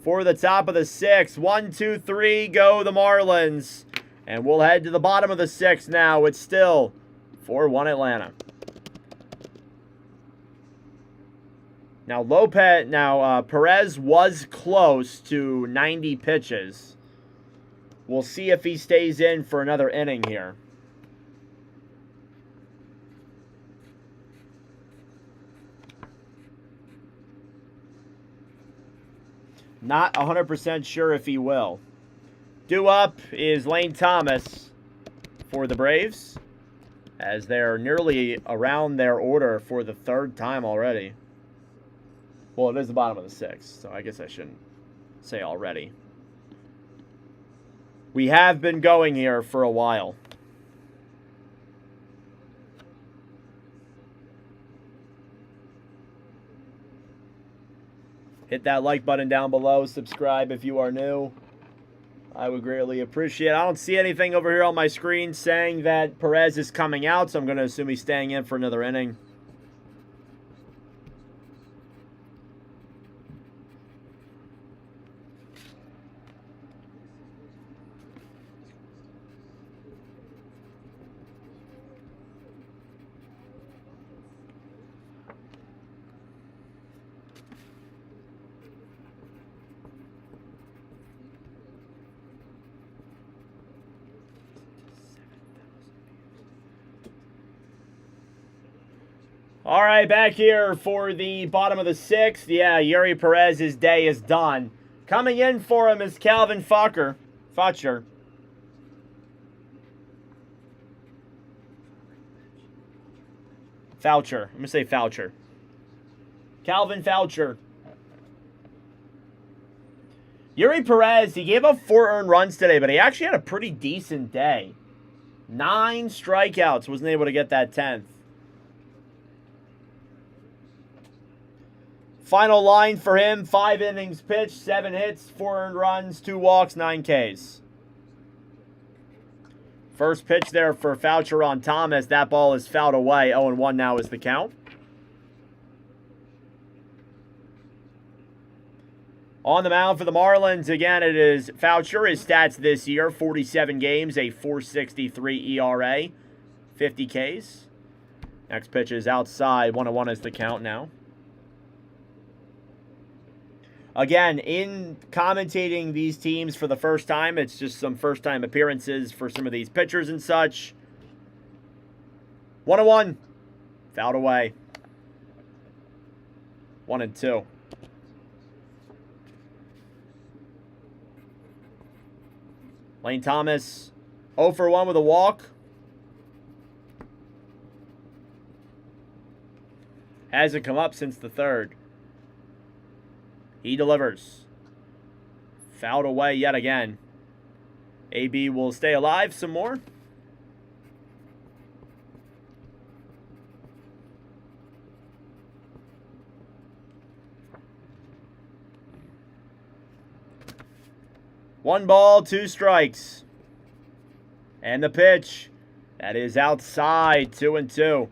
for the top of the 6th. 1, 2, 3, go the Marlins. And we'll head to the bottom of the 6th now. It's still 4-1 Atlanta. Now Perez was close to 90 pitches. We'll see if he stays in for another inning here. Not 100% sure if he will. Due up is Lane Thomas for the Braves, as they're nearly around their order for the 3rd time already. Well, it is the bottom of the 6th, so I guess I shouldn't say already. We have been going here for a while. Hit that like button down below. Subscribe if you are new. I would greatly appreciate it. I don't see anything over here on my screen saying that Perez is coming out, so I'm going to assume he's staying in for another inning. All right, back here for the bottom of the 6th. Yeah, Yuri Perez's day is done. Coming in for him is Calvin Foucher. Foucher. I'm going to say Foucher. Calvin Foucher. Yuri Perez, he gave up 4 earned runs today, but he actually had a pretty decent day. 9 strikeouts. Wasn't able to get that 10th. Final line for him, 5 innings pitched, 7 hits, 4 earned runs, 2 walks, 9 Ks. First pitch there for Foucher on Thomas. That ball is fouled away. 0-1 now is the count. On the mound for the Marlins, again, it is Foucher. His stats this year, 47 games, a 4.63 ERA, 50 Ks. Next pitch is outside. 1-1 is the count now. Again, in commentating these teams for the first time, it's just some first-time appearances for some of these pitchers and such. 1-1. Fouled away. 1-2. Lane Thomas, 0 for 1 with a walk. Hasn't come up since the 3rd. He delivers. Fouled away yet again. AB will stay alive some more. One ball, 2 strikes. And the pitch. That is outside, 2-2.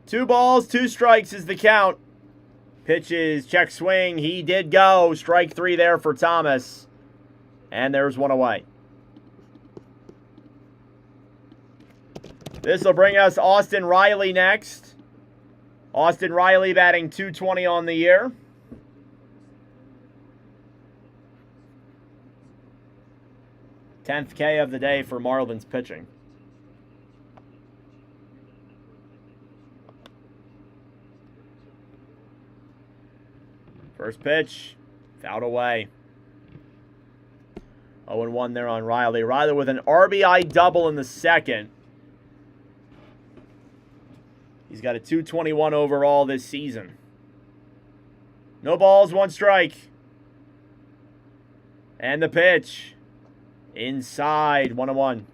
Two balls, 2 strikes is the count. Pitches, check swing. He did go. Strike 3 there for Thomas. And there's 1 away. This will bring us Austin Riley next. Austin Riley batting .220 on the year. Tenth K of the day for Marlins pitching. First pitch, fouled away. 0-1 there on Riley. Riley with an RBI double in the 2nd. He's got a .221 overall this season. No balls, 1 strike. And the pitch. Inside, 1-1.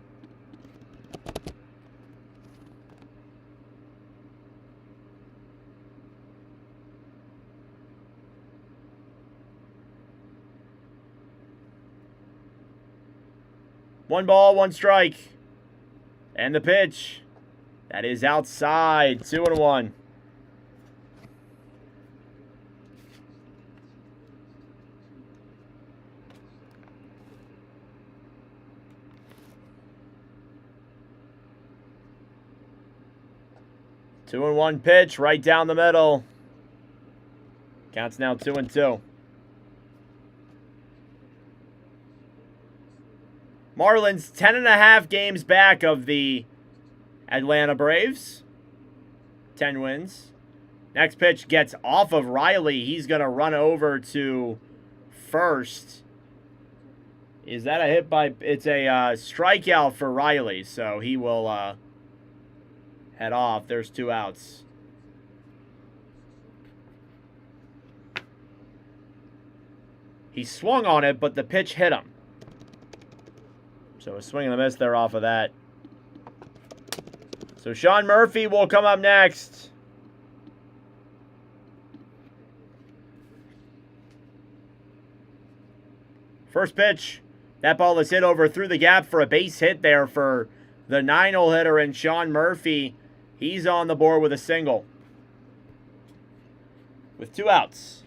One ball, 1 strike. And the pitch. That is outside. 2-1. Two and 1 pitch right down the middle. Counts now 2-2. Marlins 10.5 games back of the Atlanta Braves. 10 wins. Next pitch gets off of Riley. He's going to run over to first. Is that a hit by... It's a strikeout for Riley, so he will head off. There's 2 outs. He swung on it, but the pitch hit him. So a swing and a miss there off of that. So Sean Murphy will come up next. First pitch. That ball is hit over through the gap for a base hit there for the 9-hole hitter, and Sean Murphy, he's on the board with a single. With 2 outs.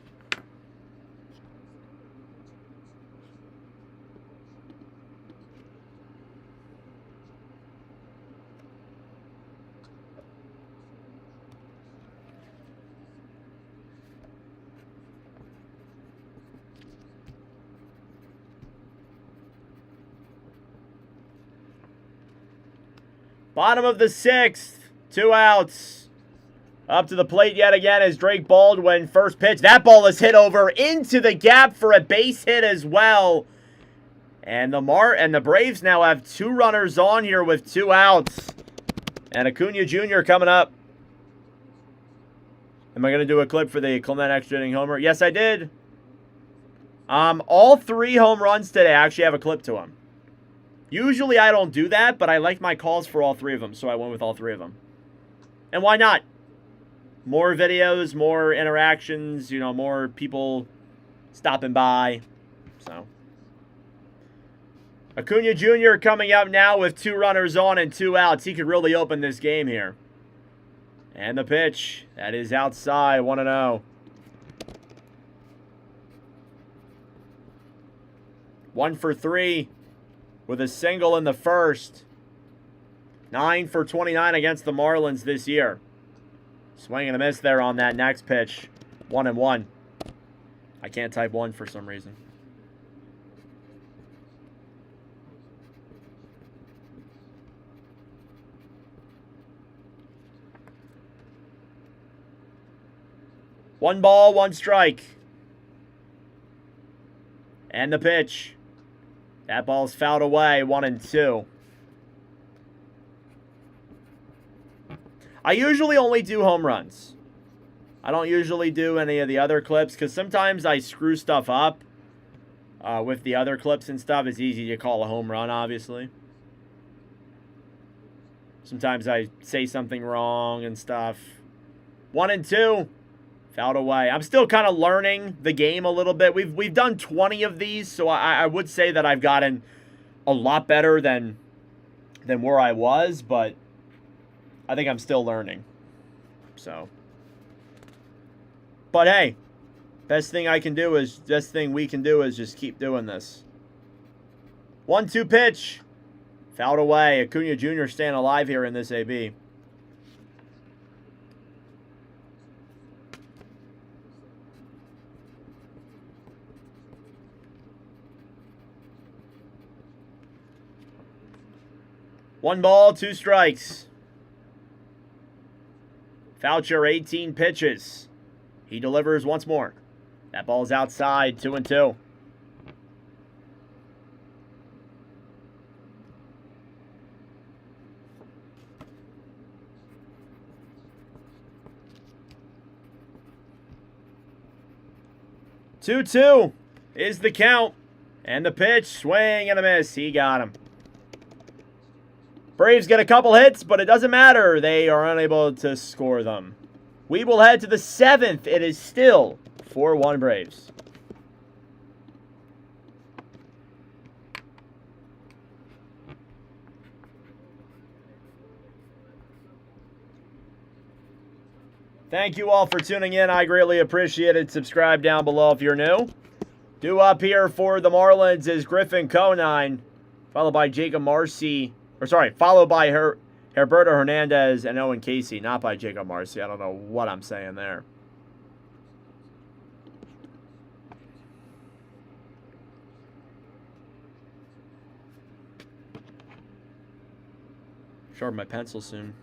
Bottom of the 6th, 2 outs. Up to the plate yet again is Drake Baldwin. First pitch. That ball is hit over into the gap for a base hit as well. And the Braves now have 2 runners on here with 2 outs. And Acuna Jr. coming up. Am I going to do a clip for the Clement extra inning homer? Yes, I did. All 3 home runs today I actually have a clip to them. Usually I don't do that, but I like my calls for all 3 of them, so I went with all 3 of them. And why not? More videos, more interactions, you know, more people stopping by. So, Acuna Jr. coming up now with 2 runners on and 2 outs. He could really open this game here. And the pitch. That is outside, 1-0. 1 for 3. With a single in the first. 9 for 29 against the Marlins this year. Swing and a miss there on that next pitch. 1-1. I can't type 1 for some reason. One ball, 1 strike. And the pitch. That ball's fouled away, 1-2. I usually only do home runs. I don't usually do any of the other clips because sometimes I screw stuff up with the other clips and stuff. It's easy to call a home run, obviously. Sometimes I say something wrong and stuff. 1-2. Fouled away. I'm still kind of learning the game a little bit. We've done 20 of these, so I would say that I've gotten a lot better than where I was, but I think I'm still learning. So, but hey, best thing we can do is just keep doing this. 1-2 pitch. Fouled away. Acuna Jr. staying alive here in this AB. One ball, 2 strikes. Foucher, 18 pitches. He delivers once more. That ball's outside, 2-2. Two is the count. And the pitch, swing and a miss. He got him. Braves get a couple hits, but it doesn't matter. They are unable to score them. We will head to the 7th. It is still 4-1 Braves. Thank you all for tuning in. I greatly appreciate it. Subscribe down below if you're new. Due up here for the Marlins is Griffin Conine, followed by Jacob Marcy. Followed by Herberto Hernandez and Owen Casey, not by Jacob Marcy. I don't know what I'm saying there. Sharpen my pencil soon.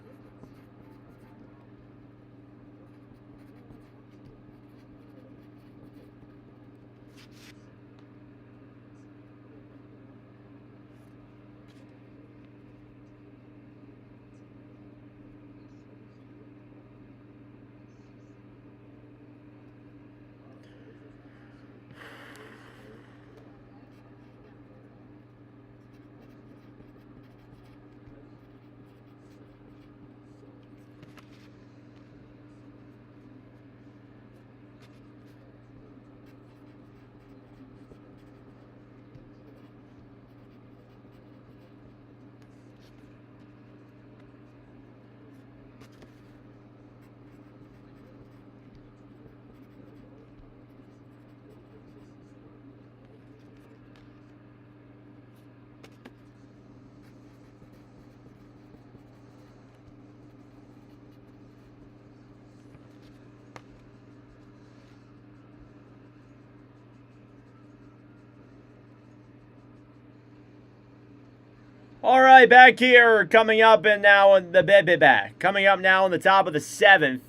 All right, back here, coming up and now in the coming up now in the top of the 7th.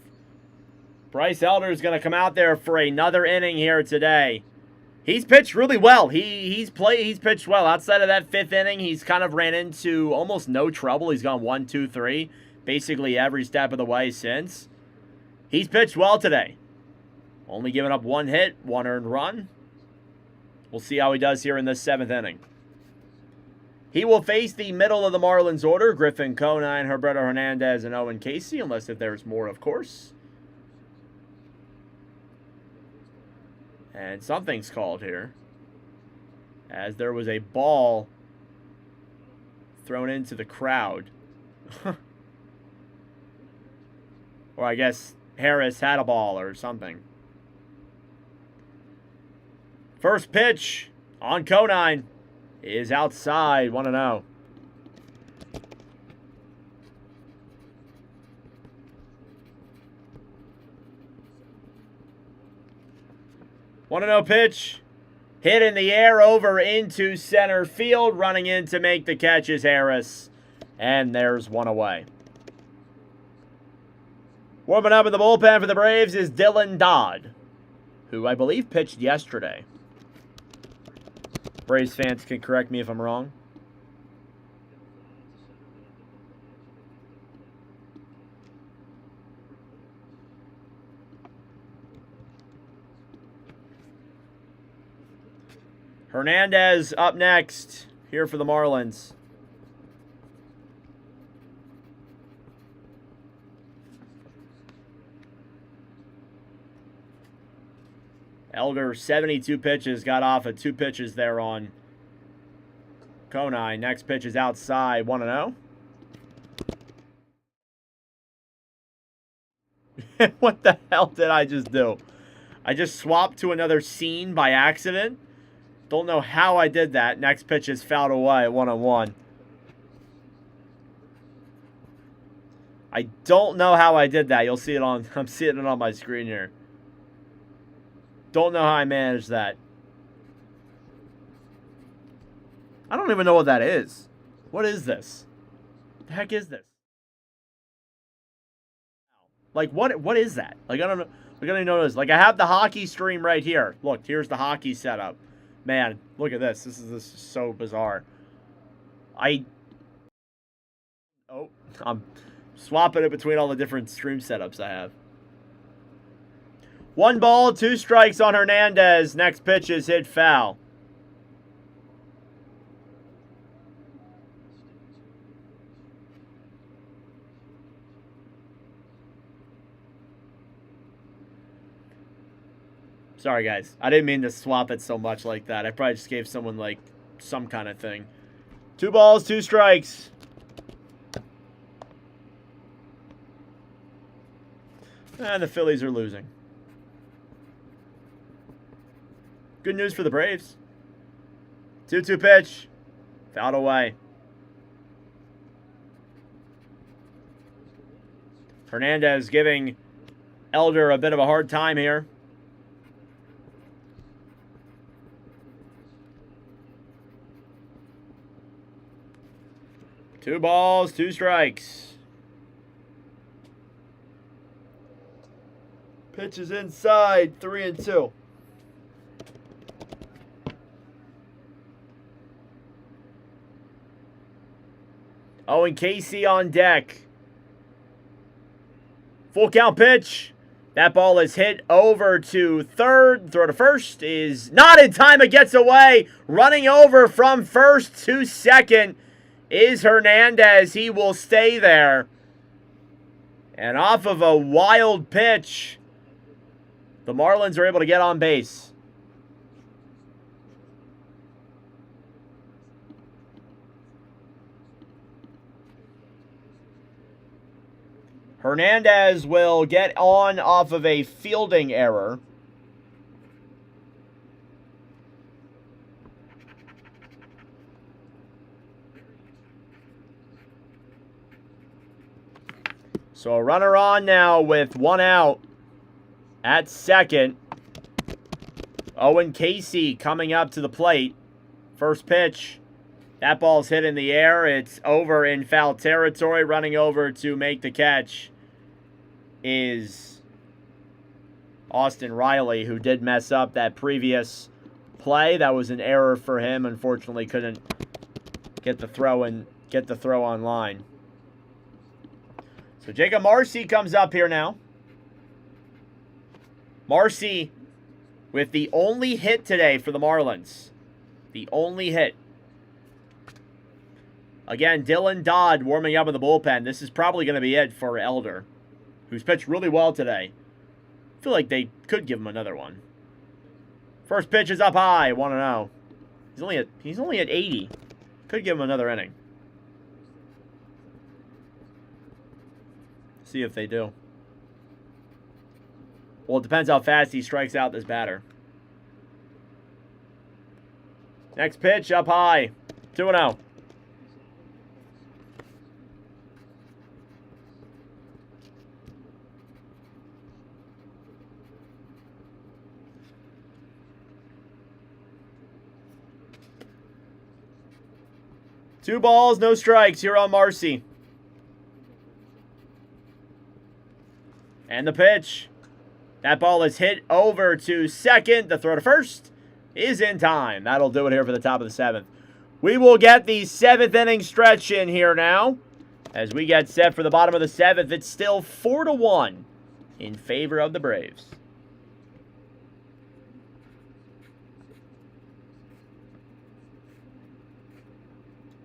Bryce Elder is going to come out there for another inning here today. He's pitched really well. He's pitched well. Outside of that 5th inning, he's kind of ran into almost no trouble. He's gone 1, 2, 3, basically every step of the way since. He's pitched well today. Only giving up 1 hit, 1 earned run. We'll see how he does here in this 7th inning. He will face the middle of the Marlins order, Griffin Conine, Roberto Hernandez, and Owen Casey, unless if there's more, of course. And something's called here, as there was a ball thrown into the crowd. Or I guess Harris had a ball or something. First pitch on Conine is outside, 1-0. Pitch. Hit in the air over into center field. Running in to make the catch is Harris. And there's 1 away. Warming up in the bullpen for the Braves is Dylan Dodd, who I believe pitched yesterday. Braves fans can correct me if I'm wrong. Hernandez up next here for the Marlins. Elder, 72 pitches, got off of 2 pitches there on Conine. Next pitch is outside, 1-0. What the hell did I just do? I just swapped to another scene by accident. Don't know how I did that. Next pitch is fouled away, 1-1. I don't know how I did that. You'll see it on, I'm seeing it on my screen here. Don't know how I managed that. I don't even know what that is. What is this? What the heck is this? Like, what is that? Like, I don't know. Like, I don't even know what it is. Like, I have the hockey stream right here. Look, here's the hockey setup. Man, look at this. This is so bizarre. I'm swapping it between all the different stream setups I have. 1 ball, 2 strikes on Hernandez. Next pitch is hit foul. Sorry, guys. I didn't mean to swap it so much like that. I probably just gave someone, like, some kind of thing. 2 balls, 2 strikes. And the Phillies are losing. Good news for the Braves. 2-2 pitch. Fouled away. Hernandez giving Elder a bit of a hard time here. Two balls, 2 strikes. Pitch is inside, 3-2. Owen Casey on deck. Full count pitch. That ball is hit over to third. Throw to first is not in time. It gets away. Running over from first to second is Hernandez. He will stay there. And off of a wild pitch, the Marlins are able to get on base. Hernandez will get on off of a fielding error. So a runner on now with 1 out at second. Owen Casey coming up to the plate. First pitch. That ball's hit in the air. It's over in foul territory. Running over to make the catch is Austin Riley, who did mess up that previous play. That was an error for him. Unfortunately, couldn't get the throw on line. So Jacob Marcy comes up here now. Marcy with the only hit today for the Marlins. The only hit. Again, Dylan Dodd warming up in the bullpen. This is probably going to be it for Elder, who's pitched really well today. I feel like they could give him another one. First pitch is up high, 1-0. He's only at 80. Could give him another inning. See if they do. Well, it depends how fast he strikes out this batter. Next pitch up high, 2-0. Two balls, no strikes here on Marcy. And the pitch. That ball is hit over to second. The throw to first is in time. That'll do it here for the top of the 7th. We will get the 7th inning stretch in here now. As we get set for the bottom of the 7th, it's still 4-1 in favor of the Braves.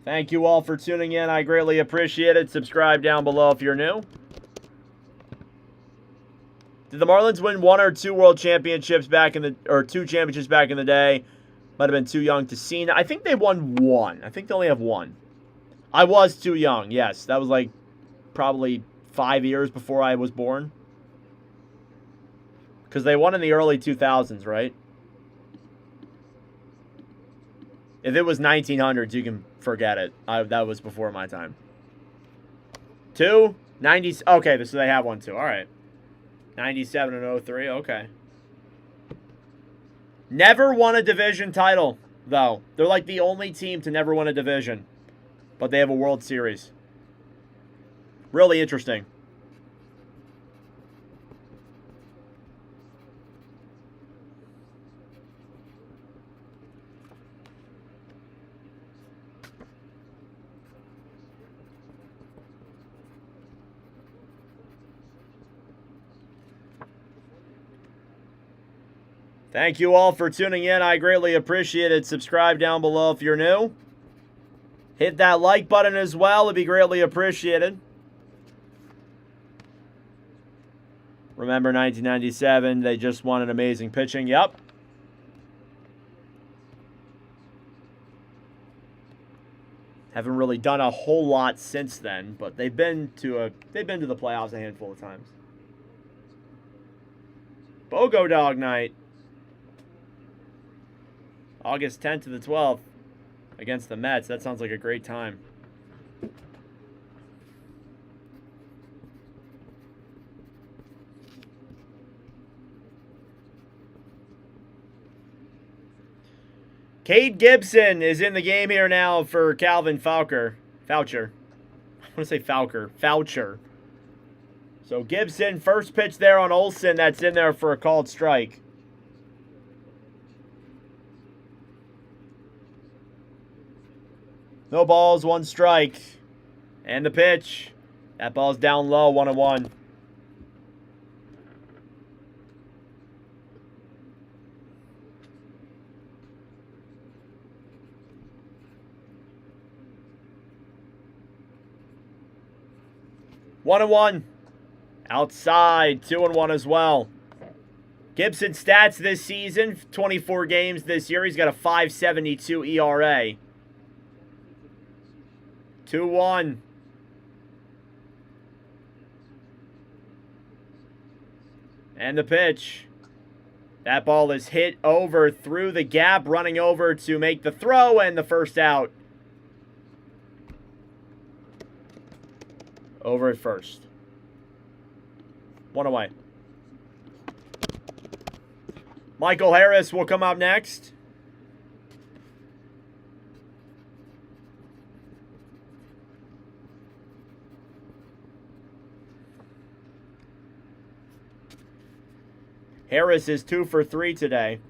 Thank you all for tuning in. I greatly appreciate it. Subscribe down below if you're new. Did the Marlins win 1 or 2 world championships back in the, or 2 championships back in the day? Might have been too young to see. I think they won 1. I think they only have 1. I was too young, yes. That was like probably 5 years before I was born. Because they won in the early 2000s, right? If it was 1900s, you can forget it. That was before my time. 2? 90s. Okay, so they have 1 too. All right. 97 and 03. Okay. Never won a division title, though. They're like the only team to never win a division. But they have a World Series. Really interesting. Thank you all for tuning in. I greatly appreciate it. Subscribe down below if you're new. Hit that like button as well. It'd be greatly appreciated. Remember 1997, they just won an amazing pitching. Yep. Haven't really done a whole lot since then, but they've been to the playoffs a handful of times. BOGO Dog Night. August 10th to the 12th against the Mets. That sounds like a great time. Cade Gibson is in the game here now for Calvin Foucher. I want to say Foucher. So Gibson, first pitch there on Olsen. That's in there for a called strike. No balls, 1 strike. And the pitch. That ball's down low, 1-1. One and one. Outside, 2-1 as well. Gibson stats this season, 24 games this year. He's got a 5.72 ERA. 2-1. And the pitch. That ball is hit over through the gap, running over to make the throw, and the first out. Over at first. 1 away. Michael Harris will come up next. Harris is 2 for 3 today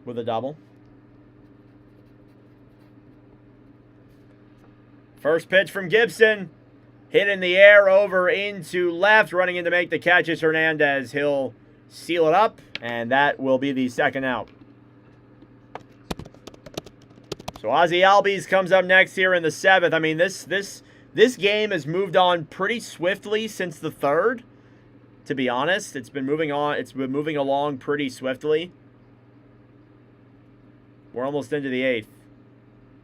with a double. First pitch from Gibson. Hit in the air over into left. Running in to make the catch is Hernandez. He'll seal it up, and that will be the second out. So Ozzie Albies comes up next here in the 7th. I mean, this game has moved on pretty swiftly since the 3rd. To be honest, it's been moving along pretty swiftly. We're almost into the 8th.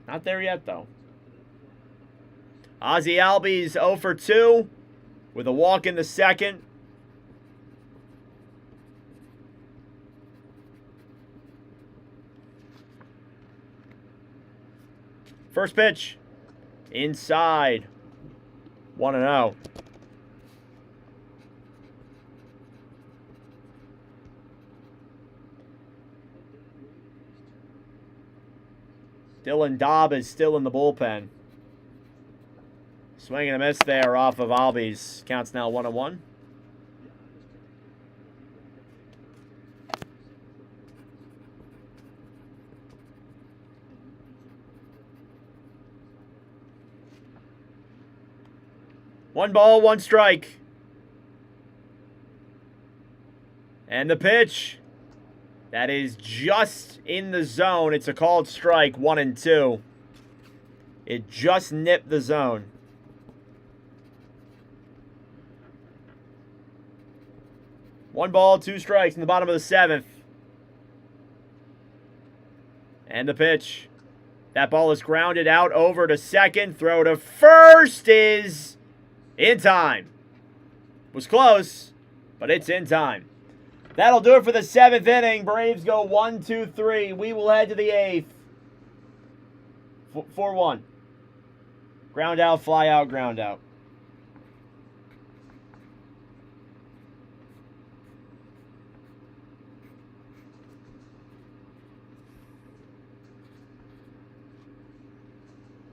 Not there yet, though. Ozzie Albies 0 for 2 with a walk in the 2nd. First pitch. Inside. 1-0. Dylan Dobb is still in the bullpen. Swing and a miss there off of Albies. Counts now 1-1. One ball, one strike. And the pitch. That is just in the zone. It's a called strike, 1-2. It just nipped the zone. One ball, two strikes in the bottom of the 7th. And the pitch. That ball is grounded out over to second. Throw to first is in time. Was close, but it's in time. That'll do it for the 7th inning. Braves go 1, 2, 3. We will head to the 8th. 4-1. Ground out, fly out, ground out.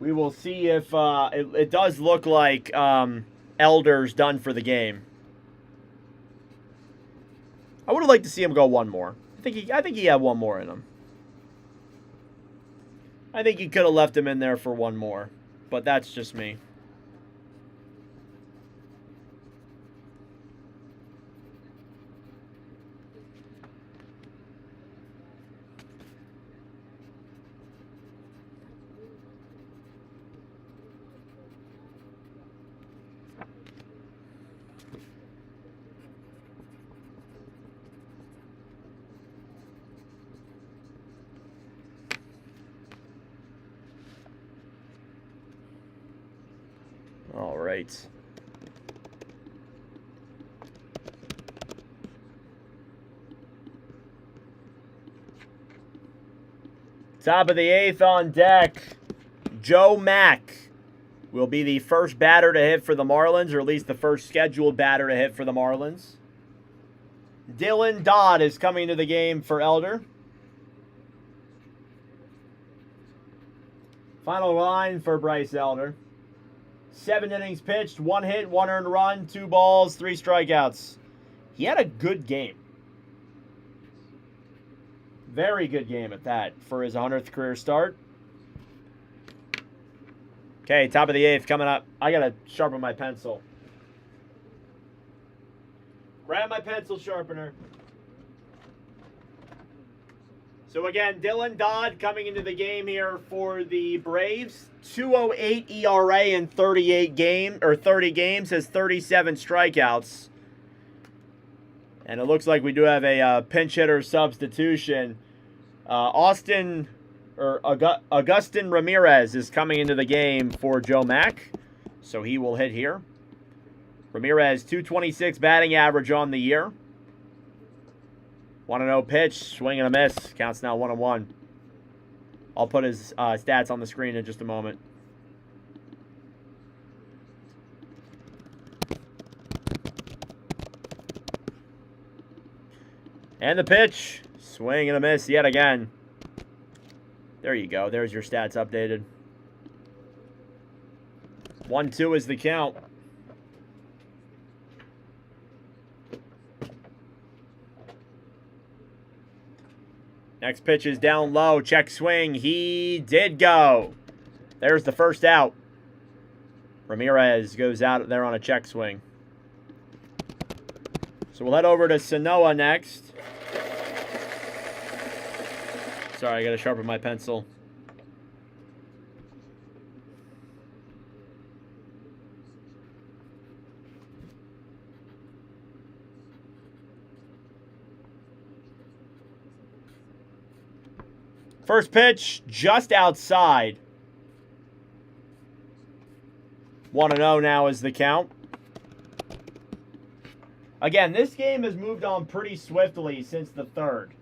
We will see if it does look like Elder's done for the game. I would have liked to see him go one more. I think he had one more in him. I think he could have left him in there for one more, but that's just me. All right. Top of the 8th on deck. Joe Mack will be the first batter to hit for the Marlins, or at least the first scheduled batter to hit for the Marlins. Dylan Dodd is coming to the game for Elder. Final line for Bryce Elder. 7 innings pitched, 1 hit, 1 earned run, 2 balls, 3 strikeouts. He had a good game. Very good game at that for his 100th career start. Okay, top of the 8th coming up. I got to sharpen my pencil. Grab my pencil sharpener. So again, Dylan Dodd coming into the game here for the Braves. 2.08 ERA in 30 games, has 37 strikeouts. And it looks like we do have a pinch hitter substitution. Augustin Ramirez is coming into the game for Joe Mack, so he will hit here. Ramirez, 226 batting average on the year. 1-0 pitch, swing and a miss. Counts now 1-1. I'll put his stats on the screen in just a moment. And the pitch, swing and a miss yet again. There you go. There's your stats updated. 1-2 is the count. Next pitch is down low. Check swing. He did go. There's the first out. Ramirez goes out there on a check swing. So we'll head over to Sanoa next. Sorry, I got to sharpen my pencil. First pitch, just outside. 1-0 now is the count. Again, this game has moved on pretty swiftly since the third.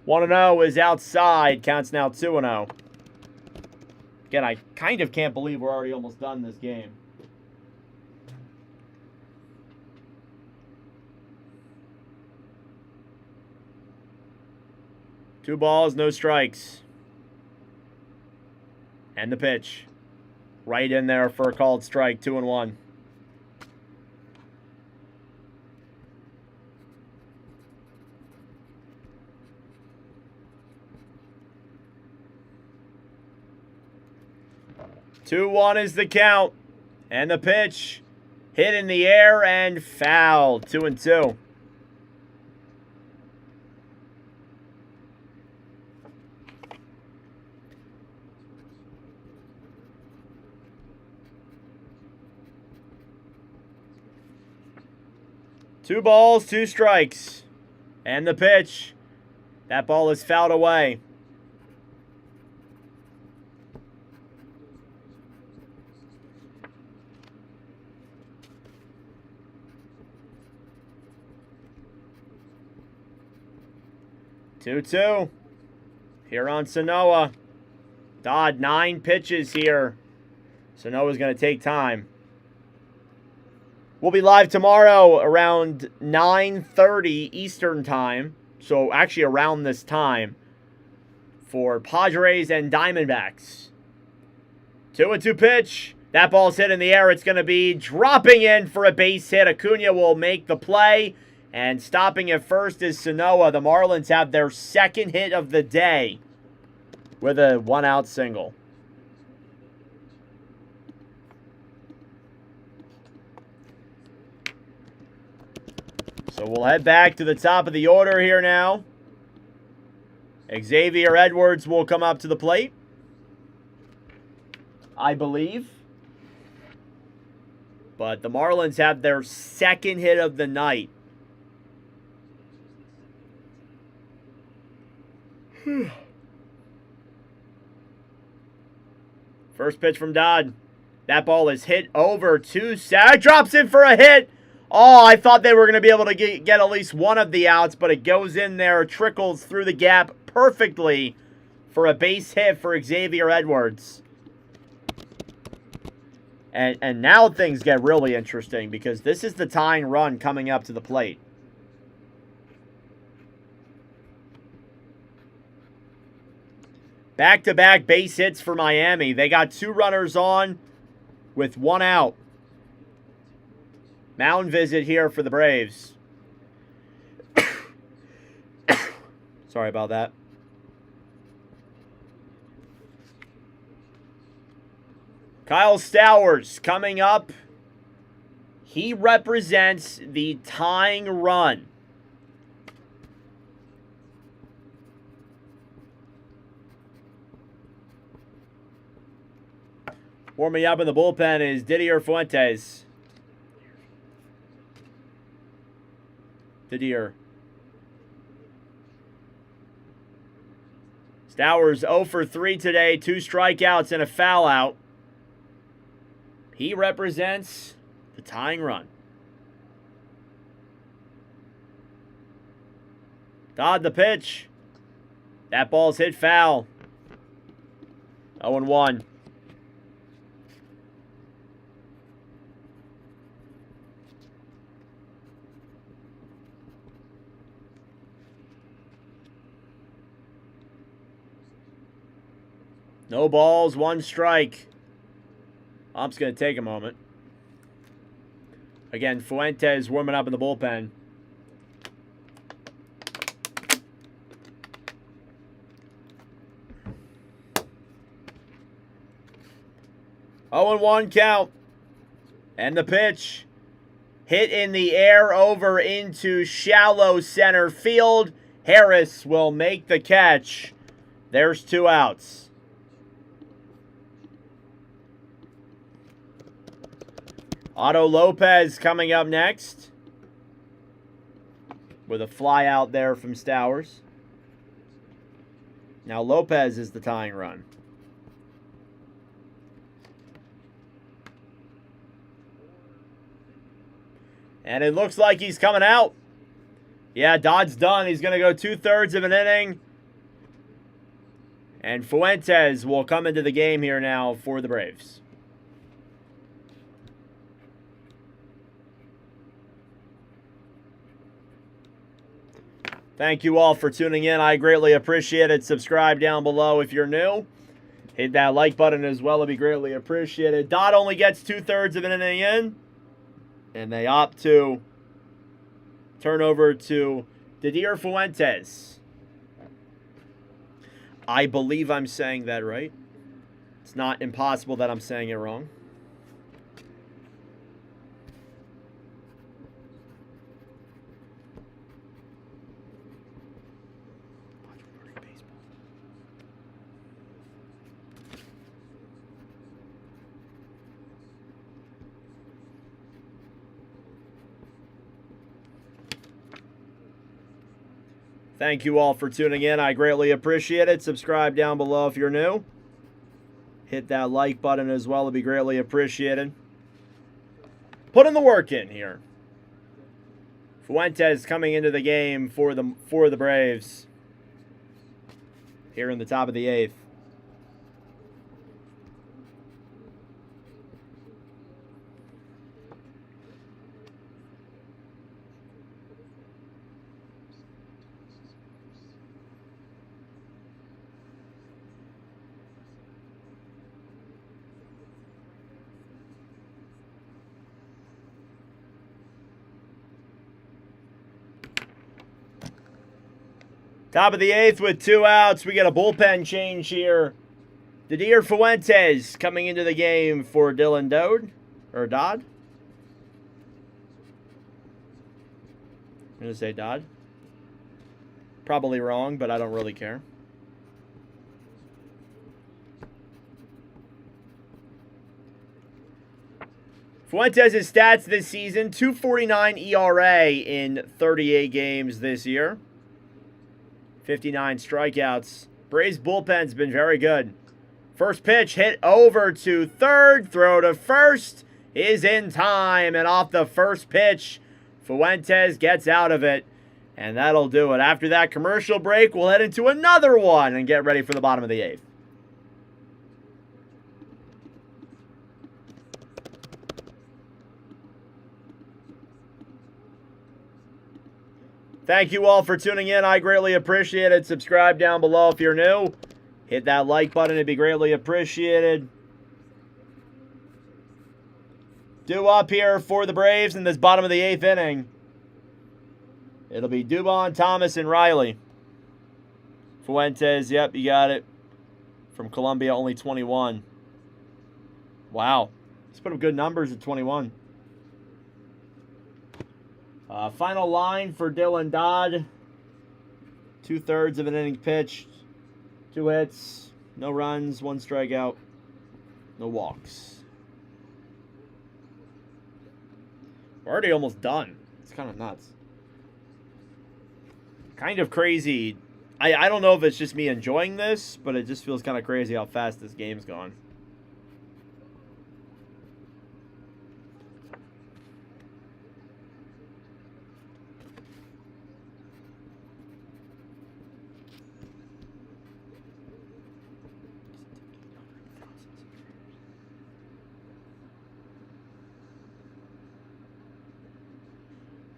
1-0 is outside. Counts now 2-0. Again, I kind of can't believe we're already almost done this game. Two balls, no strikes. And the pitch. Right in there for a called strike, 2-1. Two one is the count. And the pitch. Hit in the air and fouled. 2-2. Two balls, two strikes. And the pitch. That ball is fouled away. Two-two. Here on Sanoa. Dodd, 9 pitches here. Sanoa's going to take time. We'll be live tomorrow around 9:30 Eastern Time. So actually around this time for Padres and Diamondbacks. 2-2 pitch. That ball's hit in the air. It's going to be dropping in for a base hit. Acuna will make the play. And stopping at first is Sanoa. The Marlins have their second hit of the day with a 1-out single. So we'll head back to the top of the order here now. Xavier Edwards will come up to the plate, I believe. But the Marlins have their second hit of the night. First pitch from Dodd. That ball is hit over to Sag. Drops in for a hit. Oh, I thought they were going to be able to get at least one of the outs, but it goes in there, trickles through the gap perfectly for a base hit for Xavier Edwards. And now things get really interesting because this is the tying run coming up to the plate. Back-to-back base hits for Miami. They got 2 runners on with 1 out. Mound visit here for the Braves. Sorry about that. Kyle Stowers coming up. He represents the tying run. Warming up in the bullpen is Didier Fuentes. Didier. Stowers 0 for 3 today. 2 strikeouts and a foul out. He represents the tying run. Dodd the pitch. That ball's hit foul. 0-1. No balls, 1 strike. Ump's going to take a moment. Again, Fuentes warming up in the bullpen. 0-1 count. And the pitch. Hit in the air over into shallow center field. Harris will make the catch. There's 2 outs. Otto Lopez coming up next. With a fly out there from Stowers. Now Lopez is the tying run. And it looks like he's coming out. Yeah, Dodd's done. He's going to go 2/3 of an inning. And Fuentes will come into the game here now for the Braves. Thank you all for tuning in. I greatly appreciate it. Subscribe down below if you're new. Hit that like button as well. It'd be greatly appreciated. Dodd only gets 2/3 of an inning in. And they opt to turn over to Didier Fuentes. I believe I'm saying that right. It's not impossible that I'm saying it wrong. Thank you all for tuning in. I greatly appreciate it. Subscribe down below if you're new. Hit that like button as well. It'd be greatly appreciated. Putting the work in here. Fuentes coming into the game for the Braves. Here in the top of the 8th. Top of the 8th with 2 outs. We get a bullpen change here. Didier Fuentes coming into the game for Dylan Dodd. I'm going to say Dodd. Probably wrong, but I don't really care. Fuentes' stats this season, 2.49 ERA in 38 games this year. 59 strikeouts. Braves bullpen's been very good. First pitch hit over to third. Throw to first is in time. And off the first pitch, Fuentes gets out of it. And that'll do it. After that commercial break, we'll head into another one and get ready for the bottom of the 8th. Thank you all for tuning in. I greatly appreciate it. Subscribe down below if you're new. Hit that like button. It'd be greatly appreciated. Due up here for the Braves in this bottom of the 8th inning. It'll be Dubon, Thomas, and Riley. Fuentes, yep, you got it. From Columbia, only 21. Wow. He's put up good numbers at 21. Final line for Dylan Dodd. 2/3 of an inning pitched. 2 hits. No runs. 1 strikeout. No walks. We're already almost done. It's kind of nuts. Kind of crazy. I don't know if it's just me enjoying this, but it just feels kind of crazy how fast this game's gone.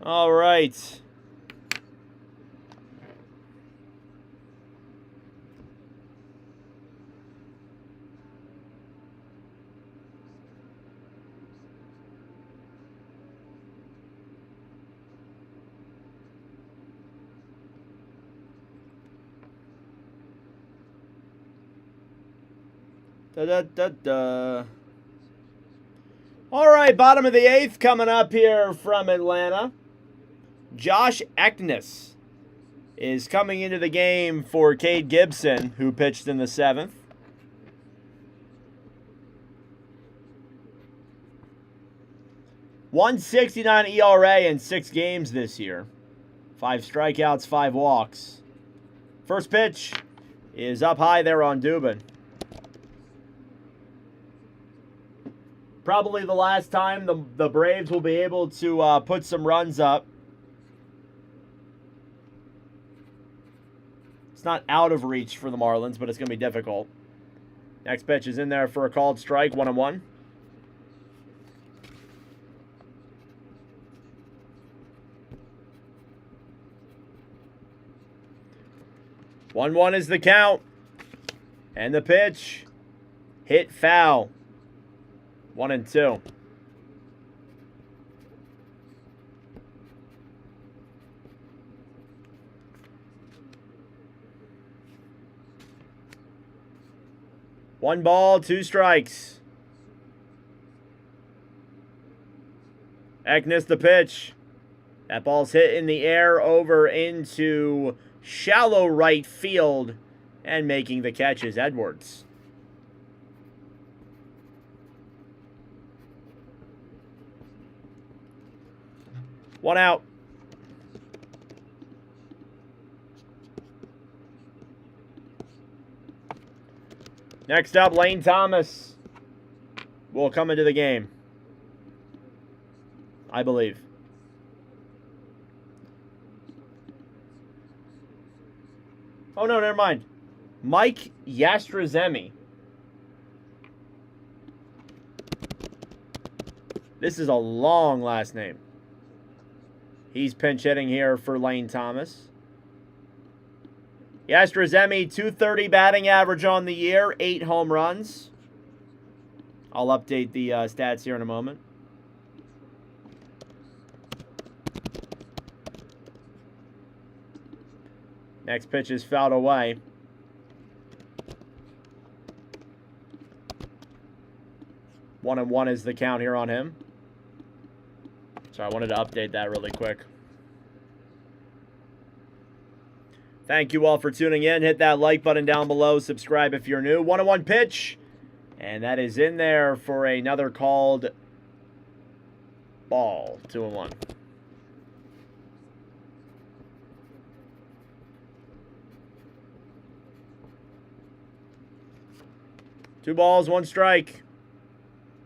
All right. Da da da da. All right, bottom of the 8th coming up here from Atlanta. Josh Eknes is coming into the game for Cade Gibson, who pitched in the 7th. .169 ERA in 6 games this year. 5 strikeouts, 5 walks. First pitch is up high there on Dubin. Probably the last time the Braves will be able to put some runs up. It's not out of reach for the Marlins, but it's going to be difficult. Next pitch is in there for a called strike, 1-1. One is the count. And the pitch. Hit foul. 1-2. One ball, 2 strikes. Eknes the pitch. That ball's hit in the air over into shallow right field, and making the catch is Edwards. One out. Next up, Lane Thomas will come into the game, I believe. Oh, no, never mind. Mike Yastrzemski. This is a long last name. He's pinch hitting here for Lane Thomas. Yastrzemski, .230 batting average on the year, 8 home runs. I'll update the stats here in a moment. Next pitch is fouled away. One and one is the count here on him. So I wanted to update that really quick. Thank you all for tuning in. Hit that like button down below. Subscribe if you're new. 1-1 pitch. And that is in there for another called ball. 2-1. Two balls, 1 strike.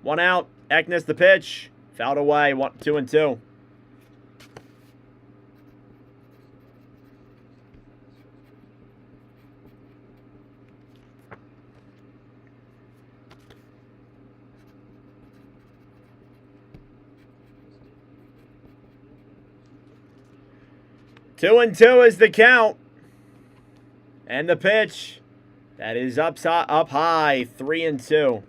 1 out. Eknes the pitch. Fouled away. 2-2. Two and two is the count. And the pitch. That is up high. 3-2.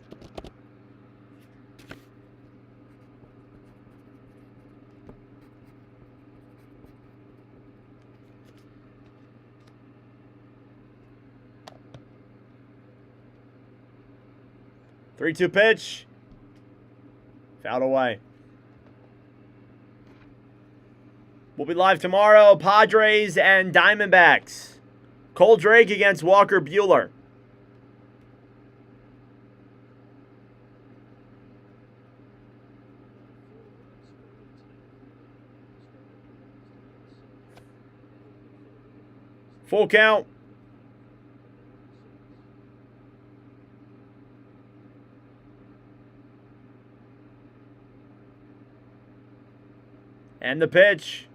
Three-two pitch. Fouled away. We'll be live tomorrow. Padres and Diamondbacks. Cole Drake against Walker Buehler. Full count. And the pitch.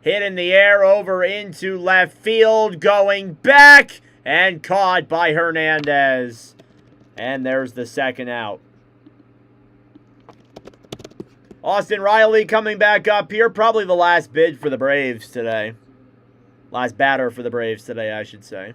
Hit in the air over into left field. Going back. And caught by Hernandez. And there's the second out. Austin Riley coming back up here. Probably the last bid for the Braves today. Last batter for the Braves today, I should say.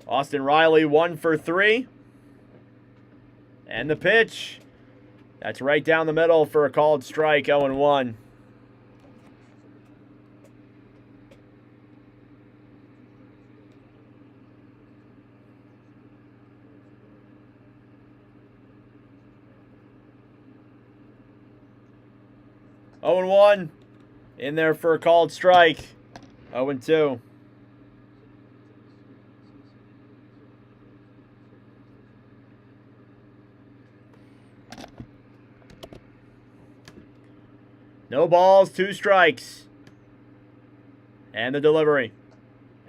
Austin Riley 1 for 3. And the pitch. That's right down the middle for a called strike, 0-1. Oh and 1. In there for a called strike. 0-2. No balls, 2 strikes. And the delivery.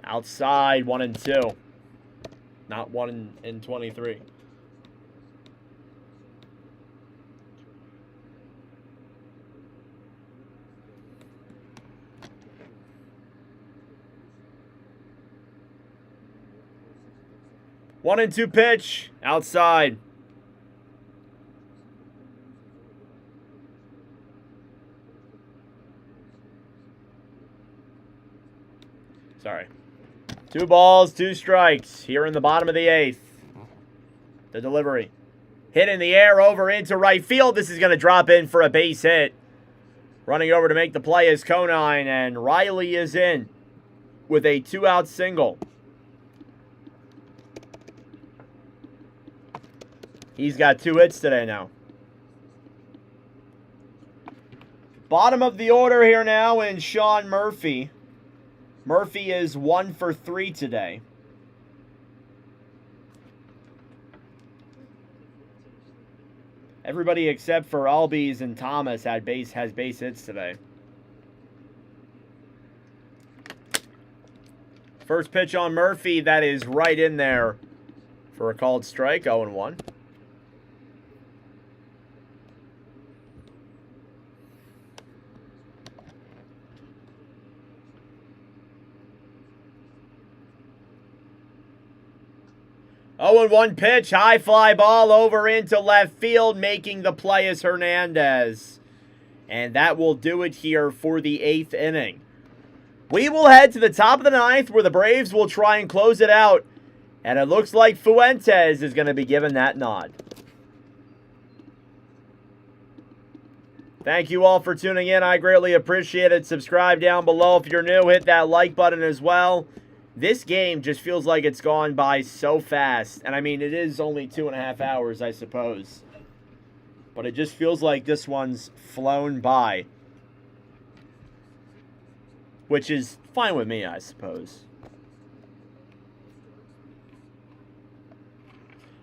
Outside, 1-2. Not 1 in 23. One and 2 pitch. Outside. Sorry. 2 balls, 2 strikes. Here in the bottom of the 8th. The delivery. Hit in the air over into right field. This is going to drop in for a base hit. Running over to make the play is Conine, and Riley is in with a 2-out single. He's got 2 hits today now. Bottom of the order here now in Sean Murphy. Murphy is 1 for 3 today. Everybody except for Albies and Thomas has base hits today. First pitch on Murphy, that is right in there for a called strike, 0-1. Oh, and 1 pitch, high fly ball over into left field, making the play is Hernandez. And that will do it here for the 8th inning. We will head to the top of the 9th where the Braves will try and close it out. And it looks like Fuentes is going to be given that nod. Thank you all for tuning in. I greatly appreciate it. Subscribe down below if you're new. Hit that like button as well. This game just feels like it's gone by so fast. And I mean, it is only 2.5 hours, I suppose. But it just feels like this one's flown by. Which is fine with me, I suppose.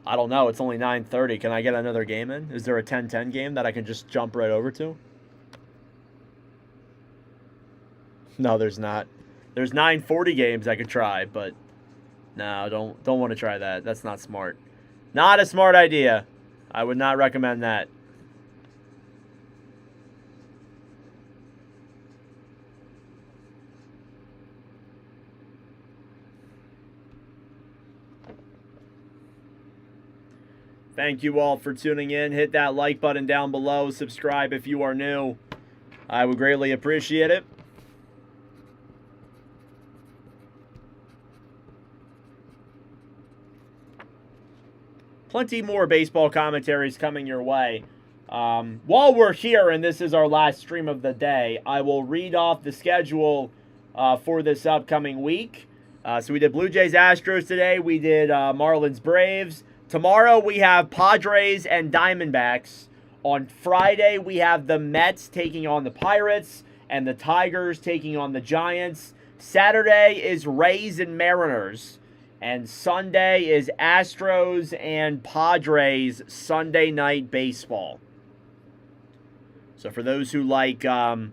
I don't know. It's only 9:30. Can I get another game in? Is there a 10-10 game that I can just jump right over to? No, there's not. There's 9:40 games I could try, but no, don't want to try that. That's not smart. Not a smart idea. I would not recommend that. Thank you all for tuning in. Hit that like button down below. Subscribe if you are new. I would greatly appreciate it. Plenty more baseball commentaries coming your way. While we're here, and this is our last stream of the day, I will read off the schedule for this upcoming week. So we did Blue Jays Astros today. We did Marlins Braves. Tomorrow we have Padres and Diamondbacks. On Friday we have the Mets taking on the Pirates and the Tigers taking on the Giants. Saturday is Rays and Mariners. And Sunday is Astros and Padres Sunday Night Baseball. So for those who like the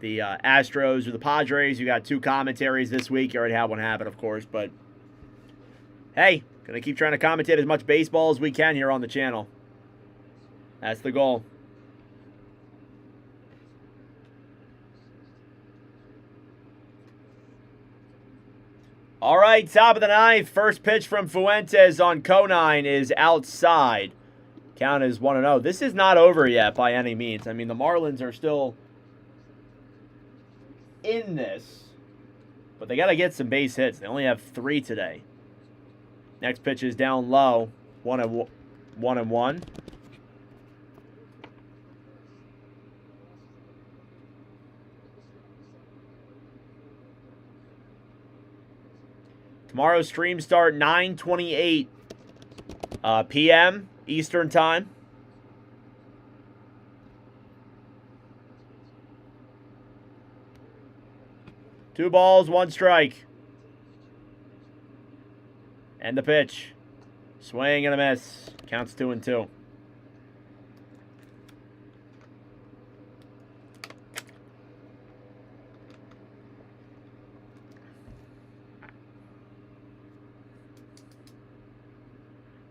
Astros or the Padres, you got 2 commentaries this week. You already had one happen, of course. But, hey, going to keep trying to commentate as much baseball as we can here on the channel. That's the goal. All right, top of the 9th. First pitch from Fuentes on Conine is outside. Count is 1-0. This is not over yet by any means. I mean, the Marlins are still in this, but they got to get some base hits. They only have 3 today. Next pitch is down low. 1-1. Tomorrow's stream start 9:28 p.m. Eastern Time. Two balls, one strike. And the pitch. Swing and a miss. Counts 2-2.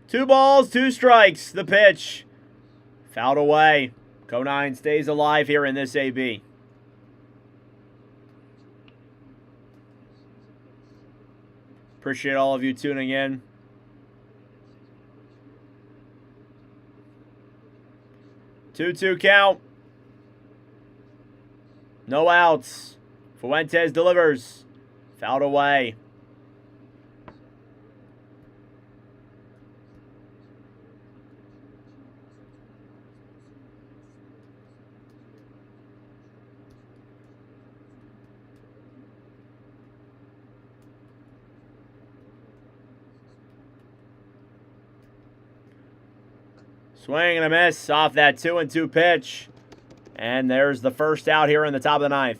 Two balls, two strikes. The pitch. Fouled away. Conine stays alive here in this AB. Appreciate all of you tuning in. Two count. No outs. Fuentes delivers. Fouled away. Swing and a miss off that 2-2 pitch. And there's the first out here in the top of the ninth.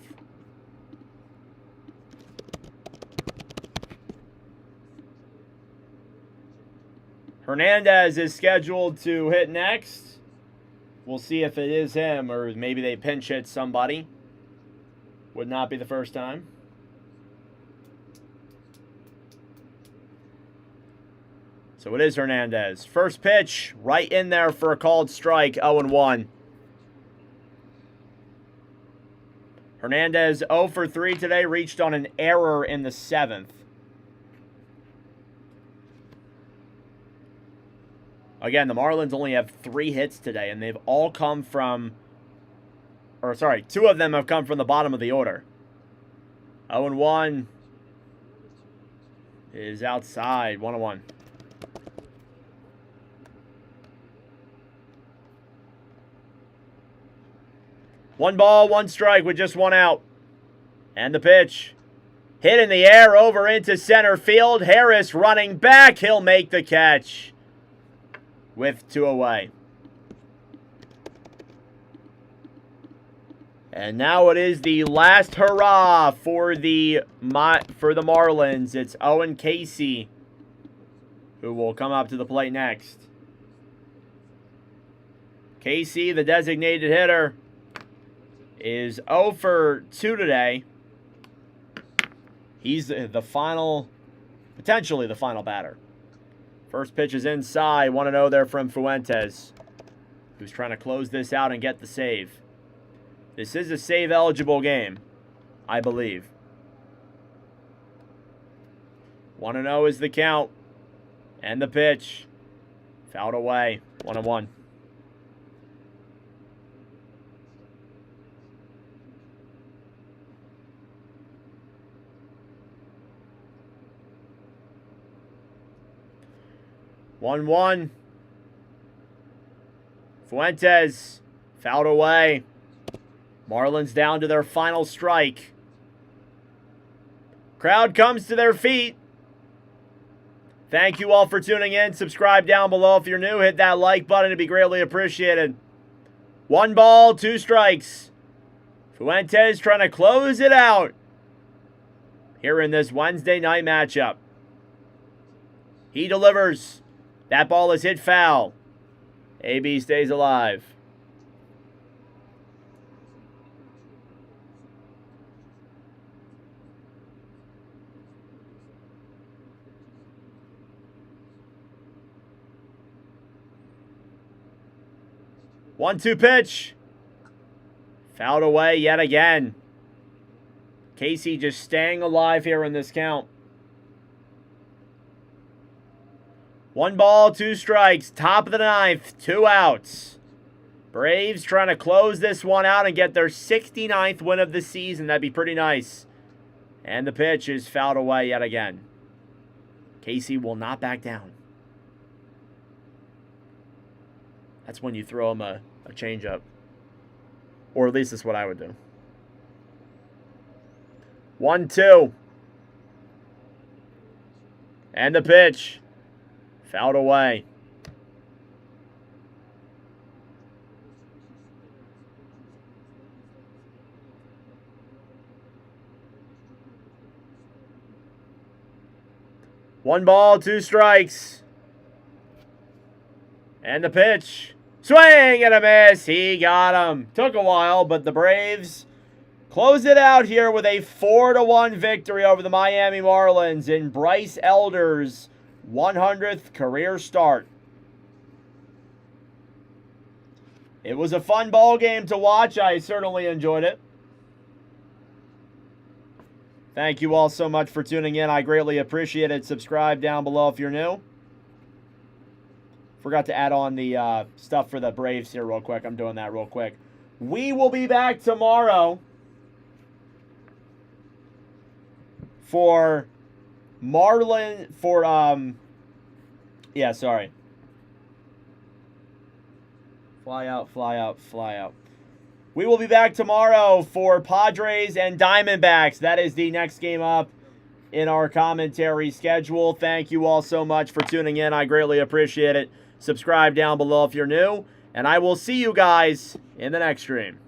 Hernandez is scheduled to hit next. We'll see if it is him or maybe they pinch hit somebody. Would not be the first time. So it is Hernandez. First pitch, right in there for a called strike, 0-1. Hernandez 0 for 3 today, reached on an error in the 7th. Again, the Marlins only have 3 hits today, and they've all come from, or sorry, 2 of them have come from the bottom of the order. 0-1 is outside, 1-1. One ball, one strike with just one out. And the pitch. Hit in the air over into center field. Harris running back. He'll make the catch with 2 away. And now it is the last hurrah for the Marlins. It's Owen Casey who will come up to the plate next. Casey, the designated hitter, is 0 for 2 today. He's the final, potentially the final batter. First pitch is inside. 1-0 there from Fuentes, who's trying to close this out and get the save. This is a save-eligible game, I believe. 1-0 is the count. And the pitch. Fouled away. 1-1. Fuentes fouled away. Marlins down to their final strike. Crowd comes to their feet. Thank you all for tuning in. Subscribe down below if you're new. Hit that like button. It'd be greatly appreciated. 1 ball, 2 strikes. Fuentes trying to close it out here in this Wednesday night matchup. He delivers. That ball is hit foul. AB stays alive. One-two pitch. Fouled away yet again. Casey just staying alive here in this count. 1 ball, 2 strikes. Top of the ninth. 2 outs. Braves trying to close this one out and get their 69th win of the season. That'd be pretty nice. And the pitch is fouled away yet again. Casey will not back down. That's when you throw him a changeup. Or at least that's what I would do. 1-2. And the pitch. Fouled away. One ball, 2 strikes. And the pitch. Swing and a miss. He got him. Took a while, but the Braves close it out here with a 4-1 victory over the Miami Marlins in Bryce Elder's 100th career start. It was a fun ball game to watch. I certainly enjoyed it. Thank you all so much for tuning in. I greatly appreciate it. Subscribe down below if you're new. Forgot to add on the stuff for the Braves here real quick. I'm doing that real quick. We will be back tomorrow for Marlin, yeah, sorry. Fly out, fly out, fly out. We will be back tomorrow for Padres and Diamondbacks. That is the next game up in our commentary schedule. Thank you all so much for tuning in. I greatly appreciate it. Subscribe down below if you're new. And I will see you guys in the next stream.